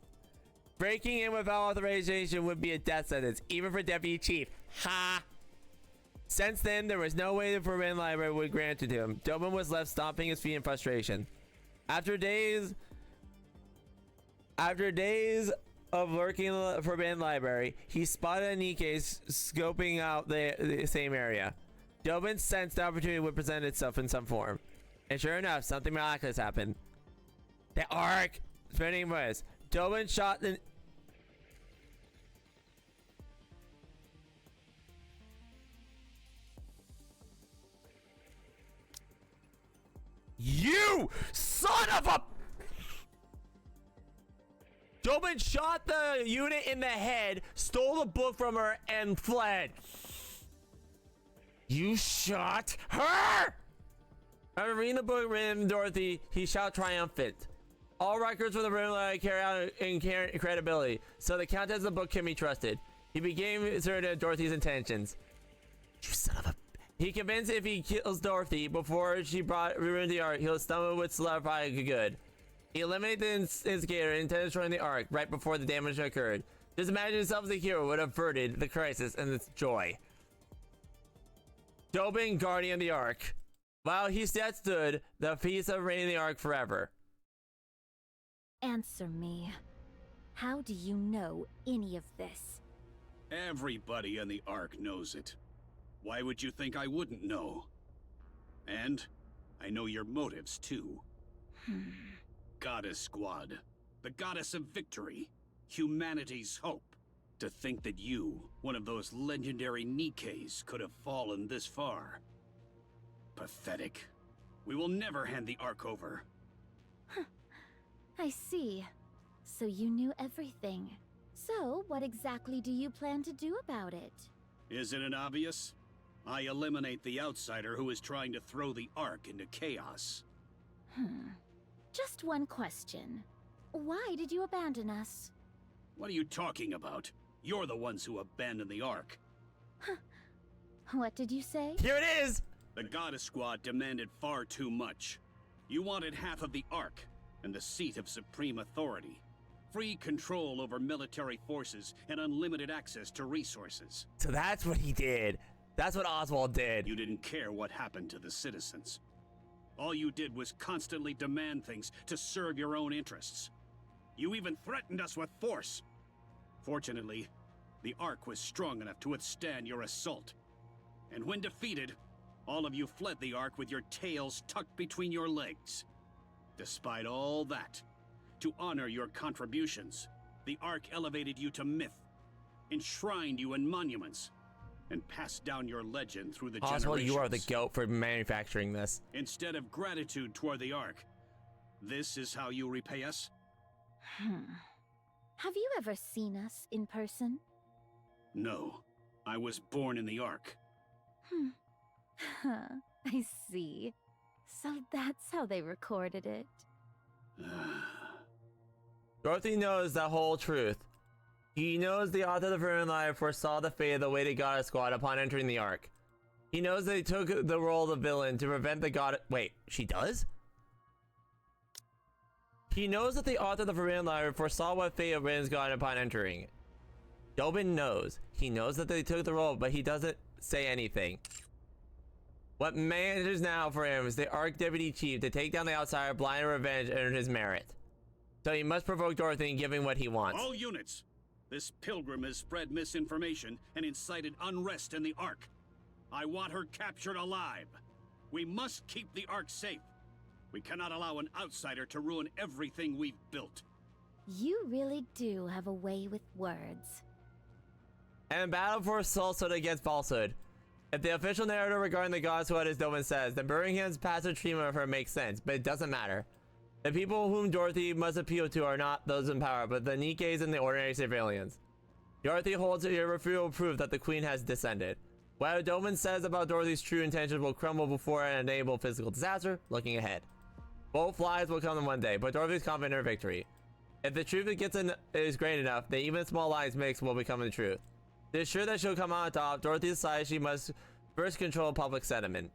Breaking in without authorization would be a death sentence, even for Deputy Chief. Ha! Since then, there was no way the Forbidden Library would grant it to him. Dobin was left stomping his feet in frustration. After days of lurking in the Forbidden Library, he spotted a NIKKE scoping out the same area. Dobin sensed the opportunity would present itself in some form. And sure enough, something miraculous happened. The Ark! Spinning was. Dobin shot the... You son of a... Dobin shot the unit in the head, stole the book from her, and fled. You shot her! After reading the book written Dorothy, he shouted triumphant. All records for the room carry out inherent credibility, so the contents of the book can be trusted. He became certain of Dorothy's intentions. You son of a... He convinced if he kills Dorothy before she ruined the Ark, he'll stumble with solidify good. He eliminated the instigator and intended destroying the Ark right before the damage occurred. Just imagine himself as a hero would have averted the crisis and its joy. Dobin, guardian of the Ark. While he stood, the peace of reigning the Ark forever. Answer me. How do you know any of this? Everybody in the Ark knows it. Why would you think I wouldn't know? And I know your motives, too. Goddess Squad. The goddess of victory. Humanity's hope. To think that you, one of those legendary NIKKEs, could have fallen this far. Pathetic. We will never hand the Ark over. I see. So you knew everything. So, what exactly do you plan to do about it? Isn't it obvious? I eliminate the outsider who is trying to throw the Ark into chaos. Just one question. Why did you abandon us? What are you talking about? You're the ones who abandoned the Ark. What did you say? Here it is! The Goddess Squad demanded far too much. You wanted half of the Ark and the seat of supreme authority. Free control over military forces and unlimited access to resources. So that's what he did. That's what Oswald did. You didn't care what happened to the citizens. All you did was constantly demand things to serve your own interests. You even threatened us with force. Fortunately, the Ark was strong enough to withstand your assault. And when defeated, all of you fled the Ark with your tails tucked between your legs. Despite all that, to honor your contributions, the Ark elevated you to myth, enshrined you in monuments, and passed down your legend through the generations. Oswald, you are the goat for manufacturing this. Instead of gratitude toward the Ark, this is how you repay us? Have you ever seen us in person? No. I was born in the Ark. I see. So that's how they recorded it. Dorothy knows the whole truth. He knows the author of the Forbidden Life foresaw the fate of the Weighted Goddess Squad upon entering the Ark. He knows they took the role of the villain to prevent the god. Wait, she does? He knows that the author of the Forbidden Life foresaw what fate of Britain's god upon entering. Dobin knows. He knows that they took the role, but he doesn't say anything. What matters now for him is the Ark Deputy Chief to take down the outsider, blind revenge, and earn his merit. So he must provoke Dorothy in giving what he wants. All units! This pilgrim has spread misinformation and incited unrest in the Ark. I want her captured alive. We must keep the Ark safe. We cannot allow an outsider to ruin everything we've built. You really do have a way with words. And battle for falsehood against falsehood. If the official narrative regarding the goddess Squad is Dobin says, then Birmingham's passive treatment of her makes sense, but it doesn't matter. The people whom Dorothy must appeal to are not those in power, but the Nikkes and the ordinary civilians. Dorothy holds irrefutable proof that the Queen has descended. What Dobin says about Dorothy's true intentions will crumble before an enable physical disaster, looking ahead. Both lies will come in one day, but Dorothy's confident in her victory. If the truth is great enough, then even small lies mixed will become the truth. To ensure that she'll come out top, Dorothy decides she must first control public sentiment.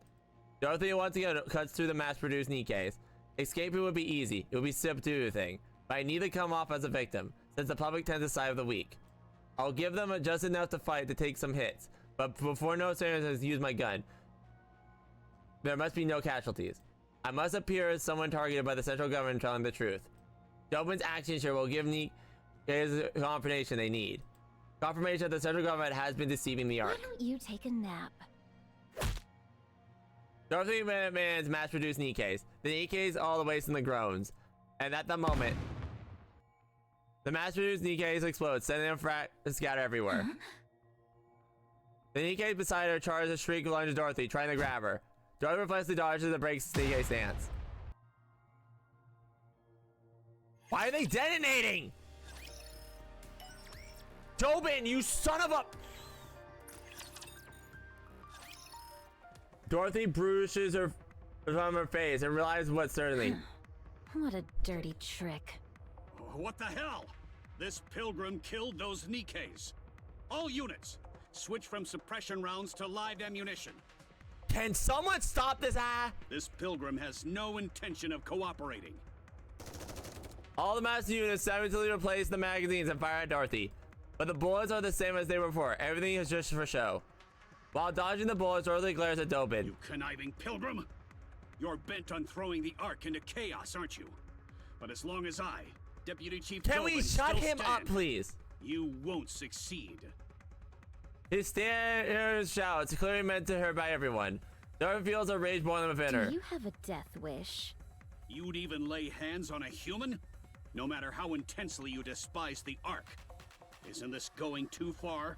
Dorothy once again cuts through the mass-produced Nikkes. Escaping would be easy. It would be subduing, but I need to come off as a victim, since the public tends to side with the weak. I'll give them just enough to fight to take some hits, but before no citizens has used my gun, there must be no casualties. I must appear as someone targeted by the central government telling the truth. Dobin's actions here will give Nikke the confirmation they need. Confirmation that the central government has been deceiving the Ark. Why don't you take a nap? Dorothy demands mass-produced Nikkes. The Nikkes all the way from the groans. And at the moment, the mass-produced Nikkes explode, sending them scatter everywhere. The Nikkes beside her charge a shriek lunge at Dorothy, trying to grab her. Dorothy reflexively dodges and breaks the Nikke stance. Why are they detonating? Dobin, you son of a... Dorothy brushes her from her face and realizes what certainly. What a dirty trick. What the hell? This pilgrim killed those Nikkes. All units, switch from suppression rounds to live ammunition. Can someone stop this? This pilgrim has no intention of cooperating. All the master units savagely replace the magazines and fire at Dorothy. But the bullets are the same as they were before. Everything is just for show. While dodging the bullets, Dorothy glares at Dobin. You conniving pilgrim! You're bent on throwing the Ark into chaos, aren't you? But as long as I, Deputy Chief Dobin, can we shut him up, please? You won't succeed. His stare shouts, clearly meant to her by everyone. Dorothy feels a rage boiling within her. Do you have a death wish? You'd even lay hands on a human? No matter how intensely you despise the Ark. Isn't this going too far?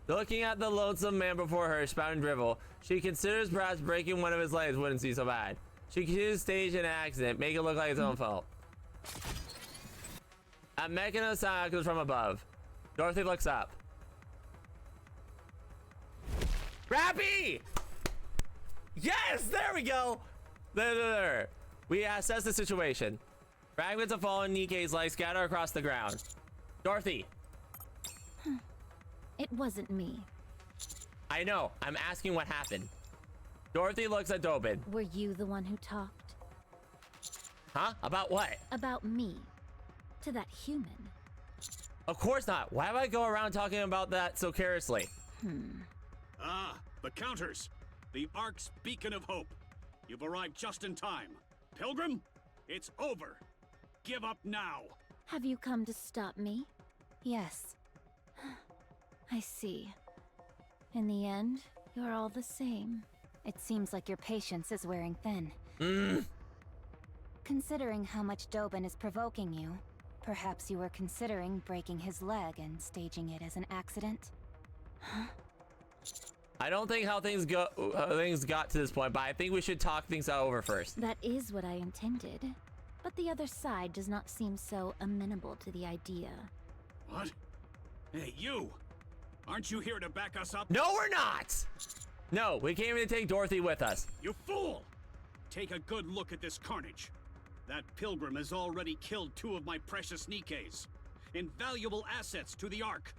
Looking at the lonesome man before her, spouting drivel, she considers perhaps breaking one of his legs wouldn't be so bad. She continues to stage an accident, make it look like its own fault. A mechanism sound comes from above. Dorothy looks up. Rappy! Yes, there we go. There. We assess the situation. Fragments of fallen Nikke's light scatter across the ground. Dorothy. It wasn't me. I know. I'm asking what happened. Dorothy looks at Dobin. Were you the one who talked? Huh? About what? About me. To that human. Of course not. Why would I go around talking about that so carelessly? Ah, the counters. The Ark's beacon of hope. You've arrived just in time. Pilgrim, it's over. Give up now. Have you come to stop me? Yes. I see. In the end, you're all the same. It seems like your patience is wearing thin. Considering how much Dobin is provoking you, perhaps you were considering breaking his leg and staging it as an accident? I don't think how things got to this point, but I think we should talk things over first. That is what I intended. But the other side does not seem so amenable to the idea. What? Hey, you! Aren't you here to back us up? No, we're not! No, we came here to take Dorothy with us. You fool! Take a good look at this carnage. That pilgrim has already killed 2 of my precious Nikkes. Invaluable assets to the Ark.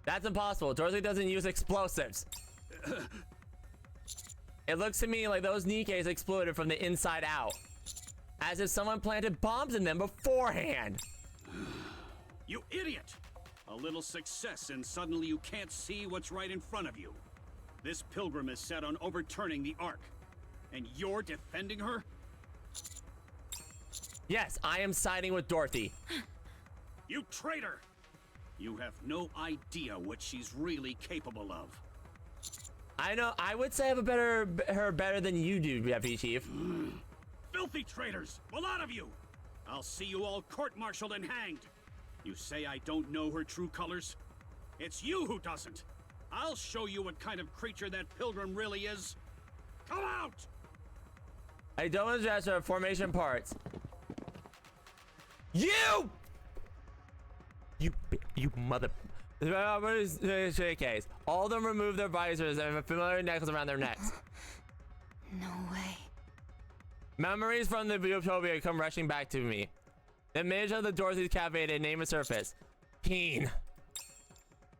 That's impossible. Dorothy doesn't use explosives. It looks to me like those Nikkes exploded from the inside out. As if someone planted bombs in them beforehand. You idiot! A little success and suddenly you can't see what's right in front of you. This pilgrim is set on overturning the Ark. And you're defending her? Yes, I am siding with Dorothy. You traitor! You have no idea what she's really capable of. I know. I would say I have her better than you do, Deputy Chief. Filthy traitors! A lot of you! I'll see you all court-martialed and hanged. You say I don't know her true colors? It's you who doesn't. I'll show you what kind of creature that pilgrim really is. Come out! I don't address her formation parts. You mother. JKs. All of them remove their visors and have a familiar necklace around their necks. No way. Memories from the utopia come rushing back to me. The image of the Dorothy's cafe name a surface. Keen.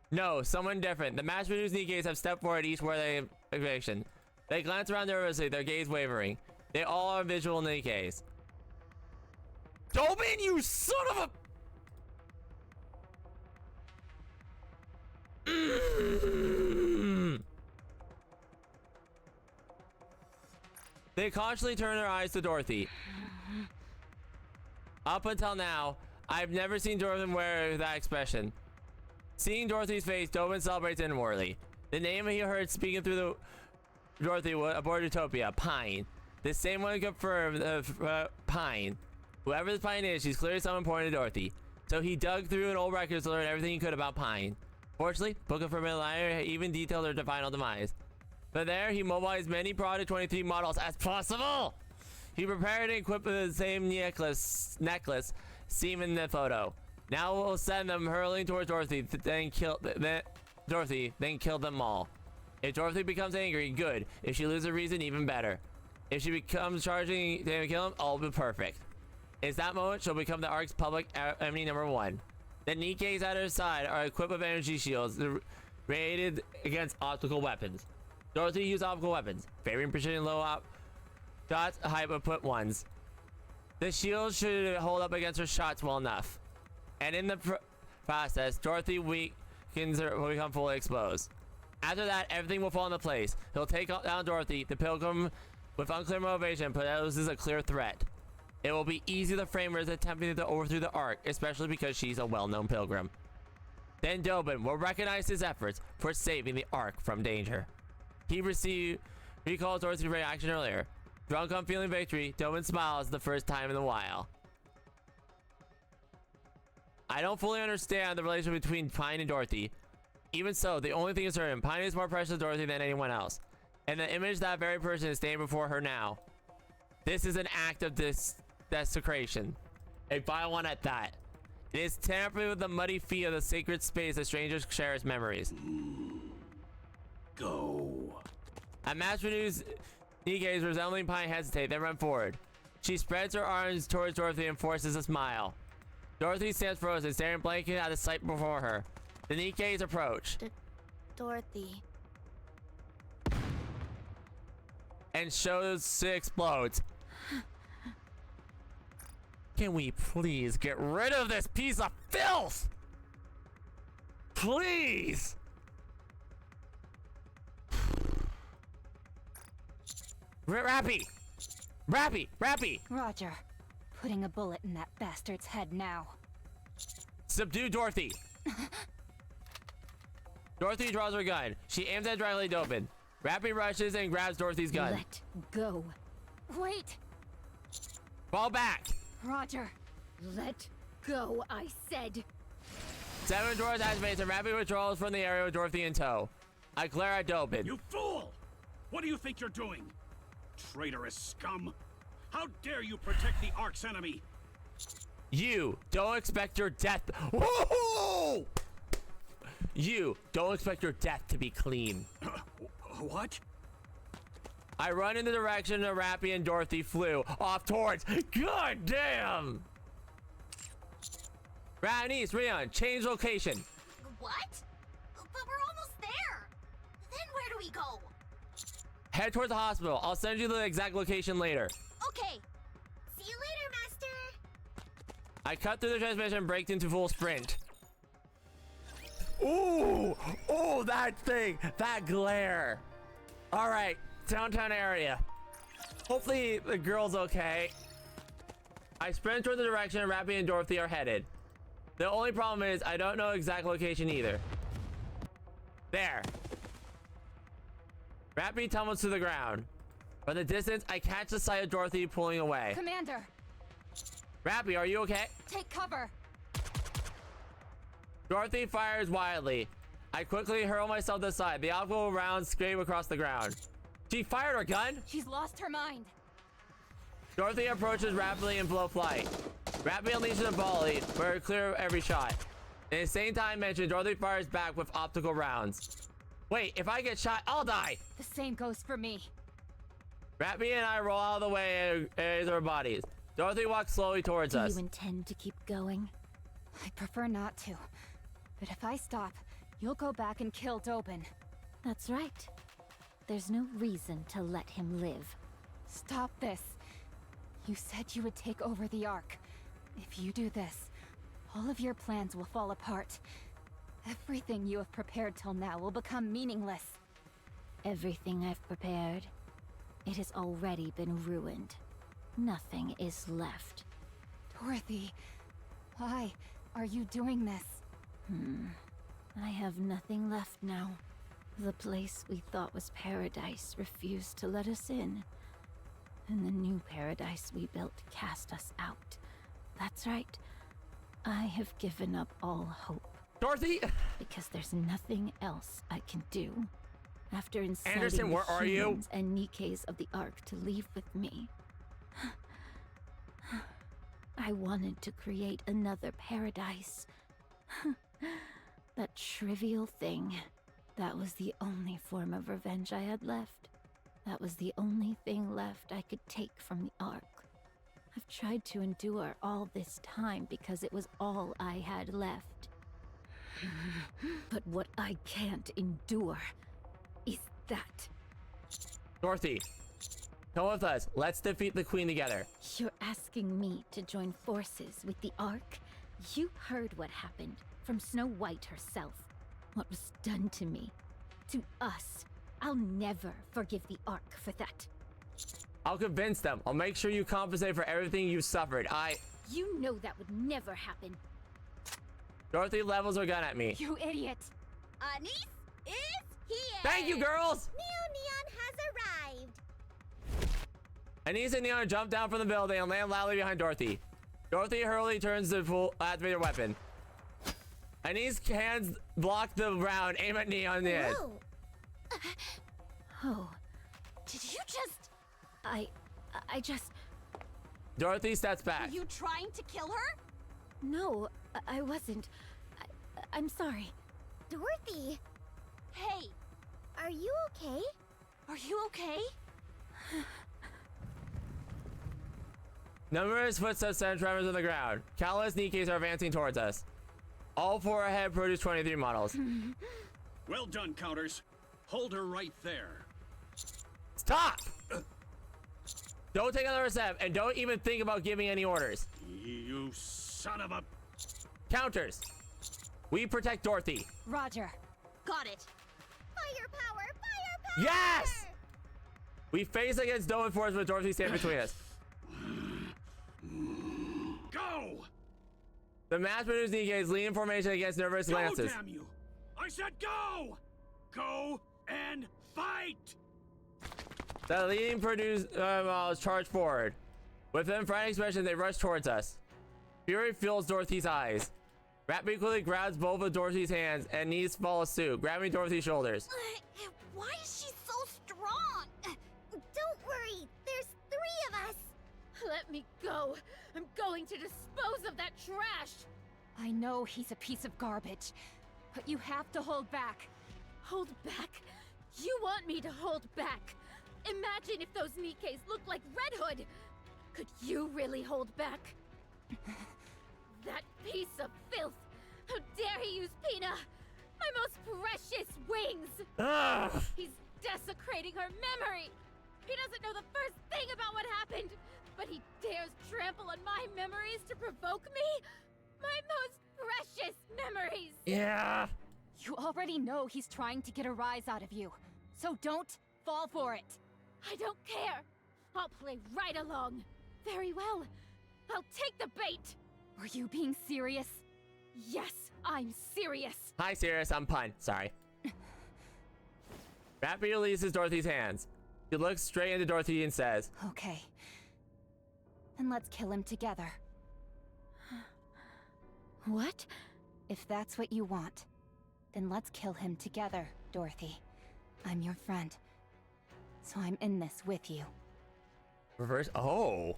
No, someone different. The mass-produced Nikkes have stepped forward each where they evasion. They glance around nervously, their gaze wavering. They all are visual Nikkes. Dobin, you son of a... They cautiously turn their eyes to Dorothy. Up until now, I've never seen Dorothy wear that expression. Seeing Dorothy's face, Dobin celebrates inwardly. The name he heard speaking through the Dorothy aboard Utopia, Pine. The same one confirmed Pine. Whoever this Pine is, she's clearly someone important to Dorothy. So he dug through an old record to learn everything he could about Pine. Fortunately, Book of Familiar even detailed her final demise. But there, he mobilized many Product 23 models as possible. He prepared and equipped with the same necklace seen in the photo. Now we'll send them hurling towards Dorothy, then kill them all. If Dorothy becomes angry, good. If she loses reason, even better. If she becomes charging to kill him, all will be perfect. It's that moment she'll become the Ark's public enemy #1. The Nikkes at her side are equipped with energy shields rated against optical weapons. Dorothy used optical weapons, favoring precision low shots, high output ones. The shield should hold up against her shots well enough. And in the process, Dorothy weakens her will become fully exposed. After that, everything will fall into place. He'll take down Dorothy, the pilgrim, with unclear motivation, but poses a clear threat. It will be easy to frame her as attempting to overthrow the Ark, especially because she's a well-known pilgrim. Then Dobin will recognize his efforts for saving the Ark from danger. He recalls Dorothy's reaction earlier. Drunk on feeling victory, Dobin smiles the first time in a while. I don't fully understand the relationship between Pine and Dorothy. Even so, the only thing is certain, Pine is more precious to Dorothy than anyone else. And the image that very person is standing before her now. This is an act of desecration. A vile one at that. It is tampering with the muddy feet of the sacred space that strangers cherish memories. Go. A match renews Nikke's resembling Pine hesitate, then run forward. She spreads her arms towards Dorothy and forces a smile. Dorothy stands frozen, staring blankly at the sight before her. The Nikke's approach. Dorothy. And shows explodes. Can we please get rid of this piece of filth? Please! Rappy! Rappy! Rappy! Roger. Putting a bullet in that bastard's head now. Subdue Dorothy! Dorothy draws her gun. She aims at directly Dobin. Rappy rushes and grabs Dorothy's gun. Let go. Wait! Fall back! Roger. Let go, I said. 7 drawers activates and Rappy withdraws from the area with Dorothy in tow. I glare at Dobin. You fool! What do you think you're doing? Traitorous scum! How dare you protect the Ark's enemy? You don't expect your death. Whoa! You don't expect your death to be clean. What? I run in the direction that Rappy and Dorothy flew off towards. God damn! Anise, Rion, change location. What? But we're almost there. Then where do we go? Head towards the hospital. I'll send you the exact location later. Okay. See you later, Master. I cut through the transmission and braked into full sprint. Ooh! Oh, that thing! That glare! Alright, downtown area. Hopefully the girl's okay. I sprint toward the direction Rappy and Dorothy are headed. The only problem is I don't know exact location either. There. Rappy tumbles to the ground. From the distance, I catch the sight of Dorothy pulling away. Commander! Rappy, are you okay? Take cover! Dorothy fires wildly. I quickly hurl myself to the side. The optical rounds scrape across the ground. She fired her gun? She's lost her mind. Dorothy approaches rapidly in full flight. Rappy unleashes a volley, but her clear of every shot. In the same time mentioned, Dorothy fires back with optical rounds. Wait, if I get shot, I'll die! The same goes for me. Rappy and I roll out of the way and raise our bodies. Dorothy walks slowly towards us. Do you intend to keep going? I prefer not to. But if I stop, you'll go back and kill Dobin. That's right. There's no reason to let him live. Stop this. You said you would take over the Ark. If you do this, all of your plans will fall apart. Everything you have prepared till now will become meaningless. Everything I've prepared, it has already been ruined. Nothing is left. Dorothy, why are you doing this? I have nothing left now. The place we thought was paradise refused to let us in. And the new paradise we built cast us out. That's right. I have given up all hope. Dorothy! Because there's nothing else I can do. After inciting Anderson, where are you? humans and Nikke's of the Ark to leave with me, I wanted to create another paradise. That trivial thing. That was the only form of revenge I had left. That was the only thing left I could take from the Ark. I've tried to endure all this time because it was all I had left. But what I can't endure is that. Dorothy, come with us. Let's defeat the Queen together. You're asking me to join forces with the Ark? You heard what happened from Snow White herself. What was done to me. To us. I'll never forgive the Ark for that. I'll convince them. I'll make sure you compensate for everything you suffered. You know that would never happen. Dorothy levels her gun at me. You idiot! Anise is here! Thank you, girls! New Neon has arrived! Anise and Neon jump down from the building and land loudly behind Dorothy. Dorothy hurriedly turns to full activate her weapon. Anise's hands block the round, aim at Neon in the head. Oh. Did you just... I just... Dorothy steps back. Are you trying to kill her? No, I wasn't. I'm sorry. Dorothy! Hey, are you okay? Are you okay? Numerous footsteps and tremors on the ground. Countless NIKKEs are advancing towards us. All four ahead produce 23 models. Well done, Counters. Hold her right there. Stop! Don't take another step, and don't even think about giving any orders. You son of a... Counters. We protect Dorothy. Roger. Got it. Firepower! Firepower! Yes! We face against Dolan Force with Dorothy standing between us. Go! The mass-produced NIKKEs lean in formation against nervous lances. Go, damn you! I said go! Go and fight! The leading produced models charge forward. With them frantic expression, they rush towards us. Fury fills Dorothy's eyes. Rapidly quickly grabs both of Dorothy's hands and knees follow suit, grabbing Dorothy's shoulders. Why is she so strong? Don't worry, there's 3 of us. Let me go. I'm going to dispose of that trash. I know he's a piece of garbage, but you have to hold back. Hold back? You want me to hold back? Imagine if those NIKKEs looked like Red Hood. Could you really hold back? That piece of filth! How dare he use Pina! My most precious wings! Ugh. He's desecrating her memory! He doesn't know the first thing about what happened, but he dares trample on my memories to provoke me? My most precious memories! Yeah. You already know he's trying to get a rise out of you, so don't fall for it. I don't care! I'll play right along! Very well. I'll take the bait! Were you being serious? Yes, I'm serious! Hi, serious. I'm Pun. Sorry. Rapidly releases Dorothy's hands. He looks straight into Dorothy and says, Okay. Then let's kill him together. What? If that's what you want, then let's kill him together, Dorothy. I'm your friend, so I'm in this with you. Reverse. Oh.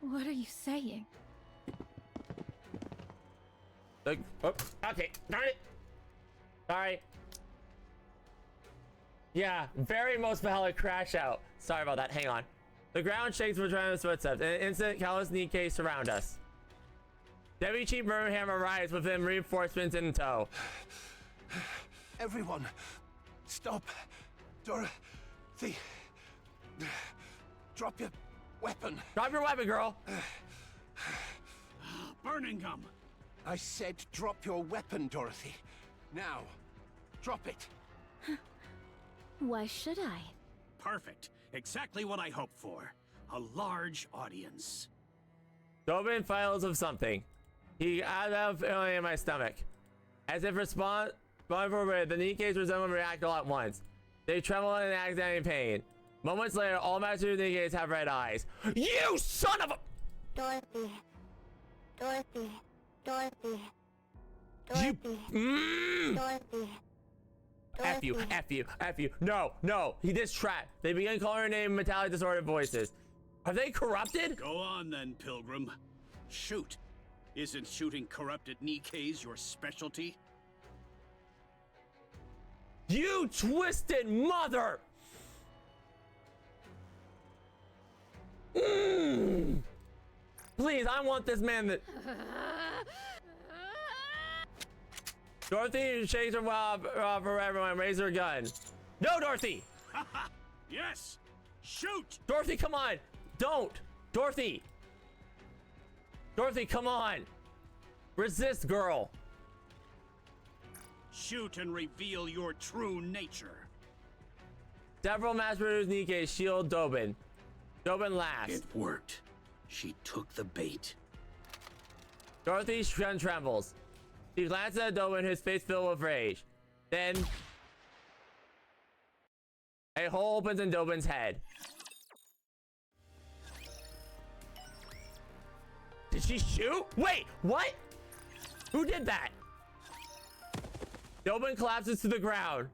What are you saying? Look. Oh, okay. Darn it. Sorry. Yeah, very most Valhalla crash out. Sorry about that. Hang on. The ground shakes with tremendous footsteps. In an instant, countless NIKKEs surround us. Deputy Chief Birmingham arrives with them reinforcements in tow. Everyone, stop. Dorothy. Drop your weapon. Drop your weapon, girl. Burning gum. I said drop your weapon, Dorothy. Now, drop it. Why should I? Perfect. Exactly what I hoped for. A large audience. Dobin files of something. He had a feeling in my stomach. As if respond for the NIKKEs resemble react all at once. They tremble in agony and pain. Moments later, all Master NIKKEs have red eyes. You son of a... Dorothy. Dorothy. Dorothy. Dorothy. Dorothy. F you, F you, F you. No, no. He this trap. They begin calling her name in metallic distorted voices. Are they corrupted? Go on then, Pilgrim. Shoot. Isn't shooting corrupted NIKKEs your specialty? You twisted mother! Please, I want this man that... Dorothy shakes her for everyone and raises her gun. No, Dorothy! Yes! Shoot! Dorothy, come on! Don't! Dorothy! Dorothy, come on! Resist, girl! Shoot and reveal your true nature. Several mass-produced NIKKEs shield Dobin. Dobin laughs. It worked. She took the bait. Dorothy trembles. She glances at Dobin, his face filled with rage. Then... a hole opens in Dobin's head. Did she shoot? Wait, what? Who did that? Dobin collapses to the ground.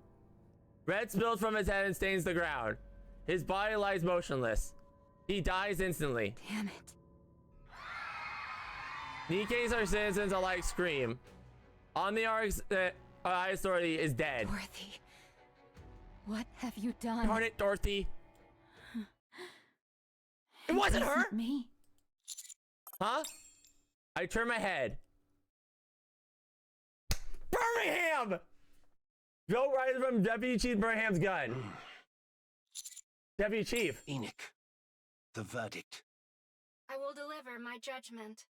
Red spills from his head and stains the ground. His body lies motionless. He dies instantly. Damn it. Nikke's are citizens alike scream. On the Ark's highest authority is dead. Dorothy, what have you done? Darn it, Dorothy. It wasn't her. Me. Huh? I turn my head. Birmingham! Go right from Deputy Chief Birmingham's gun. Deputy Chief. Enoch, the verdict. I will deliver my judgment.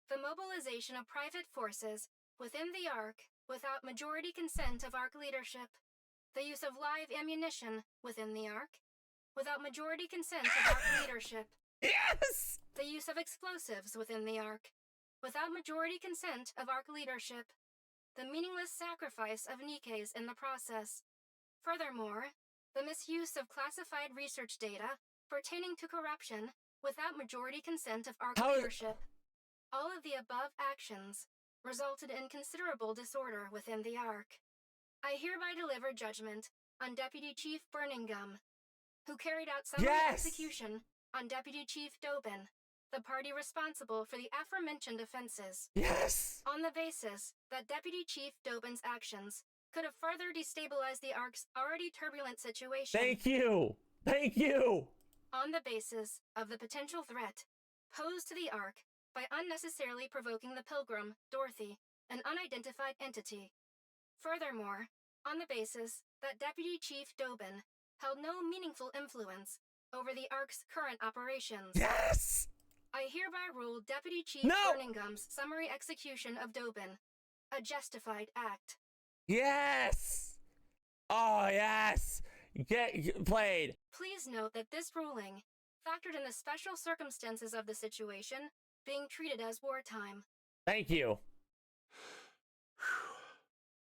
The mobilization of private forces within the Ark without majority consent of Ark leadership. The use of live ammunition within the Ark without majority consent of Ark leadership. Yes! The use of explosives within the Ark without majority consent of Ark leadership. The meaningless sacrifice of Nikke's in the process. Furthermore, the misuse of classified research data pertaining to corruption without majority consent of Ark leadership. All of the above actions resulted in considerable disorder within the Ark. I hereby deliver judgment on Deputy Chief Birmingham, who carried out summary execution on Deputy Chief Dobin, the party responsible for the aforementioned offenses. Yes! On the basis that Deputy Chief Dobin's actions could have further destabilized the Ark's already turbulent situation. Thank you! Thank you! On the basis of the potential threat posed to the Ark by unnecessarily provoking the Pilgrim, Dorothy, an unidentified entity. Furthermore, on the basis that Deputy Chief Dobin held no meaningful influence over the Ark's current operations. Yes! I hereby rule Deputy Chief Birmingham's summary execution of Dobin a justified act. Yes! Oh, yes! Get played. Please note that this ruling factored in the special circumstances of the situation being treated as wartime. Thank you.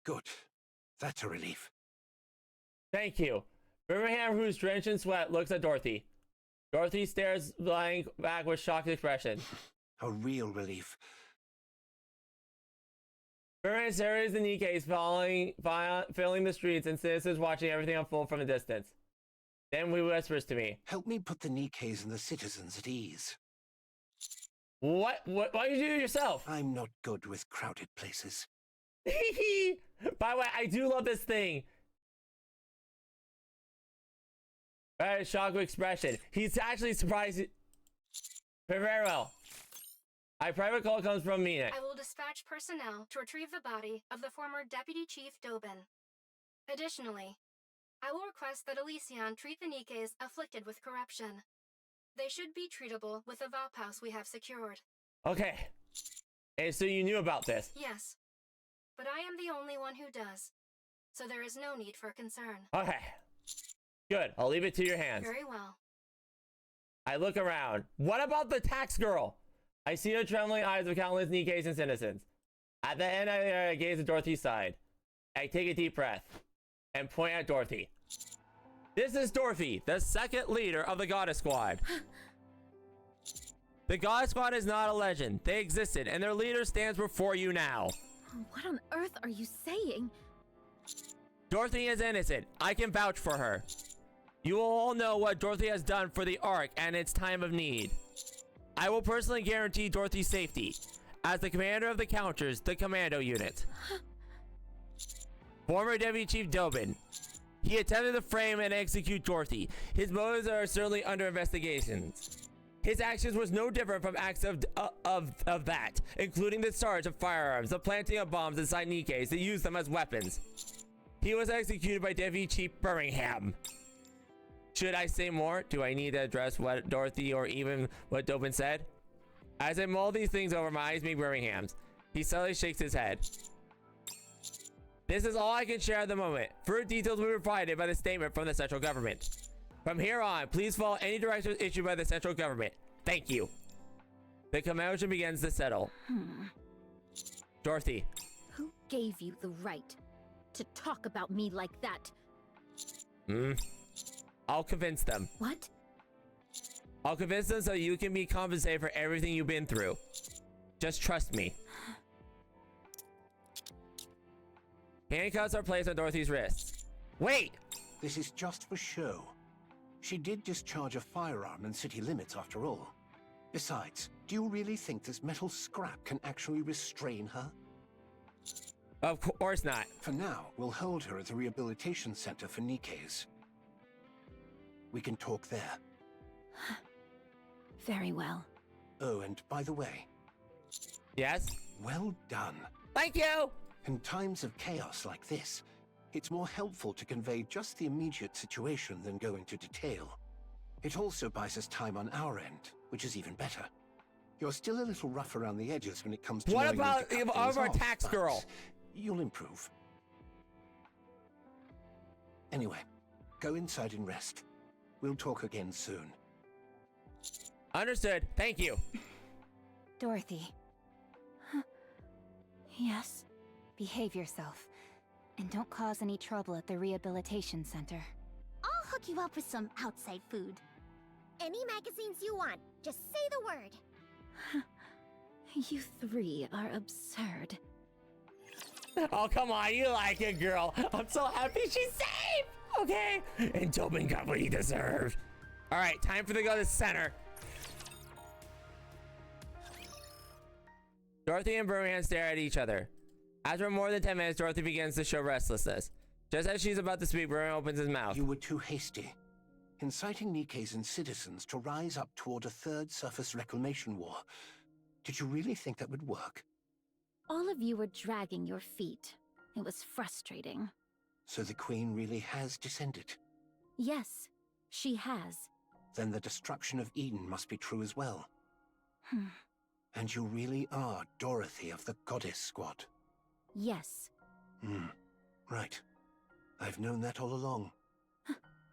Good. That's a relief. Thank you. Birmingham, who's drenched in sweat, looks at Dorothy. Dorothy stares lying back with shocked expression. A real relief. Birmingham series and Nikke's filling the streets and citizens watching everything unfold from a distance. Then he whispers to me. Help me put the Nikke's and the citizens at ease. What? Why do you do it yourself? I'm not good with crowded places. By the way, I do love this thing. Shock expression. He's actually surprised. Very well. A private call comes from me. I will dispatch personnel to retrieve the body of the former Deputy Chief Dobin. Additionally, I will request that Elysion treat the Nikke's afflicted with corruption. They should be treatable with the VOD house we have secured. Okay. And so you knew about this? Yes. But I am the only one who does. So there is no need for concern. Okay. Good. I'll leave it to your hands. Very well. I look around. What about the tax girl? I see the trembling eyes of countless Nikke's and citizens. At the end, I gaze at Dorothy's side. I take a deep breath and point at Dorothy. This is Dorothy, the second leader of the Goddess Squad. The Goddess Squad is not a legend. They existed, and their leader stands before you now. What on earth are you saying? Dorothy is innocent. I can vouch for her. You will all know what Dorothy has done for the Ark and its time of need. I will personally guarantee Dorothy's safety as the commander of the Counters, the Commando Unit. Former Deputy Chief Dobin. He attempted to frame and execute Dorothy. His motives are certainly under investigation. His actions was no different from acts of that, including the charge of firearms, the planting of bombs inside Nikke's to use them as weapons. He was executed by Deputy Chief Birmingham. Should I say more? Do I need to address what Dorothy or even what Dobin said? As I mull these things over, my eyes meet Birmingham's. He suddenly shakes his head. This is all I can share at the moment. Further details will be provided by the statement from the central government. From here on, please follow any directions issued by the central government. Thank you. The commotion begins to settle. Dorothy. Who gave you the right to talk about me like that? I'll convince them. What? I'll convince them so you can be compensated for everything you've been through. Just trust me. Handcuffs are placed on Dorothy's wrists. Wait! This is just for show. She did discharge a firearm in city limits after all. Besides, do you really think this metal scrap can actually restrain her? Of course not. For now, we'll hold her at the rehabilitation center for NIKKEs. We can talk there. Very well. Oh, and by the way... Yes? Well done. Thank you! In times of chaos like this, it's more helpful to convey just the immediate situation than go into detail. It also buys us time on our end, which is even better. You're still a little rough around the edges when it comes to what about our tax girl? You'll improve. Anyway, go inside and rest. We'll talk again soon. Understood. Thank you. Dorothy. Yes? Behave yourself. And don't cause any trouble at the rehabilitation center. I'll hook you up with some outside food. Any magazines you want, just say the word. You three are absurd. Oh, come on. You like it, girl. I'm so happy she's safe. Okay. And Tobin got what he deserved. All right. Time for the go to the center. Dorothy and Birmingham stare at each other. After more than 10 minutes, Dorothy begins to show restlessness. Just as she's about to speak, Birmingham opens his mouth. You were too hasty. Inciting NIKKEs and citizens to rise up toward a third surface reclamation war. Did you really think that would work? All of you were dragging your feet. It was frustrating. So the Queen really has descended? Yes, she has. Then the destruction of Eden must be true as well. And you really are Dorothy of the Goddess Squad? Yes. Right. I've known that all along.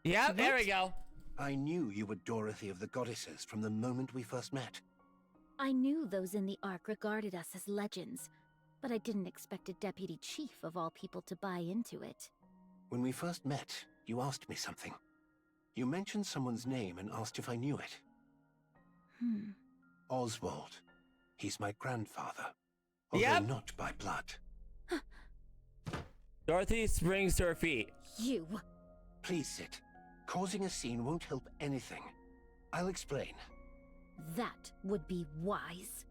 Yeah, there we go. I knew you were Dorothy of the Goddesses from the moment we first met. I knew those in the Ark regarded us as legends, but I didn't expect a deputy chief of all people to buy into it. When we first met, you asked me something. You mentioned someone's name and asked if I knew it. Oswald. He's my grandfather. Although not by blood. Dorothy springs to her feet. You. Please sit. Causing a scene won't help anything. I'll explain. That would be wise.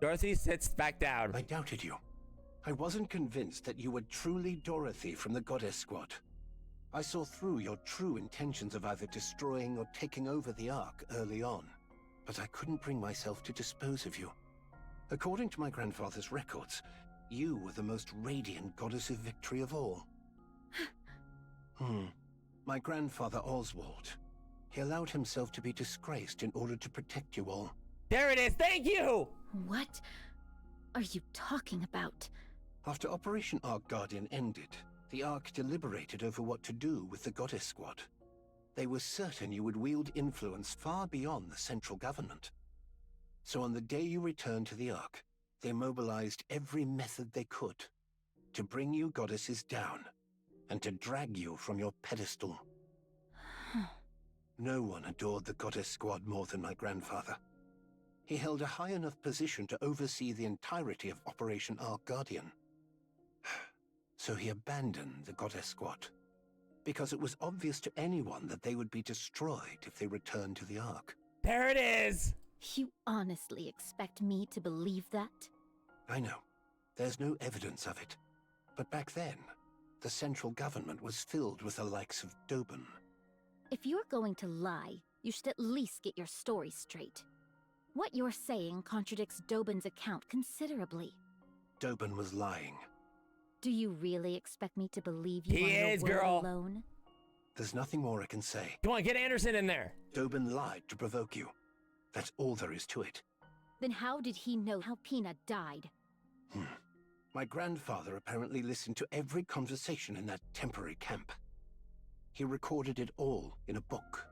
Dorothy sits back down. I doubted you. I wasn't convinced that you were truly Dorothy from the Goddess Squad. I saw through your true intentions of either destroying or taking over the Ark early on, but I couldn't bring myself to dispose of you. According to my grandfather's records, you were the most radiant goddess of victory of all. My grandfather Oswald. He allowed himself to be disgraced in order to protect you all. There it is, thank you! What are you talking about? After Operation Ark Guardian ended, the Ark deliberated over what to do with the Goddess Squad. They were certain you would wield influence far beyond the central government. So on the day you returned to the Ark, they mobilized every method they could to bring you goddesses down and to drag you from your pedestal. No one adored the Goddess Squad more than my grandfather. He held a high enough position to oversee the entirety of Operation Ark Guardian. So he abandoned the Goddess Squad, because it was obvious to anyone that they would be destroyed if they returned to the Ark. There it is! You honestly expect me to believe that? I know. There's no evidence of it. But back then, the central government was filled with the likes of Dobin. If you're going to lie, you should at least get your story straight. What you're saying contradicts Dobin's account considerably. Dobin was lying. Do you really expect me to believe you He on is, your word girl. alone? There's nothing more I can say. Come on, get Anderson in there. Dobin lied to provoke you. That's all there is to it. Then how did he know how Peanut died? My grandfather apparently listened to every conversation in that temporary camp. He recorded it all in a book.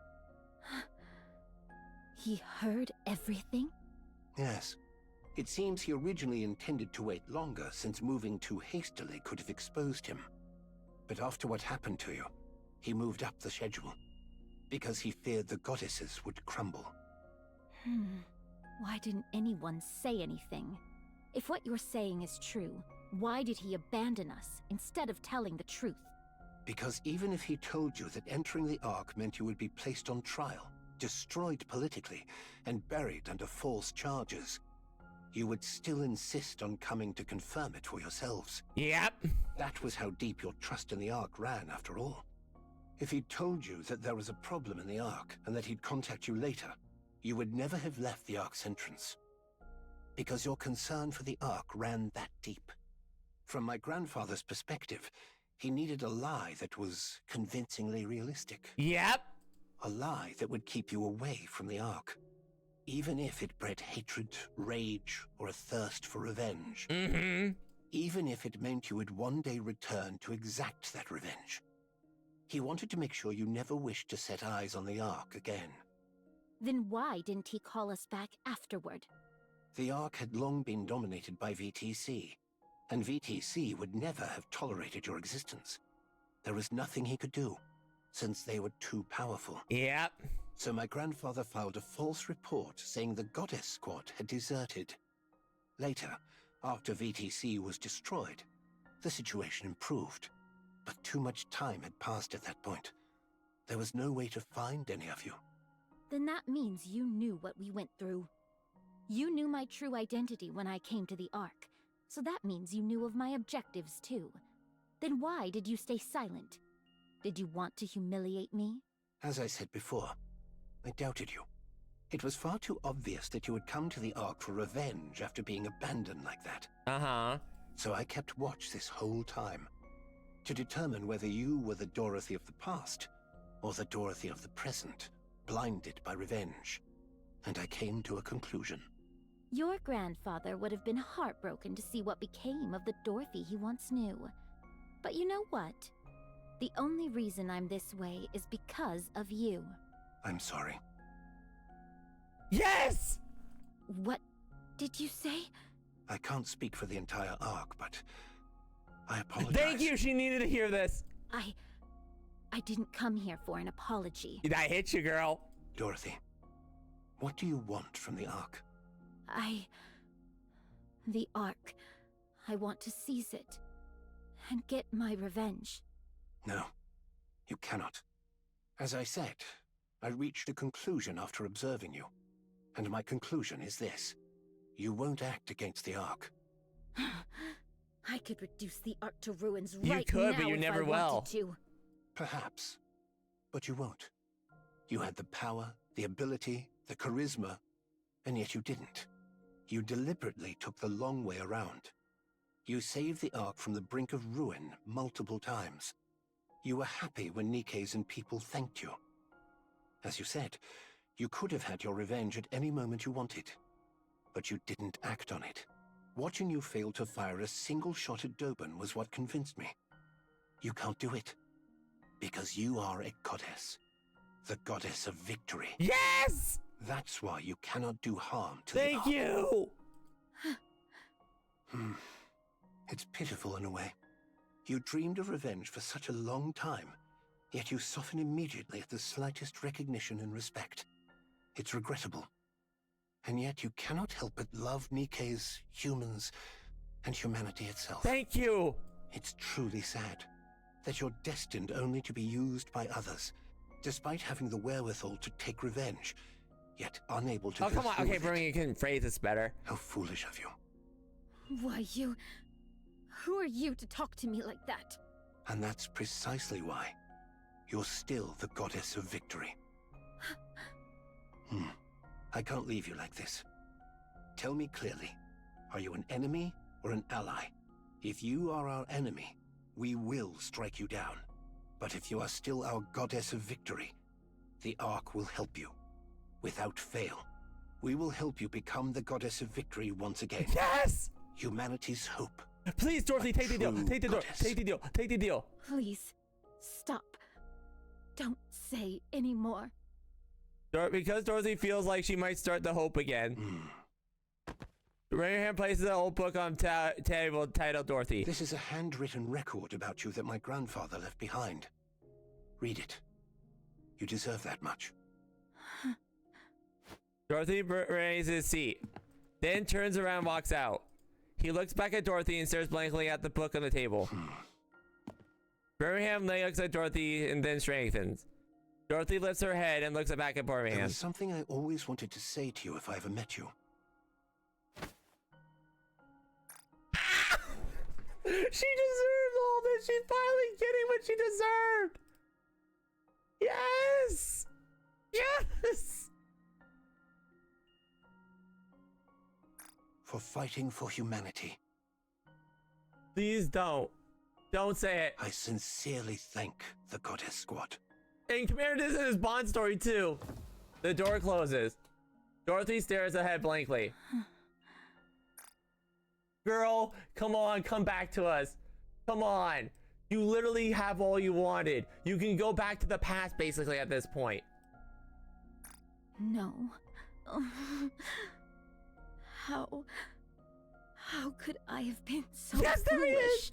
He heard everything? Yes. It seems he originally intended to wait longer, since moving too hastily could have exposed him. But after what happened to you, he moved up the schedule, because he feared the goddesses would crumble. Why didn't anyone say anything? If what you're saying is true, why did he abandon us instead of telling the truth? Because even if he told you that entering the Ark meant you would be placed on trial, destroyed politically, and buried under false charges, you would still insist on coming to confirm it for yourselves. Yep. That was how deep your trust in the Ark ran, after all. If he'd told you that there was a problem in the Ark and that he'd contact you later, you would never have left the Ark's entrance. Because your concern for the Ark ran that deep. From my grandfather's perspective, he needed a lie that was convincingly realistic. Yep. A lie that would keep you away from the Ark, even if it bred hatred, rage, or a thirst for revenge. Mm-hmm. Even if it meant you would one day return to exact that revenge. He wanted to make sure you never wished to set eyes on the Ark again. Then why didn't he call us back afterward? The Ark had long been dominated by VTC, and VTC would never have tolerated your existence. There was nothing he could do, since they were too powerful. Yep. So my grandfather filed a false report saying the Goddess Squad had deserted. Later, after VTC was destroyed, the situation improved. But too much time had passed at that point. There was no way to find any of you. Then that means you knew what we went through. You knew my true identity when I came to the Ark, so that means you knew of my objectives too. Then why did you stay silent? Did you want to humiliate me? As I said before, I doubted you. It was far too obvious that you had come to the Ark for revenge after being abandoned like that. Uh-huh. So I kept watch this whole time, to determine whether you were the Dorothy of the past, or the Dorothy of the present, blinded by revenge. And I came to a conclusion. Your grandfather would have been heartbroken to see what became of the Dorothy he once knew. But you know what? The only reason I'm this way is because of you. I'm sorry. Yes! What did you say? I can't speak for the entire Ark, but I apologize. Thank you, she needed to hear this. I didn't come here for an apology. I hit you, girl. Dorothy, what do you want from the Ark? The Ark. I want to seize it and get my revenge. No, you cannot. As I said, I reached a conclusion after observing you. And my conclusion is this. You won't act against the Ark. I could reduce the Ark to ruins you right could, now but you if never I will. wanted to. Perhaps. But you won't. You had the power, the ability, the charisma, and yet you didn't. You deliberately took the long way around. You saved the Ark from the brink of ruin multiple times. You were happy when NIKKE's and people thanked you. As you said, you could have had your revenge at any moment you wanted. But you didn't act on it. Watching you fail to fire a single shot at Doban was what convinced me. You can't do it. Because you are a goddess. The goddess of victory. Yes! That's why you cannot do harm to Thank the Ark. you! It's pitiful in a way. You dreamed of revenge for such a long time, yet you soften immediately at the slightest recognition and respect. It's regrettable. And yet you cannot help but love NIKKE's, humans, and humanity itself. Thank you! It's truly sad that you're destined only to be used by others, despite having the wherewithal to take revenge, yet unable to. Oh, come on. Okay, Brian, you can phrase this better. How foolish of you. Why, who are you to talk to me like that? And that's precisely why you're still the goddess of victory. I can't leave you like this. Tell me clearly, are you an enemy or an ally? If you are our enemy, we will strike you down. But if you are still our goddess of victory, the Ark will help you. Without fail. We will help you become the goddess of victory once again. Yes! Humanity's hope. Please, Dorothy, take the deal. Take the deal. Take the deal. Take the deal. Please, stop. Don't say any more. Because Dorothy feels like she might start the hope again. Rainham places an old book on table titled Dorothy. This is a handwritten record about you that my grandfather left behind. Read it. You deserve that much. Dorothy raises his seat, then turns around and walks out. He looks back at Dorothy and stares blankly at the book on the table. Birmingham looks at Dorothy and then strengthens. Dorothy lifts her head and looks back at Borman. There was something I always wanted to say to you if I ever met you. She deserves all this. She's finally getting what she deserved. Yes. Yes. For fighting for humanity. Please don't. Don't say it. I sincerely thank the Goddess Squad. And Commander this is Bond story too. The door closes. Dorothy stares ahead blankly. Girl, come on, come back to us. Come on. You literally have all you wanted. You can go back to the past basically at this point. No. How could I have been so yes, there foolish? he is.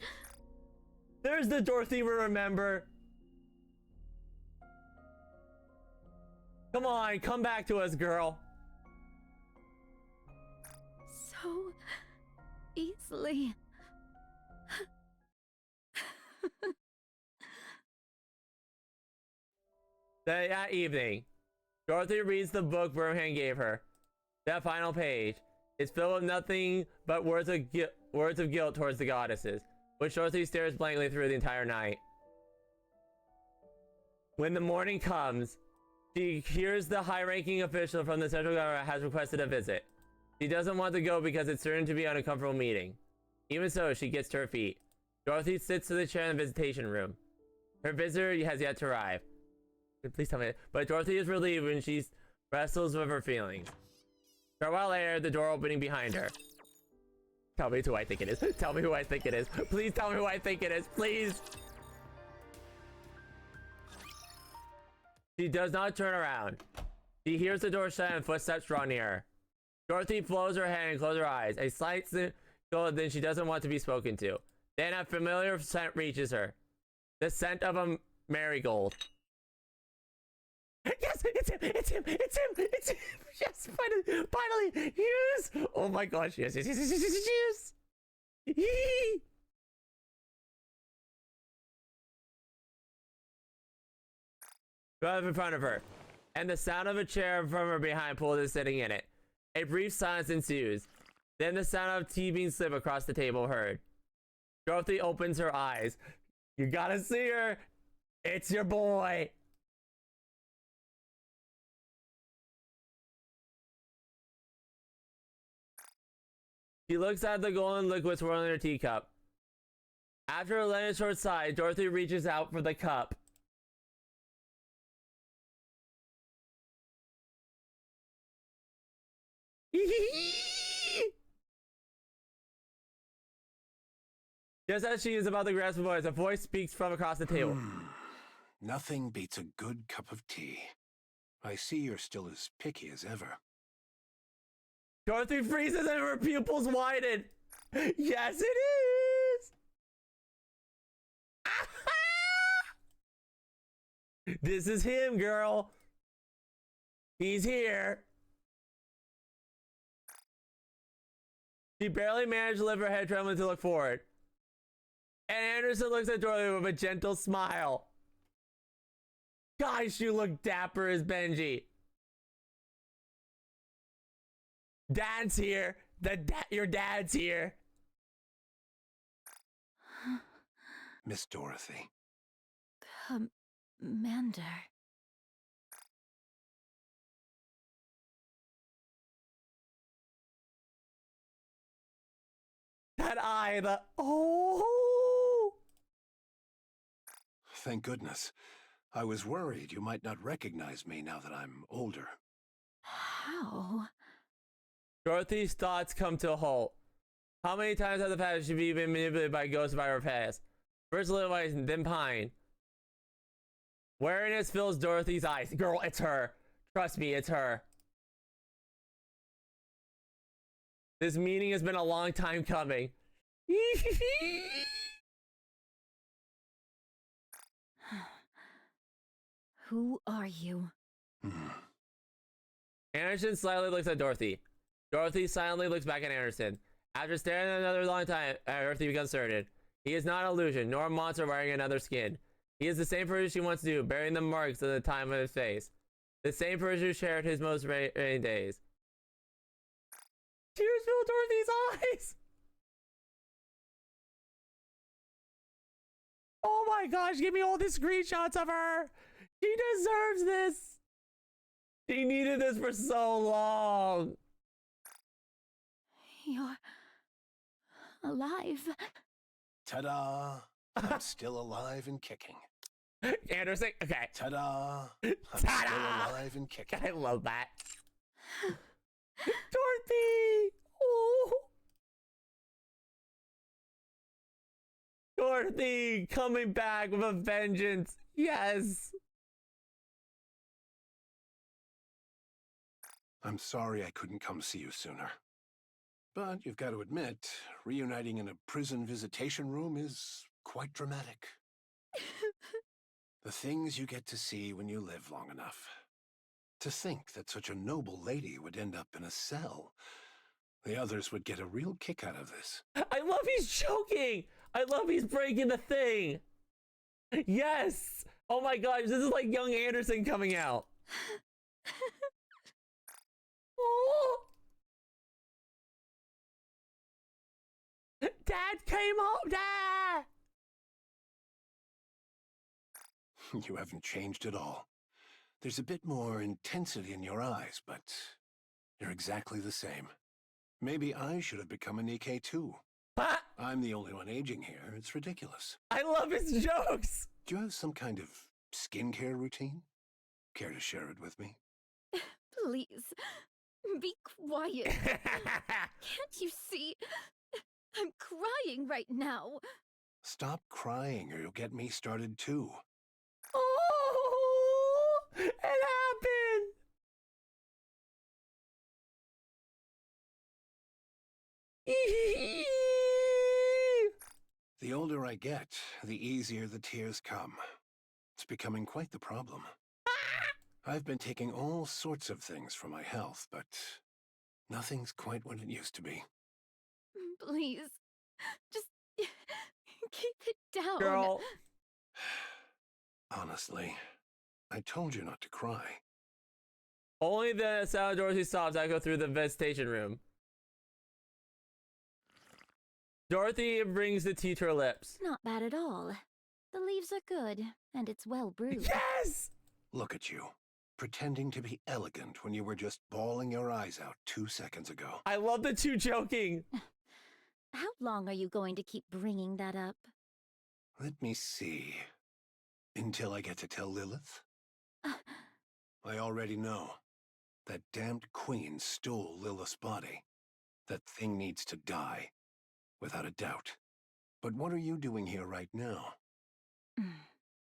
There's the Dorothy we remember. Come on, come back to us, girl. So easily. That evening, Dorothy reads the book Wormhand gave her. That final page is filled with nothing but words of guilt towards the goddesses, which Dorothy stares blankly through the entire night. When the morning comes, she hears the high-ranking official from the central government has requested a visit. She doesn't want to go because it's certain to be an uncomfortable meeting. Even so, she gets to her feet. Dorothy sits in the chair in the visitation room. Her visitor has yet to arrive. Please tell me. But Dorothy is relieved when she wrestles with her feelings. For a while later, the door opening behind her. Tell me who I think it is. Tell me who I think it is. Please tell me who I think it is. Please. She does not turn around. She hears the door shut and footsteps draw near. Dorothy flows her head and closes her eyes. A slight go, then she doesn't want to be spoken to. Then a familiar scent reaches her. The scent of a marigold. Yes, it's him! It's him! It's him! It's him! Yes, finally! Yes! Oh my gosh! Yes! Yes! Yes! Yes! Yes! Yes! Yes! Yee! Right in front of her, and the sound of a chair from her behind pulled is sitting in it. A brief silence ensues. Then the sound of tea being slipped across the table heard. Dorothy opens her eyes. You gotta see her. It's your boy. She looks at the golden liquid swirling in her teacup. After a lengthy short sigh, Dorothy reaches out for the cup. Just as she is about to grasp a voice speaks from across the table. Nothing beats a good cup of tea. I see you're still as picky as ever. Dorothy freezes and her pupils widen. Yes, it is. This is him, girl. He's here. She barely managed to lift her head, trembling to look forward. And Anderson looks at Dorothy with a gentle smile. Guys, you look dapper as Benji. Dad's here. Your dad's here. Miss Dorothy. Commander. That eye, oh! Thank goodness. I was worried you might not recognize me now that I'm older. How? Dorothy's thoughts come to a halt. How many times has the past she been manipulated by ghosts of her past? First Little White, then Pine. Wariness fills Dorothy's eyes. Girl, it's her. Trust me, it's her. This meeting has been a long time coming. Who are you? Anderson slightly looks at Dorothy. Dorothy silently looks back at Anderson. After staring at another long time, Dorothy becomes certain. He is not an illusion, nor a monster wearing another skin. He is the same person she wants to do, bearing the marks of the time of his face. The same person who shared his most rainy days. Tears fill Dorothy's eyes! Oh my gosh, give me all the screenshots of her! She deserves this! She needed this for so long! You're alive. Ta-da! I'm still alive and kicking. Anderson, okay. Ta-da! I'm Ta-da! still alive and kicking. I love that. Dorothy! Oh! Dorothy coming back with a vengeance. Yes. I'm sorry I couldn't come see you sooner. But you've got to admit, reuniting in a prison visitation room is quite dramatic. The things you get to see when you live long enough. To think that such a noble lady would end up in a cell. The others would get a real kick out of this. I love he's joking. I love he's breaking the thing. Yes. Oh my gosh, this is like young Anderson coming out. Oh. Dad came home, Dad! You haven't changed at all. There's a bit more intensity in your eyes, but you're exactly the same. Maybe I should have become a Nikke too. I'm the only one aging here. It's ridiculous. I love his jokes! Do you have some kind of skincare routine? Care to share it with me? Please, be quiet. Can't you see? I'm crying right now. Stop crying or you'll get me started too. Oh! It happened! The older I get, the easier the tears come. It's becoming quite the problem. I've been taking all sorts of things for my health, but nothing's quite what it used to be. Please, just keep it down. Girl. Honestly, I told you not to cry. Only the sound of Dorothy sobs echo through the visitation room. Dorothy brings the tea to her lips. Not bad at all. The leaves are good, and it's well brewed. Yes! Look at you, pretending to be elegant when you were just bawling your eyes out 2 seconds ago. I love the two joking. How long are you going to keep bringing that up? Let me see. Until I get to tell Lilith? I already know. That damned queen stole Lilith's body. That thing needs to die. Without a doubt. But what are you doing here right now?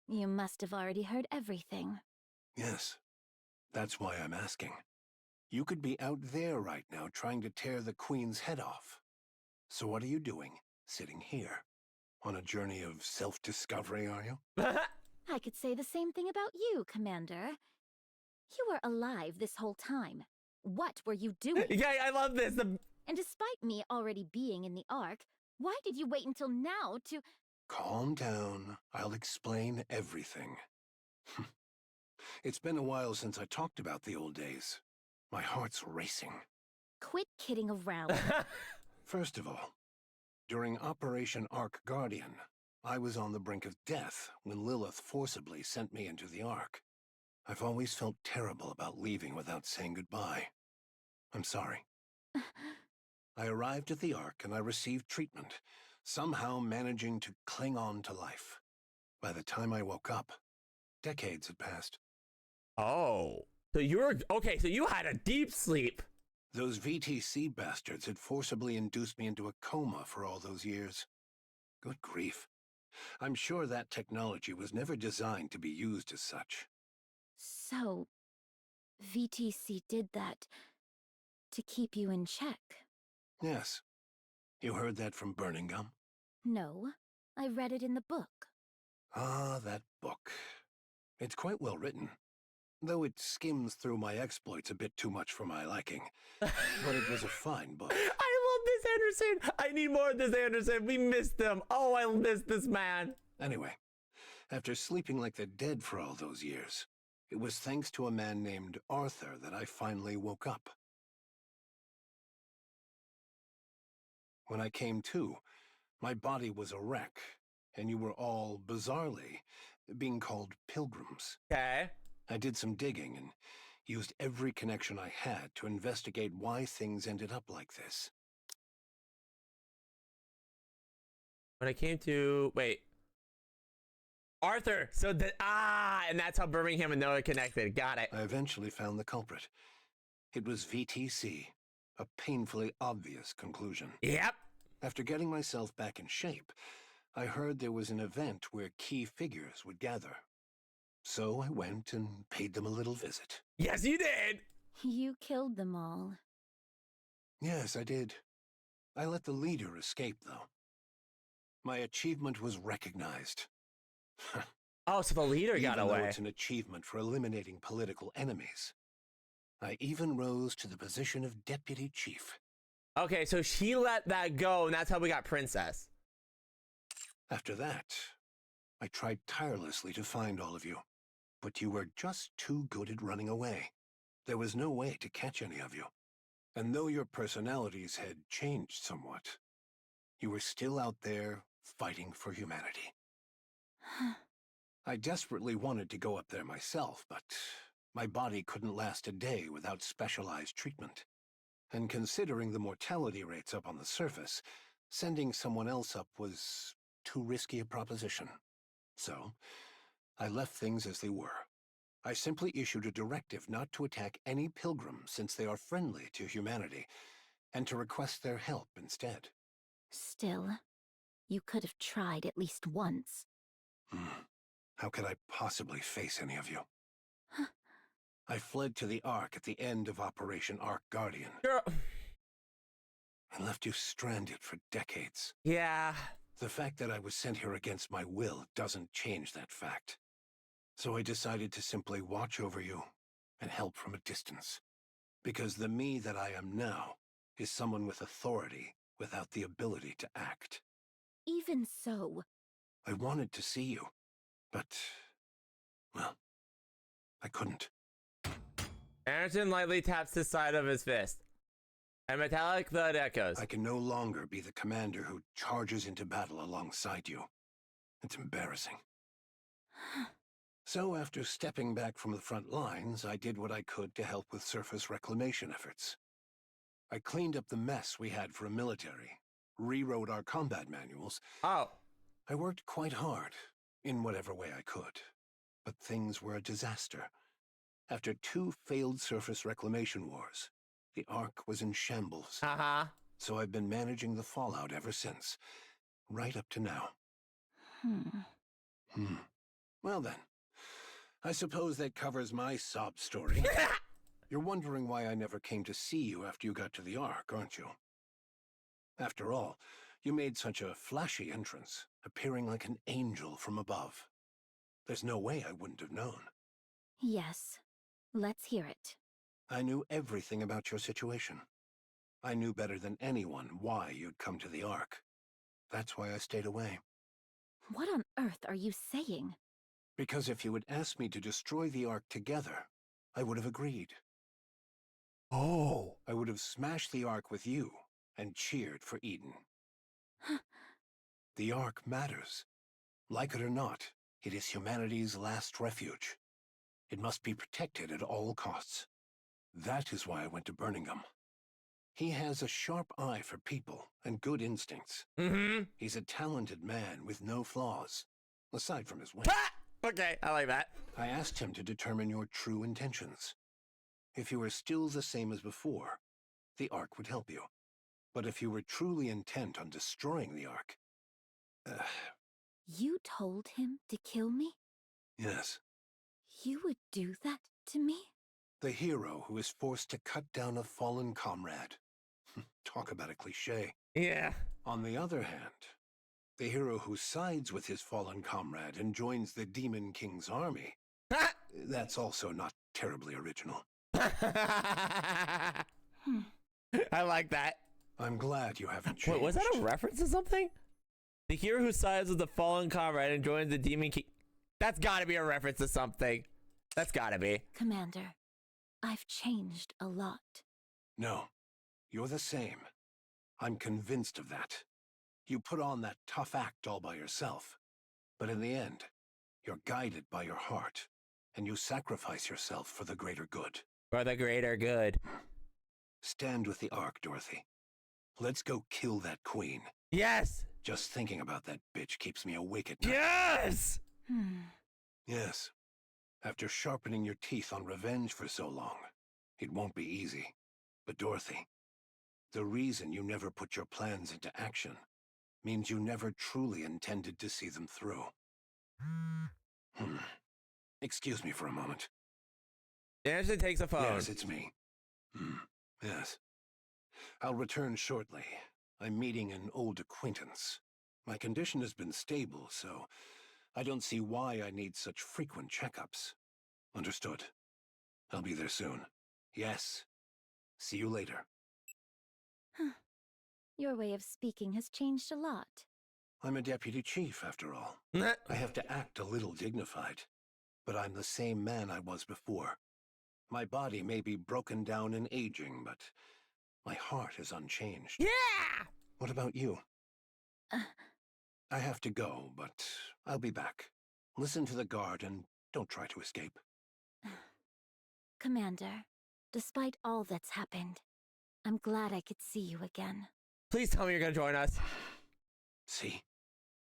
You must have already heard everything. Yes. That's why I'm asking. You could be out there right now trying to tear the queen's head off. So what are you doing, sitting here? On a journey of self-discovery, are you? I could say the same thing about you, Commander. You were alive this whole time. What were you doing? Yeah, I love this. And despite me already being in the Ark, why did you wait until now to— Calm down. I'll explain everything. It's been a while since I talked about the old days. My heart's racing. Quit kidding around. First of all, during Operation Ark Guardian, I was on the brink of death when Lilith forcibly sent me into the Ark. I've always felt terrible about leaving without saying goodbye. I'm sorry. I arrived at the Ark and I received treatment, somehow managing to cling on to life. By the time I woke up, decades had passed. Oh. So you were... Okay, so you had a deep sleep. Those VTC bastards had forcibly induced me into a coma for all those years. Good grief. I'm sure that technology was never designed to be used as such. So, VTC did that to keep you in check? Yes. You heard that from Burning Gum? No, I read it in the book. Ah, that book. It's quite well written, though it skims through my exploits a bit too much for my liking. But it was a fine book. I love this Anderson. I need more of this Anderson. We missed him. Oh, I miss this man. Anyway, After sleeping like the dead for all those years, it was thanks to a man named Arthur that I finally woke up. When I came to, my body was a wreck, and you were all, bizarrely, being called pilgrims. Okay. I did some digging and used every connection I had to investigate why things ended up like this. When I came to... Wait. Arthur! So and that's how Birmingham and Noah connected. Got it. I eventually found the culprit. It was VTC. A painfully obvious conclusion. Yep. After getting myself back in shape, I heard there was an event where key figures would gather. So I went and paid them a little visit. Yes, you did! You killed them all. Yes, I did. I let the leader escape, though. My achievement was recognized. Oh, so the leader got away. Even though it's an achievement for eliminating political enemies. I even rose to the position of deputy chief. Okay, so she let that go, and that's how we got Princess. After that, I tried tirelessly to find all of you, but you were just too good at running away. There was no way to catch any of you. And though your personalities had changed somewhat, you were still out there fighting for humanity. I desperately wanted to go up there myself, but my body couldn't last a day without specialized treatment. And considering the mortality rates up on the surface, sending someone else up was too risky a proposition. So, I left things as they were. I simply issued a directive not to attack any pilgrims since they are friendly to humanity, and to request their help instead. Still, you could have tried at least once. How could I possibly face any of you? I fled to the Ark at the end of Operation Ark Guardian. Girl. I left you stranded for decades. Yeah. The fact that I was sent here against my will doesn't change that fact. So I decided to simply watch over you and help from a distance. Because the me that I am now is someone with authority without the ability to act. Even so. I wanted to see you, but, well, I couldn't. Anderson lightly taps the side of his fist. A metallic thud echoes. I can no longer be the commander who charges into battle alongside you. It's embarrassing. So after stepping back from the front lines, I did what I could to help with surface reclamation efforts. I cleaned up the mess we had for a military, rewrote our combat manuals. Oh. I worked quite hard, in whatever way I could. But things were a disaster. After 2 failed surface reclamation wars, the Ark was in shambles. So I've been managing the fallout ever since, right up to now. Well then, I suppose that covers my sob story. You're wondering why I never came to see you after you got to the Ark, aren't you? After all, you made such a flashy entrance, appearing like an angel from above. There's no way I wouldn't have known. Yes. Let's hear it. I knew everything about your situation. I knew better than anyone why you'd come to the Ark. That's why I stayed away. What on earth are you saying? Because if you had asked me to destroy the Ark together, I would have agreed. Oh. I would have smashed the Ark with you and cheered for Eden. The Ark matters. Like it or not, it is humanity's last refuge. It must be protected at all costs. That is why I went to Birmingham. He has a sharp eye for people and good instincts. He's a talented man with no flaws, aside from his wit. Okay, I like that. I asked him to determine your true intentions. If you were still the same as before, the Ark would help you. But if you were truly intent on destroying the Ark... You told him to kill me? Yes. You would do that to me? The hero who is forced to cut down a fallen comrade. Talk about a cliché. Yeah. On the other hand, the hero who sides with his fallen comrade and joins the Demon King's army. That's also not terribly original. I like that. I'm glad you haven't changed. Wait, was that a reference to something? The hero who sides with the fallen comrade and joins the Demon King. That's gotta be a reference to something. That's gotta be. Commander, I've changed a lot. No, you're the same. I'm convinced of that. You put on that tough act all by yourself. But in the end, you're guided by your heart, and you sacrifice yourself for the greater good. For the greater good. Stand with the Ark, Dorothy. Let's go kill that queen. Yes! Just thinking about that bitch keeps me awake at night. Yes! Yes. After sharpening your teeth on revenge for so long, it won't be easy. But Dorothy, the reason you never put your plans into action means you never truly intended to see them through. Excuse me for a moment. Ashley takes a phone. Yes, it's me. Yes. I'll return shortly. I'm meeting an old acquaintance. My condition has been stable, so I don't see why I need such frequent checkups. Understood. I'll be there soon. Yes. See you later. Your way of speaking has changed a lot. I'm a deputy chief, after all. I have to act a little dignified, but I'm the same man I was before. My body may be broken down and aging, but my heart is unchanged. Yeah! What about you? I have to go, but I'll be back. Listen to the guard and don't try to escape. Commander, despite all that's happened, I'm glad I could see you again. Please tell me you're gonna join us. See?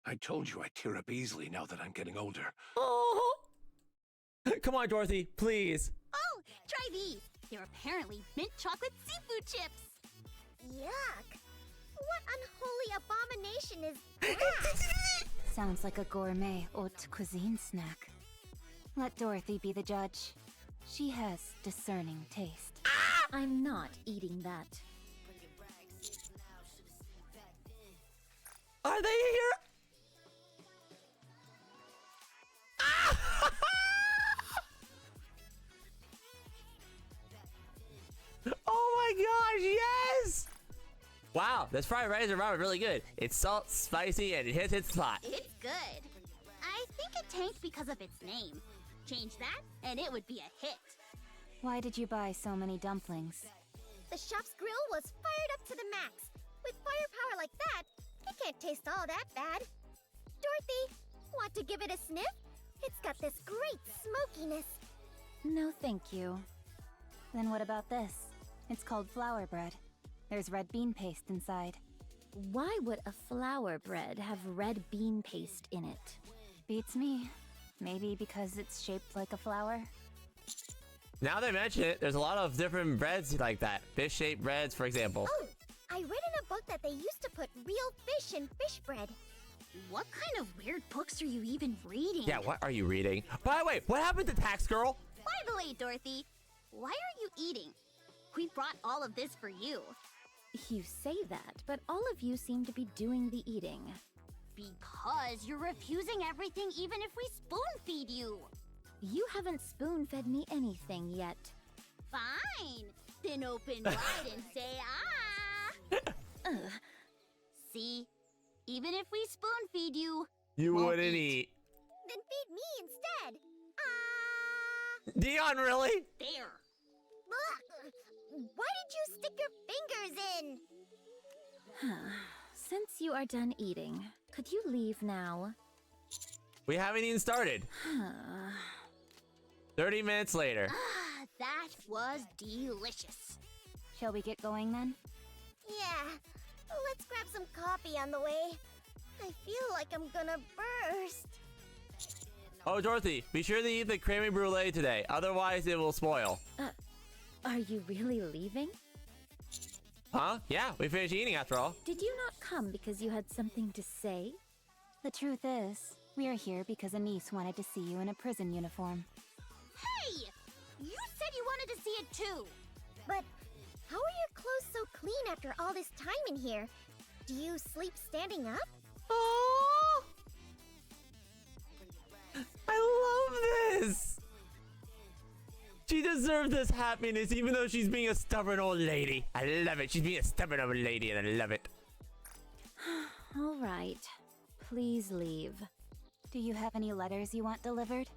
I told you I tear up easily now that I'm getting older. Oh! Come on, Dorothy, please. Oh, try these. They're apparently mint chocolate seafood chips. Yuck. What unholy abomination is that? Sounds like a gourmet haute cuisine snack. Let Dorothy be the judge. She has discerning taste. I'm not eating that. Are they here? Oh my gosh, yes! Wow, this fried rice and ramen is really good. It's salt, spicy, and it hits its spot. It's good. I think it tanked because of its name. Change that, and it would be a hit. Why did you buy so many dumplings? The shop's grill was fired up to the max. With firepower like that, it can't taste all that bad. Dorothy, want to give it a sniff? It's got this great smokiness. No, thank you. Then what about this? It's called flour bread. There's red bean paste inside. Why would a flour bread have red bean paste in it? Beats me. Maybe because it's shaped like a flower? Now they mention it, there's a lot of different breads like that. Fish-shaped breads, for example. Oh, I read in a book that they used to put real fish in fish bread. What kind of weird books are you even reading? Yeah, what are you reading? By the way, what happened to Tax Girl? By the way, Dorothy, why are you eating? We brought all of this for you. You say that, but all of you seem to be doing the eating. Because you're refusing everything even if we spoon-feed you. You haven't spoon-fed me anything yet. Fine. Then open wide and say ah. See? Even if we spoon-feed you, You wouldn't eat. then feed me instead. Ah. Dion, really? There. Ugh. Why did you stick your fingers in? Since you are done eating, could you leave now? We haven't even started. 30 minutes later. Ah, that was delicious. Shall we get going then? Yeah, let's grab some coffee on the way. I feel like I'm gonna burst. Oh, Dorothy, be sure to eat the creme brulee today. Otherwise, it will spoil. Are you really leaving? Huh? Yeah, we finished eating after all. Did you not come because you had something to say? The truth is, we are here because a niece wanted to see you in a prison uniform. Hey! You said you wanted to see it too! But how are your clothes so clean after all this time in here? Do you sleep standing up? Oh! I love this! She deserves this happiness even though she's being a stubborn old lady. I love it. She's being a stubborn old lady and I love it. All right. Please leave. Do you have any letters you want delivered?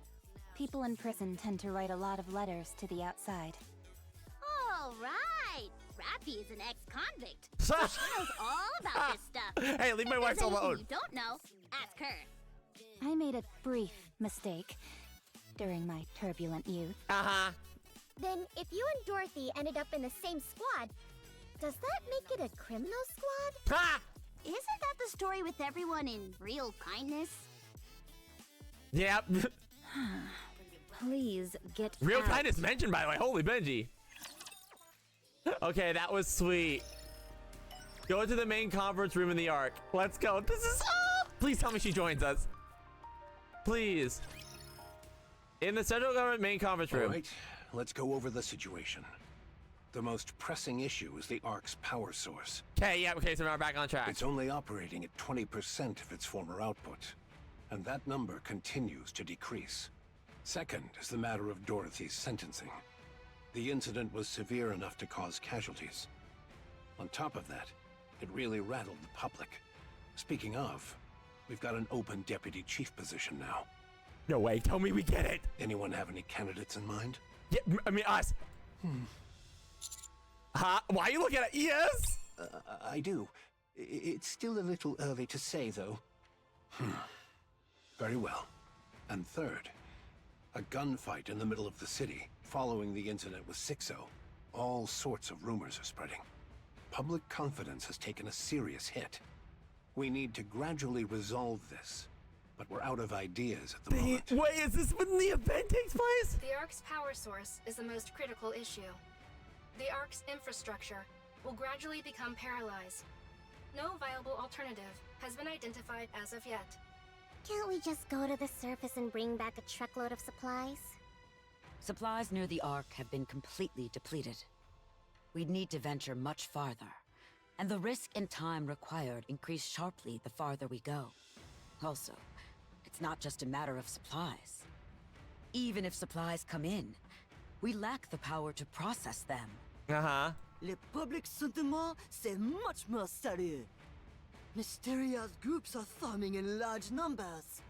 People in prison tend to write a lot of letters to the outside. All right. Rappy is an ex-convict, so she knows all about this stuff. Hey, leave my If wife there's anything alone. you don't know, ask her. I made a brief mistake during my turbulent youth. Uh-huh. Then, if you and Dorothy ended up in the same squad, does that make it a criminal squad? Ha! Isn't that the story with everyone in real kindness? Yep. Please get Real out. kindness mentioned, by the way. Holy Benji. Okay, that was sweet. Go to the main conference room in the Ark. Let's go. This is... Please tell me she joins us. Please. In the central government main conference room. All right, let's go over the situation. The most pressing issue is the Ark's power source. Okay, yeah, okay, so now we're back on track. It's only operating at 20% of its former output, and that number continues to decrease. Second is the matter of Dorothy's sentencing. The incident was severe enough to cause casualties. On top of that, it really rattled the public. Speaking of, we've got an open deputy chief position now. No way, tell me we get it. Anyone have any candidates in mind? Yeah, I mean, us. Huh? Why are you looking at it? Yes? I do. It's still a little early to say, though. Very well. And third, a gunfight in the middle of the city following the incident with Sixo. All sorts of rumors are spreading. Public confidence has taken a serious hit. We need to gradually resolve this, but we're out of ideas at the moment. Wait, is this when the event takes place? The Ark's power source is the most critical issue. The Ark's infrastructure will gradually become paralyzed. No viable alternative has been identified as of yet. Can't we just go to the surface and bring back a truckload of supplies? Supplies near the Ark have been completely depleted. We'd need to venture much farther, and the risk and time required increase sharply the farther we go. Also, it's not just a matter of supplies. Even if supplies come in, we lack the power to process them. Uh-huh. Le public sentiment, c'est much more sérieux. Mysterious groups are forming in large numbers.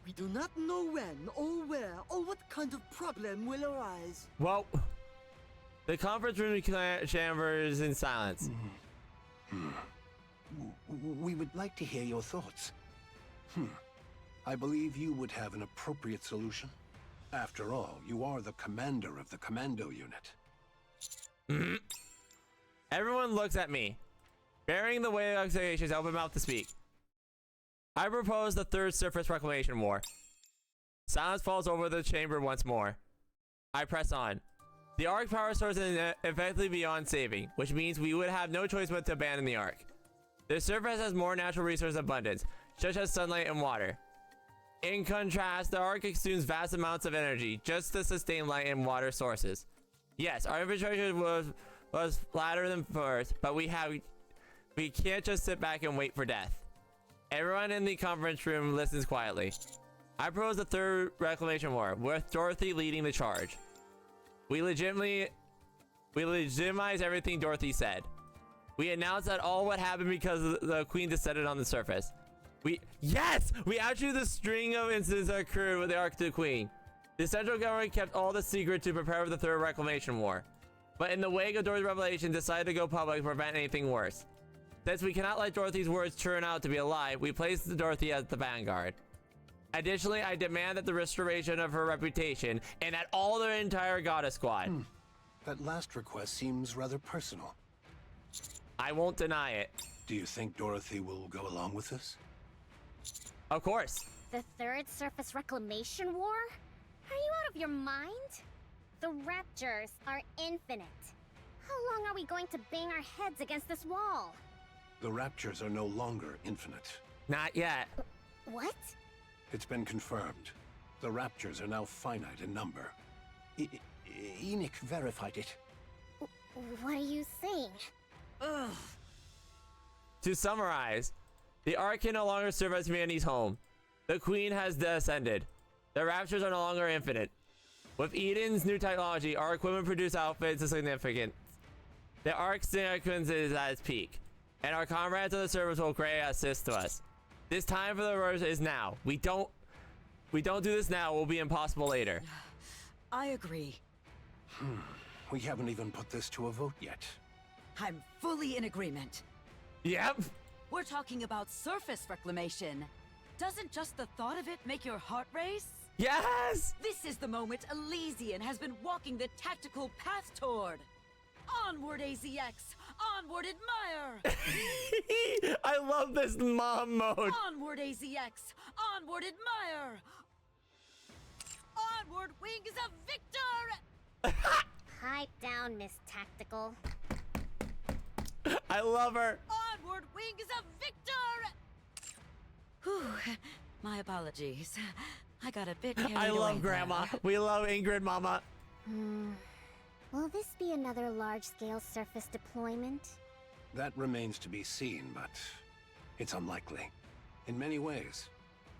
We do not know when, or where, or what kind of problem will arise. Well, the conference room chambers in silence. We would like to hear your thoughts. I believe you would have an appropriate solution. After all, you are the commander of the commando unit. Everyone looks at me. Bearing the weight of expectations, open mouth to speak. I propose the third surface reclamation war. Silence falls over the chamber once more. I press on. The Ark power source is effectively beyond saving, which means we would have no choice but to abandon the Ark. The surface has more natural resource abundance, such as sunlight and water. In contrast, the Ark consumes vast amounts of energy just to sustain light and water sources. Yes, our infrastructure was flatter than first, but we can't just sit back and wait for death. Everyone in the conference room listens quietly. I propose the third reclamation war, with Dorothy leading the charge. We legitimize everything Dorothy said. We announce that all what happened because the Queen descended on the surface. We actually the string of incidents that occurred with the Ark to the Queen. The central government kept all the secret to prepare for the third reclamation war, but in the wake of Dorothy's revelation, decided to go public to prevent anything worse. Since we cannot let Dorothy's words turn out to be a lie, we place Dorothy as the vanguard. Additionally, I demand that the restoration of her reputation and that all the entire goddess squad. That last request seems rather personal. I won't deny it. Do you think Dorothy will go along with this? Of course. The third surface reclamation war? Are you out of your mind? The raptors are infinite. How long are we going to bang our heads against this wall? The raptures are no longer infinite. Not yet. What? It's been confirmed. The raptures are now finite in number. Enoch verified it. What are you saying? Ugh. To summarize, the Ark can no longer serve as humanity's home. The Queen has descended. The raptures are no longer infinite. With Eden's new technology, our equipment produce outfits of significance. The Ark's significance is at its peak, and our comrades on the surface will greatly assist to us. This time for the Rose is now. We don't We don't do this now, we'll be impossible later. I agree. We haven't even put this to a vote yet. I'm fully in agreement. Yep. We're talking about surface reclamation. Doesn't just the thought of it make your heart race? Yes! This is the moment Elysian has been walking the tactical path toward. Onward, AZX! Onward, Admire! I love this mom mode. Onward, AZX! Onward, Admire! Onward, Wings of Victor! Pipe down, Miss Tactical. I love her. Onward, Wings of Victor! Whew, my apologies. I got a bit carried away. I love Grandma. We love Ingrid Mama. Will this be another large-scale surface deployment? That remains to be seen, but it's unlikely. In many ways,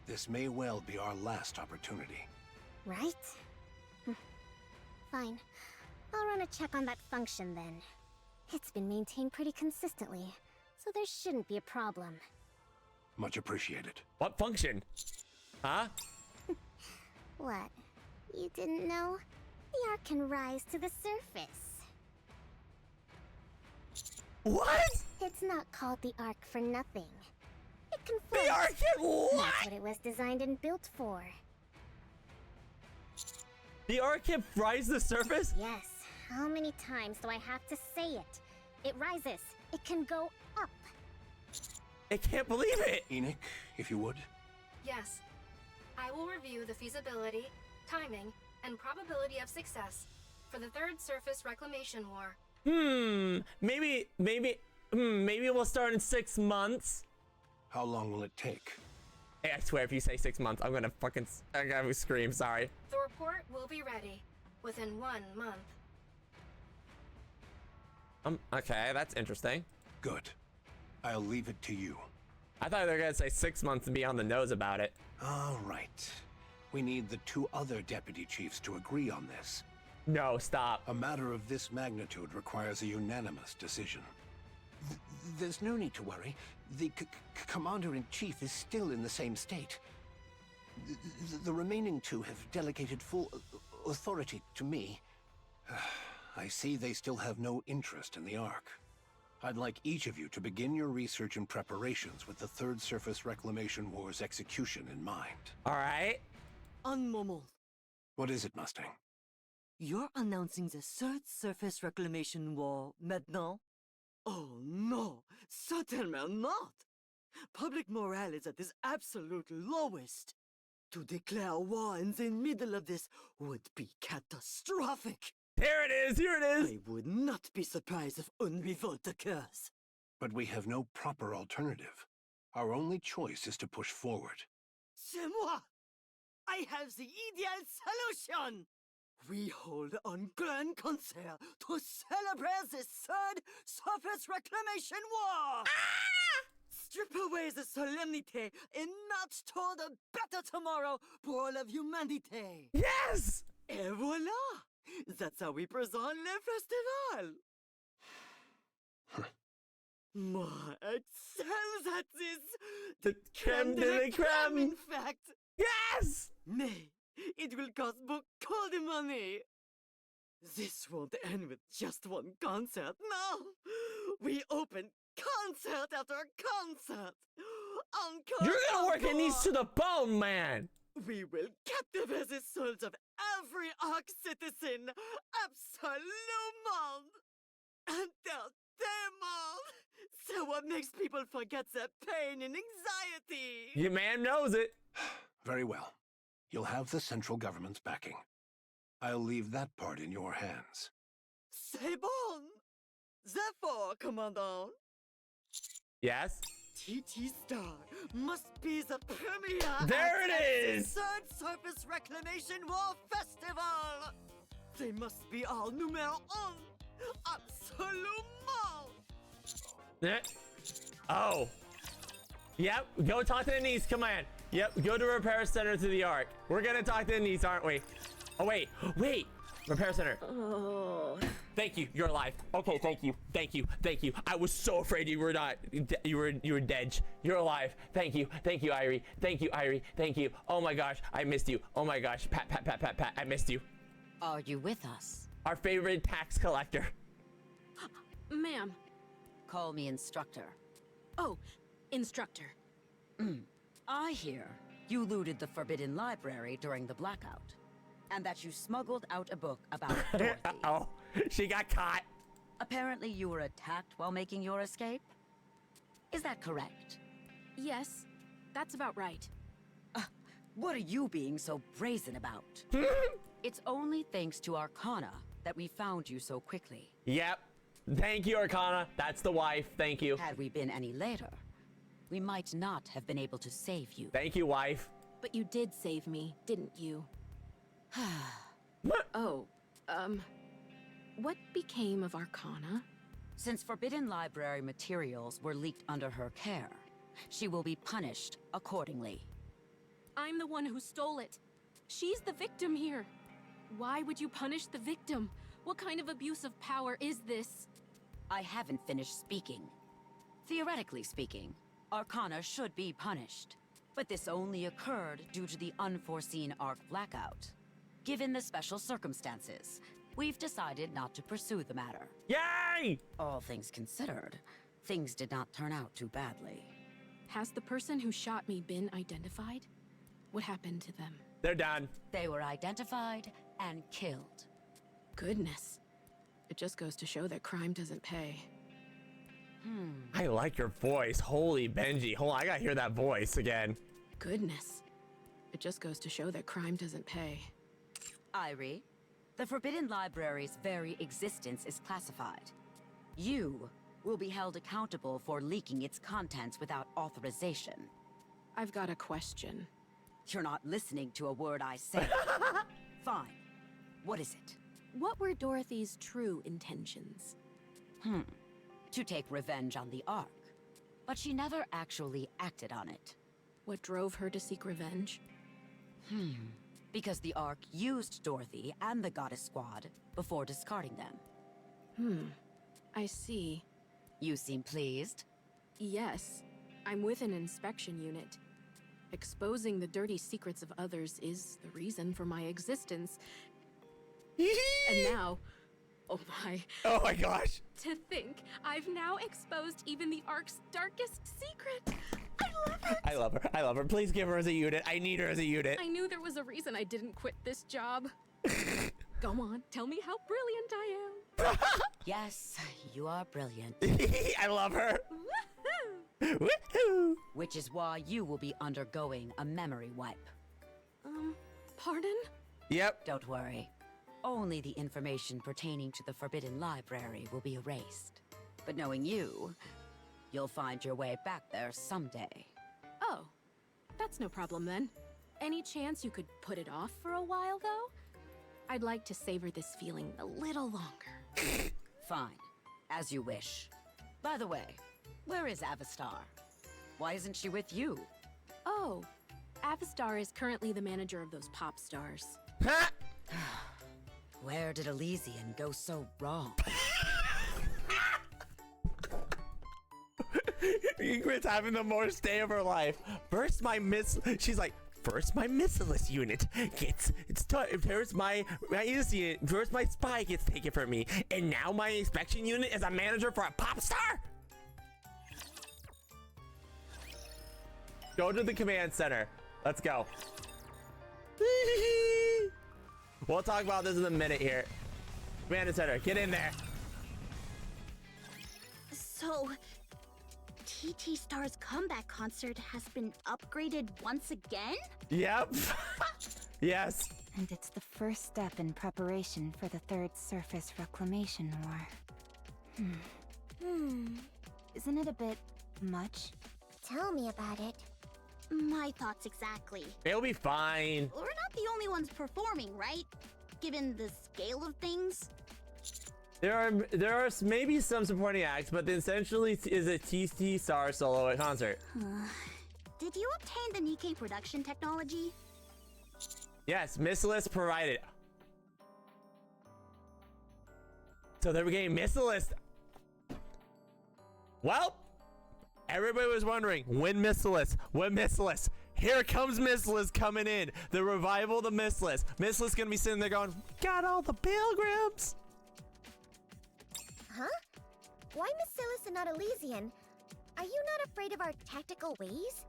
this may well be our last opportunity. Right? Fine. I'll run a check on that function then. It's been maintained pretty consistently, so there shouldn't be a problem. Much appreciated. What function? Huh? What? You didn't know? The Ark can rise to the surface. What? It's not called the Ark for nothing. It can float. The Ark can what? That's what it was designed and built for. The Ark can rise to the surface? Yes. How many times do I have to say it? It rises. It can go up. I can't believe it. Enoch, if you would. Yes. I will review the feasibility, timing, and probability of success for the third surface reclamation war. Maybe we'll start in 6 months. How long will it take? Hey, I swear if you say 6 months, I'm gonna scream, sorry. The report will be ready within 1 month. Okay, that's interesting. Good. I'll leave it to you. I thought they were gonna say 6 months and be on the nose about it. All right. We need the 2 other deputy chiefs to agree on this. No, stop. A matter of this magnitude requires a unanimous decision. There's no need to worry. The commander-in-chief is still in the same state. The remaining 2 have delegated full authority to me. I see they still have no interest in the Ark. I'd like each of you to begin your research and preparations with the Third Surface Reclamation War's execution in mind. All right. Un moment. What is it, Mustang? You're announcing the Third Surface Reclamation War maintenant? Oh no, certainly not! Public morale is at its absolute lowest. To declare war in the middle of this would be catastrophic. Here it is, here it is! I would not be surprised if une revolt occurs. But we have no proper alternative. Our only choice is to push forward. C'est moi! I have the ideal solution! We hold un grand concert to celebrate the third surface reclamation war! Strip away the solemnity and march toward a better tomorrow for all of humanity! Yes! Et voila! That's how we present le festival! Moi, excels at this! The creme de la creme! In fact! Yes! Mais, it will cost beaucoup de money! This won't end with just one concert, no! We open concert after concert! Encore! You're gonna work your knees to the bone, man! We will captivate the souls of every Ark citizen! Absolument! Entertainment! So what makes people forget their pain and anxiety? Your man knows it. Very well. You'll have the central government's backing. I'll leave that part in your hands. C'est bon! Therefore, Commandant. Yes? TT Star must be the premiere. There it is! The Third Surface Reclamation War Festival. They must be all numéro un. Absolument. Oh. Yep, go talk to the niece, come on. Yep, go to repair center to the Ark. We're gonna talk to the niece, aren't we? Oh, wait. Repair center. Oh. Thank you. You're alive. Okay, thank you. Thank you. Thank you. I was so afraid you were not. You were dead. You're alive. Thank you. Thank you, Irie. Thank you, Irie. Thank you. Oh my gosh, I missed you. Oh my gosh. Pat, pat, pat, pat, pat. I missed you. Are you with us? Our favorite tax collector. Ma'am. Call me instructor. Oh, instructor. I hear you looted the Forbidden Library during the blackout, and that you smuggled out a book about Dorothy. Oh, she got caught. Apparently you were attacked while making your escape? Is that correct? Yes, that's about right. What are you being so brazen about? It's only thanks to Arcana that we found you so quickly. Yep. Thank you, Arcana. That's the wife. Thank you. Had we been any later, we might not have been able to save you. Thank you, wife. But you did save me, didn't you? Oh, what became of Arcana? Since Forbidden Library materials were leaked under her care, she will be punished accordingly. I'm the one who stole it. She's the victim here. Why would you punish the victim? What kind of abuse of power is this? I haven't finished speaking. Theoretically speaking, Arcana should be punished. But this only occurred due to the unforeseen Arc blackout. Given the special circumstances, we've decided not to pursue the matter. Yay! All things considered, things did not turn out too badly. Has the person who shot me been identified? What happened to them? They're done. They were identified and killed. Goodness. It just goes to show that crime doesn't pay. I like your voice. Holy Benji. Hold on, I gotta hear that voice again. Goodness. It just goes to show that crime doesn't pay. Irie, the Forbidden Library's very existence is classified. You will be held accountable for leaking its contents without authorization. I've got a question. You're not listening to a word I say. Fine. What is it? What were Dorothy's true intentions? To take revenge on the Ark. But she never actually acted on it. What drove her to seek revenge? Because the Ark used Dorothy and the Goddess Squad before discarding them. I see. You seem pleased? Yes. I'm with an inspection unit. Exposing the dirty secrets of others is the reason for my existence. And now, oh my gosh. To think, I've now exposed even the Ark's darkest secret. I love it. I love her. I love her. Please give her as a unit. I need her as a unit. I knew there was a reason I didn't quit this job. Go on, tell me how brilliant I am. Yes, you are brilliant. I love her. Woohoo! Woohoo! Which is why you will be undergoing a memory wipe. Pardon? Yep. Don't worry. Only the information pertaining to the Forbidden Library will be erased. But knowing you, you'll find your way back there someday. Oh, that's no problem then. Any chance you could put it off for a while, though? I'd like to savor this feeling a little longer. Fine. As you wish. By the way, where is Avastar? Why isn't she with you? Oh, Avastar is currently the manager of those pop stars. Where did Elysian go so wrong? Ingrid's having the worst day of her life. First my Missilus unit gets first my spy gets taken from me, and now my inspection unit is a manager for a pop star. Go to the command center. Let's go. We'll talk about this in a minute here. Command center, get in there. So, TT Star's comeback concert has been upgraded once again? Yep. Yes. And it's the first step in preparation for the Third Surface Reclamation War. Isn't it a bit much? Tell me about it. My thoughts exactly. It'll be fine. We're not the only ones performing, right? Given the scale of things. There are maybe some supporting acts, but essentially is a TT Star solo concert. Did you obtain the NIKKE production technology? Yes, Missilus provided. So they were getting Missilus. Well, everybody was wondering, when Missilus? When Missilus? Here comes Missilus coming in. The revival of the Missilus. Missilus gonna be sitting there going, got all the pilgrims. Huh? Why Missilus and not Elysian? Are you not afraid of our tactical ways?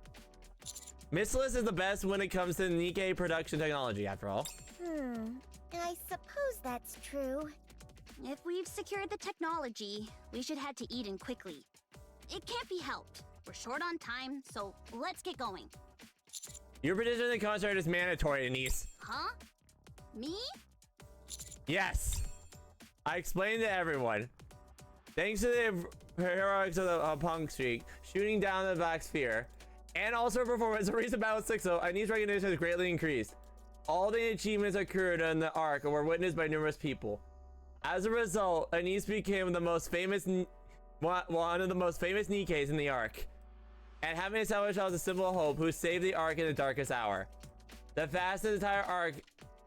Missilus is the best when it comes to NIKKE production technology, after all. I suppose that's true. If we've secured the technology, we should head to Eden quickly. It can't be helped. We're short on time, so let's get going. Your participation in the concert is mandatory, Anise. Huh? Me? Yes. I explained to everyone. Thanks to the heroics of the punk streak, shooting down the black sphere, and also performance of recent Battle 6-0, Anise recognition has greatly increased. All the achievements occurred in the arc were witnessed by numerous people. As a result, Anise became the most famous, one of the most famous Nikkes in the arc, and having established as a symbol of hope who saved the arc in the darkest hour. The fastest entire arc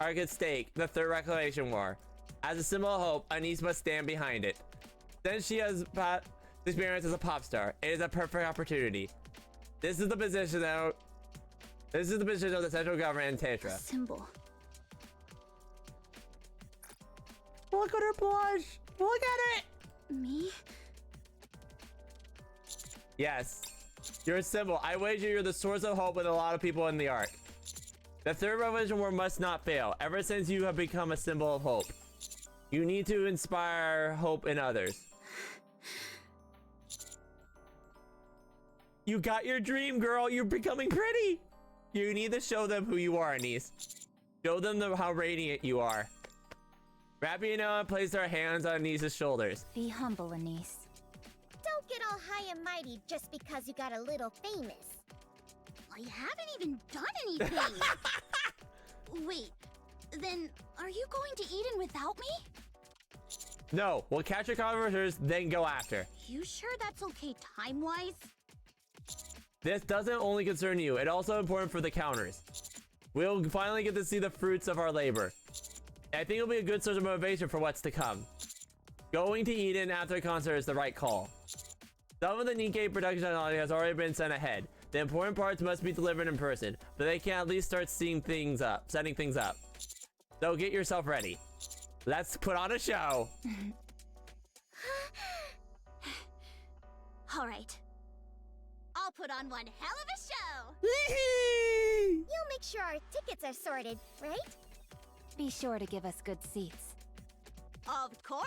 at stake, the Third Reclamation War. As a symbol of hope, Anise must stand behind it. Since she has experience as a pop star, it is a perfect opportunity. This is the position of the central government in Tetra. Symbol. Look at her blush! Look at it! Me? Yes. You're a symbol. I wager you're the source of hope with a lot of people in the arc. The Third Revolution War must not fail. Ever since you have become a symbol of hope. You need to inspire hope in others. You got your dream, girl. You're becoming pretty. You need to show them who you are, Anise. Show them how radiant you are. Rapino placed her hands on Anise's shoulders. Be humble, Anise. Don't get all high and mighty just because you got a little famous. I haven't even done anything. Wait, then are you going to Eden without me? No, we'll catch your converters, then go after. You sure that's okay time-wise? This doesn't only concern you, it's also important for the counters. We'll finally get to see the fruits of our labor. I think it'll be a good source of motivation for what's to come. Going to Eden after the concert is the right call. Some of the NIKKE production technology has already been sent ahead. The important parts must be delivered in person, but they can at least start setting things up. So get yourself ready. Let's put on a show. All right. I'll put on one hell of a show. You'll make sure our tickets are sorted, right? Be sure to give us good seats. Of course.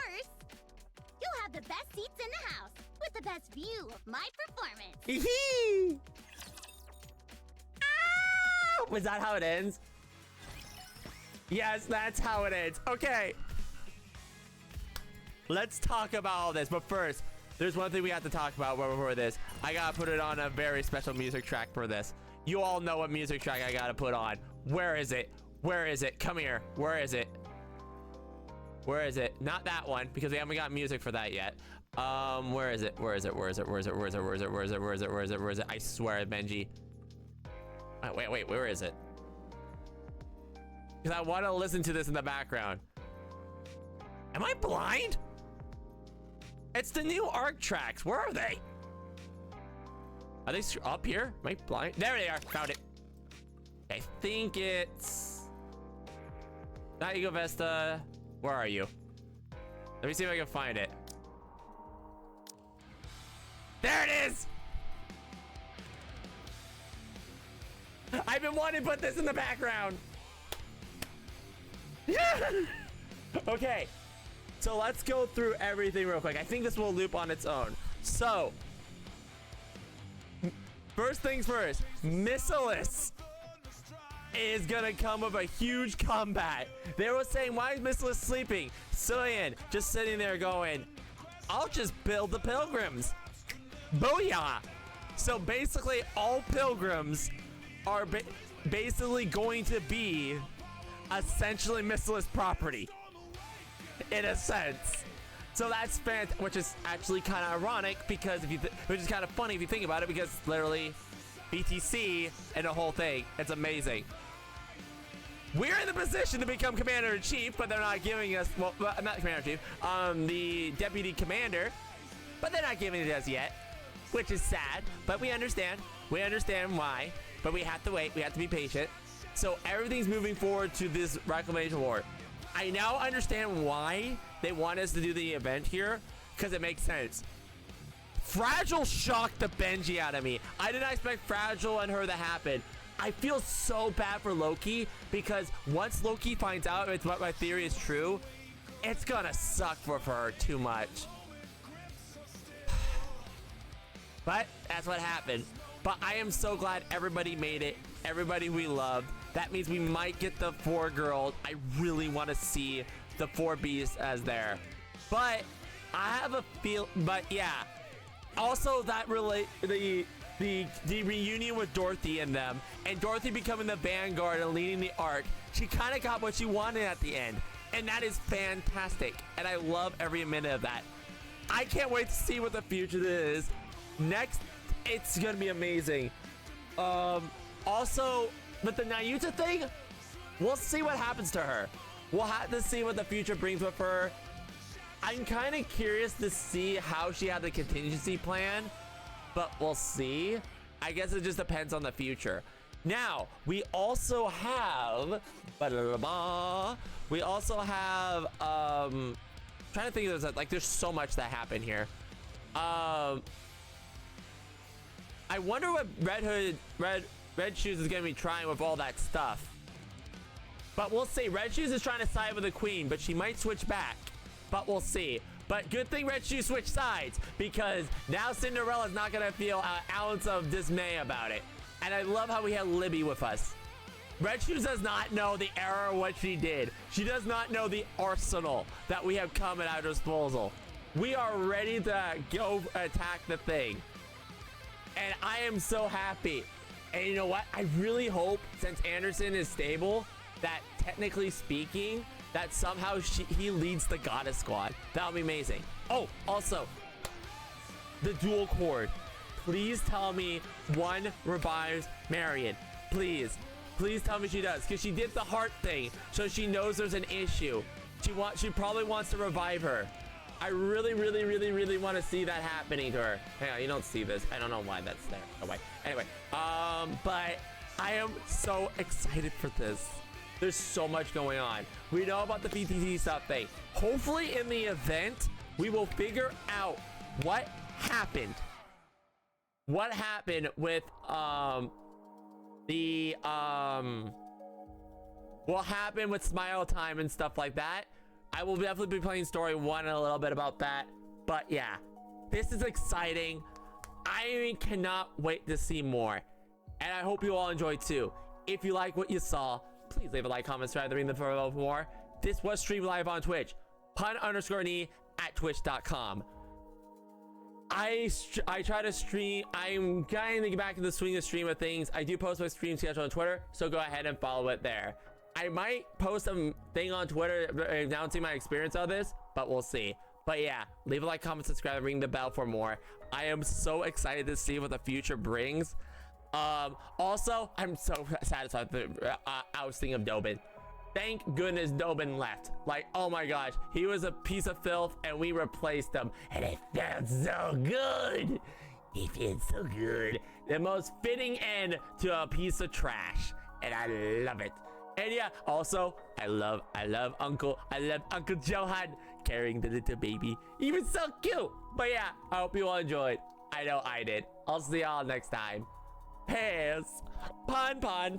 You'll have the best seats in the house, with the best view of my performance. Was that how it ends? Yes, that's how it ends. Okay. Let's talk about all this, but first, there's one thing we have to talk about before this. I gotta put it on a very special music track for this. You all know what music track I gotta put on. Where is it? Where is it? Come here. Where is it? Where is it? Not that one, because we haven't got music for that yet. Where is it? Where is it? Where is it? Where is it? Where is it? Where is it? Where is it? Where is it? Where is it? Where is it? I swear, Benji. Wait, where is it? Because I want to listen to this in the background. Am I blind? It's the new arc tracks. Where are they? Are they up here? Am I blind? There they are. Found it. I think it's... Not Eagle Vesta. Where are you? Let me see if I can find it. There it is! I've been wanting to put this in the background. Yeah! Okay. So let's go through everything real quick. I think this will loop on its own. So, first things first, Missilus is gonna come with a huge combat. They were saying, why is Missilus sleeping? Cillian just sitting there going, I'll just build the pilgrims. Booyah! So basically all pilgrims are basically going to be essentially Missilus property. In a sense. So that's fantastic, which is actually kind of ironic because which is kind of funny if you think about it, because literally BTC and the whole thing, it's amazing. we're in the position to become Commander-in-Chief, but they're not giving us, well, not Commander-in-Chief, the Deputy Commander, but they're not giving it us yet, which is sad, but we understand. We understand why, but we have to wait. We have to be patient. So everything's moving forward to this Reclamation War. I now understand why they want us to do the event here, because it makes sense. Fragile shocked the Benji out of me. I did not expect Fragile and her to happen. I feel so bad for Loki, because once Loki finds out it's what my theory is true, it's gonna suck for her too much. But that's what happened. But I am so glad everybody made it. Everybody we loved. That means we might get the 4 girls. I really want to see the 4 beasts as there. But I have a feel. But yeah. Also, that the reunion with Dorothy and them, and Dorothy becoming the vanguard and leading the arc. She kind of got what she wanted at the end, and that is fantastic. And I love every minute of that. I can't wait to see what the future is. Next, it's gonna be amazing. Also, with the Nayuta thing, we'll see what happens to her. We'll have to see what the future brings with her. I'm kind of curious to see how she had the contingency plan, but we'll see. I guess it just depends on the future. Now, we also have, trying to think of this, like, there's so much that happened here. I wonder what Red Shoes is gonna be trying with all that stuff. But we'll see. Red Shoes is trying to side with the Queen, but she might switch back. But we'll see. But good thing Red Shoes switched sides, because now Cinderella's not gonna feel an ounce of dismay about it. And I love how we had Libby with us. Red Shoes does not know the error of what she did. She does not know the arsenal that we have come at our disposal. We are ready to go attack the thing. And I am so happy. And you know what? I really hope, since Anderson is stable, that technically speaking, that somehow he leads the Goddess Squad. That would be amazing. Oh, also, the dual cord. Please tell me one revives Marion. Please. Please tell me she does. Because she did the heart thing, so she knows there's an issue. She probably wants to revive her. I really want to see that happening to her. Hang on, you don't see this. I don't know why that's there. Oh, wait. Anyway, but I am so excited for this. There's so much going on. We know about the BTT stuff thing. Hopefully in the event, we will figure out what happened. What happened with, what happened with Smile Time and stuff like that. I will definitely be playing story 1 and a little bit about that. But yeah, this is exciting. I cannot wait to see more. And I hope you all enjoyed too. If you like what you saw, please leave a like, comment, subscribe to ring the bell for more. This was streamed live on Twitch. pun_knee at twitch.com. I try to stream. I'm trying to get back in the swing of stream of things. I do post my stream schedule on Twitter, so go ahead and follow it there. I might post a thing on Twitter announcing my experience of this, but we'll see. But yeah, leave a like, comment, subscribe, and ring the bell for more. I am so excited to see what the future brings. Also, I'm so satisfied with the ousting of Dobin. Thank goodness Dobin left. Like, oh my gosh, he was a piece of filth and we replaced him, and it felt so good. It feels so good. The most fitting end to a piece of trash, and I love it. And yeah, also, I love Uncle Johan carrying the little baby. He was so cute. But yeah, I hope you all enjoyed. I know I did. I'll see y'all next time. Peace. Pun.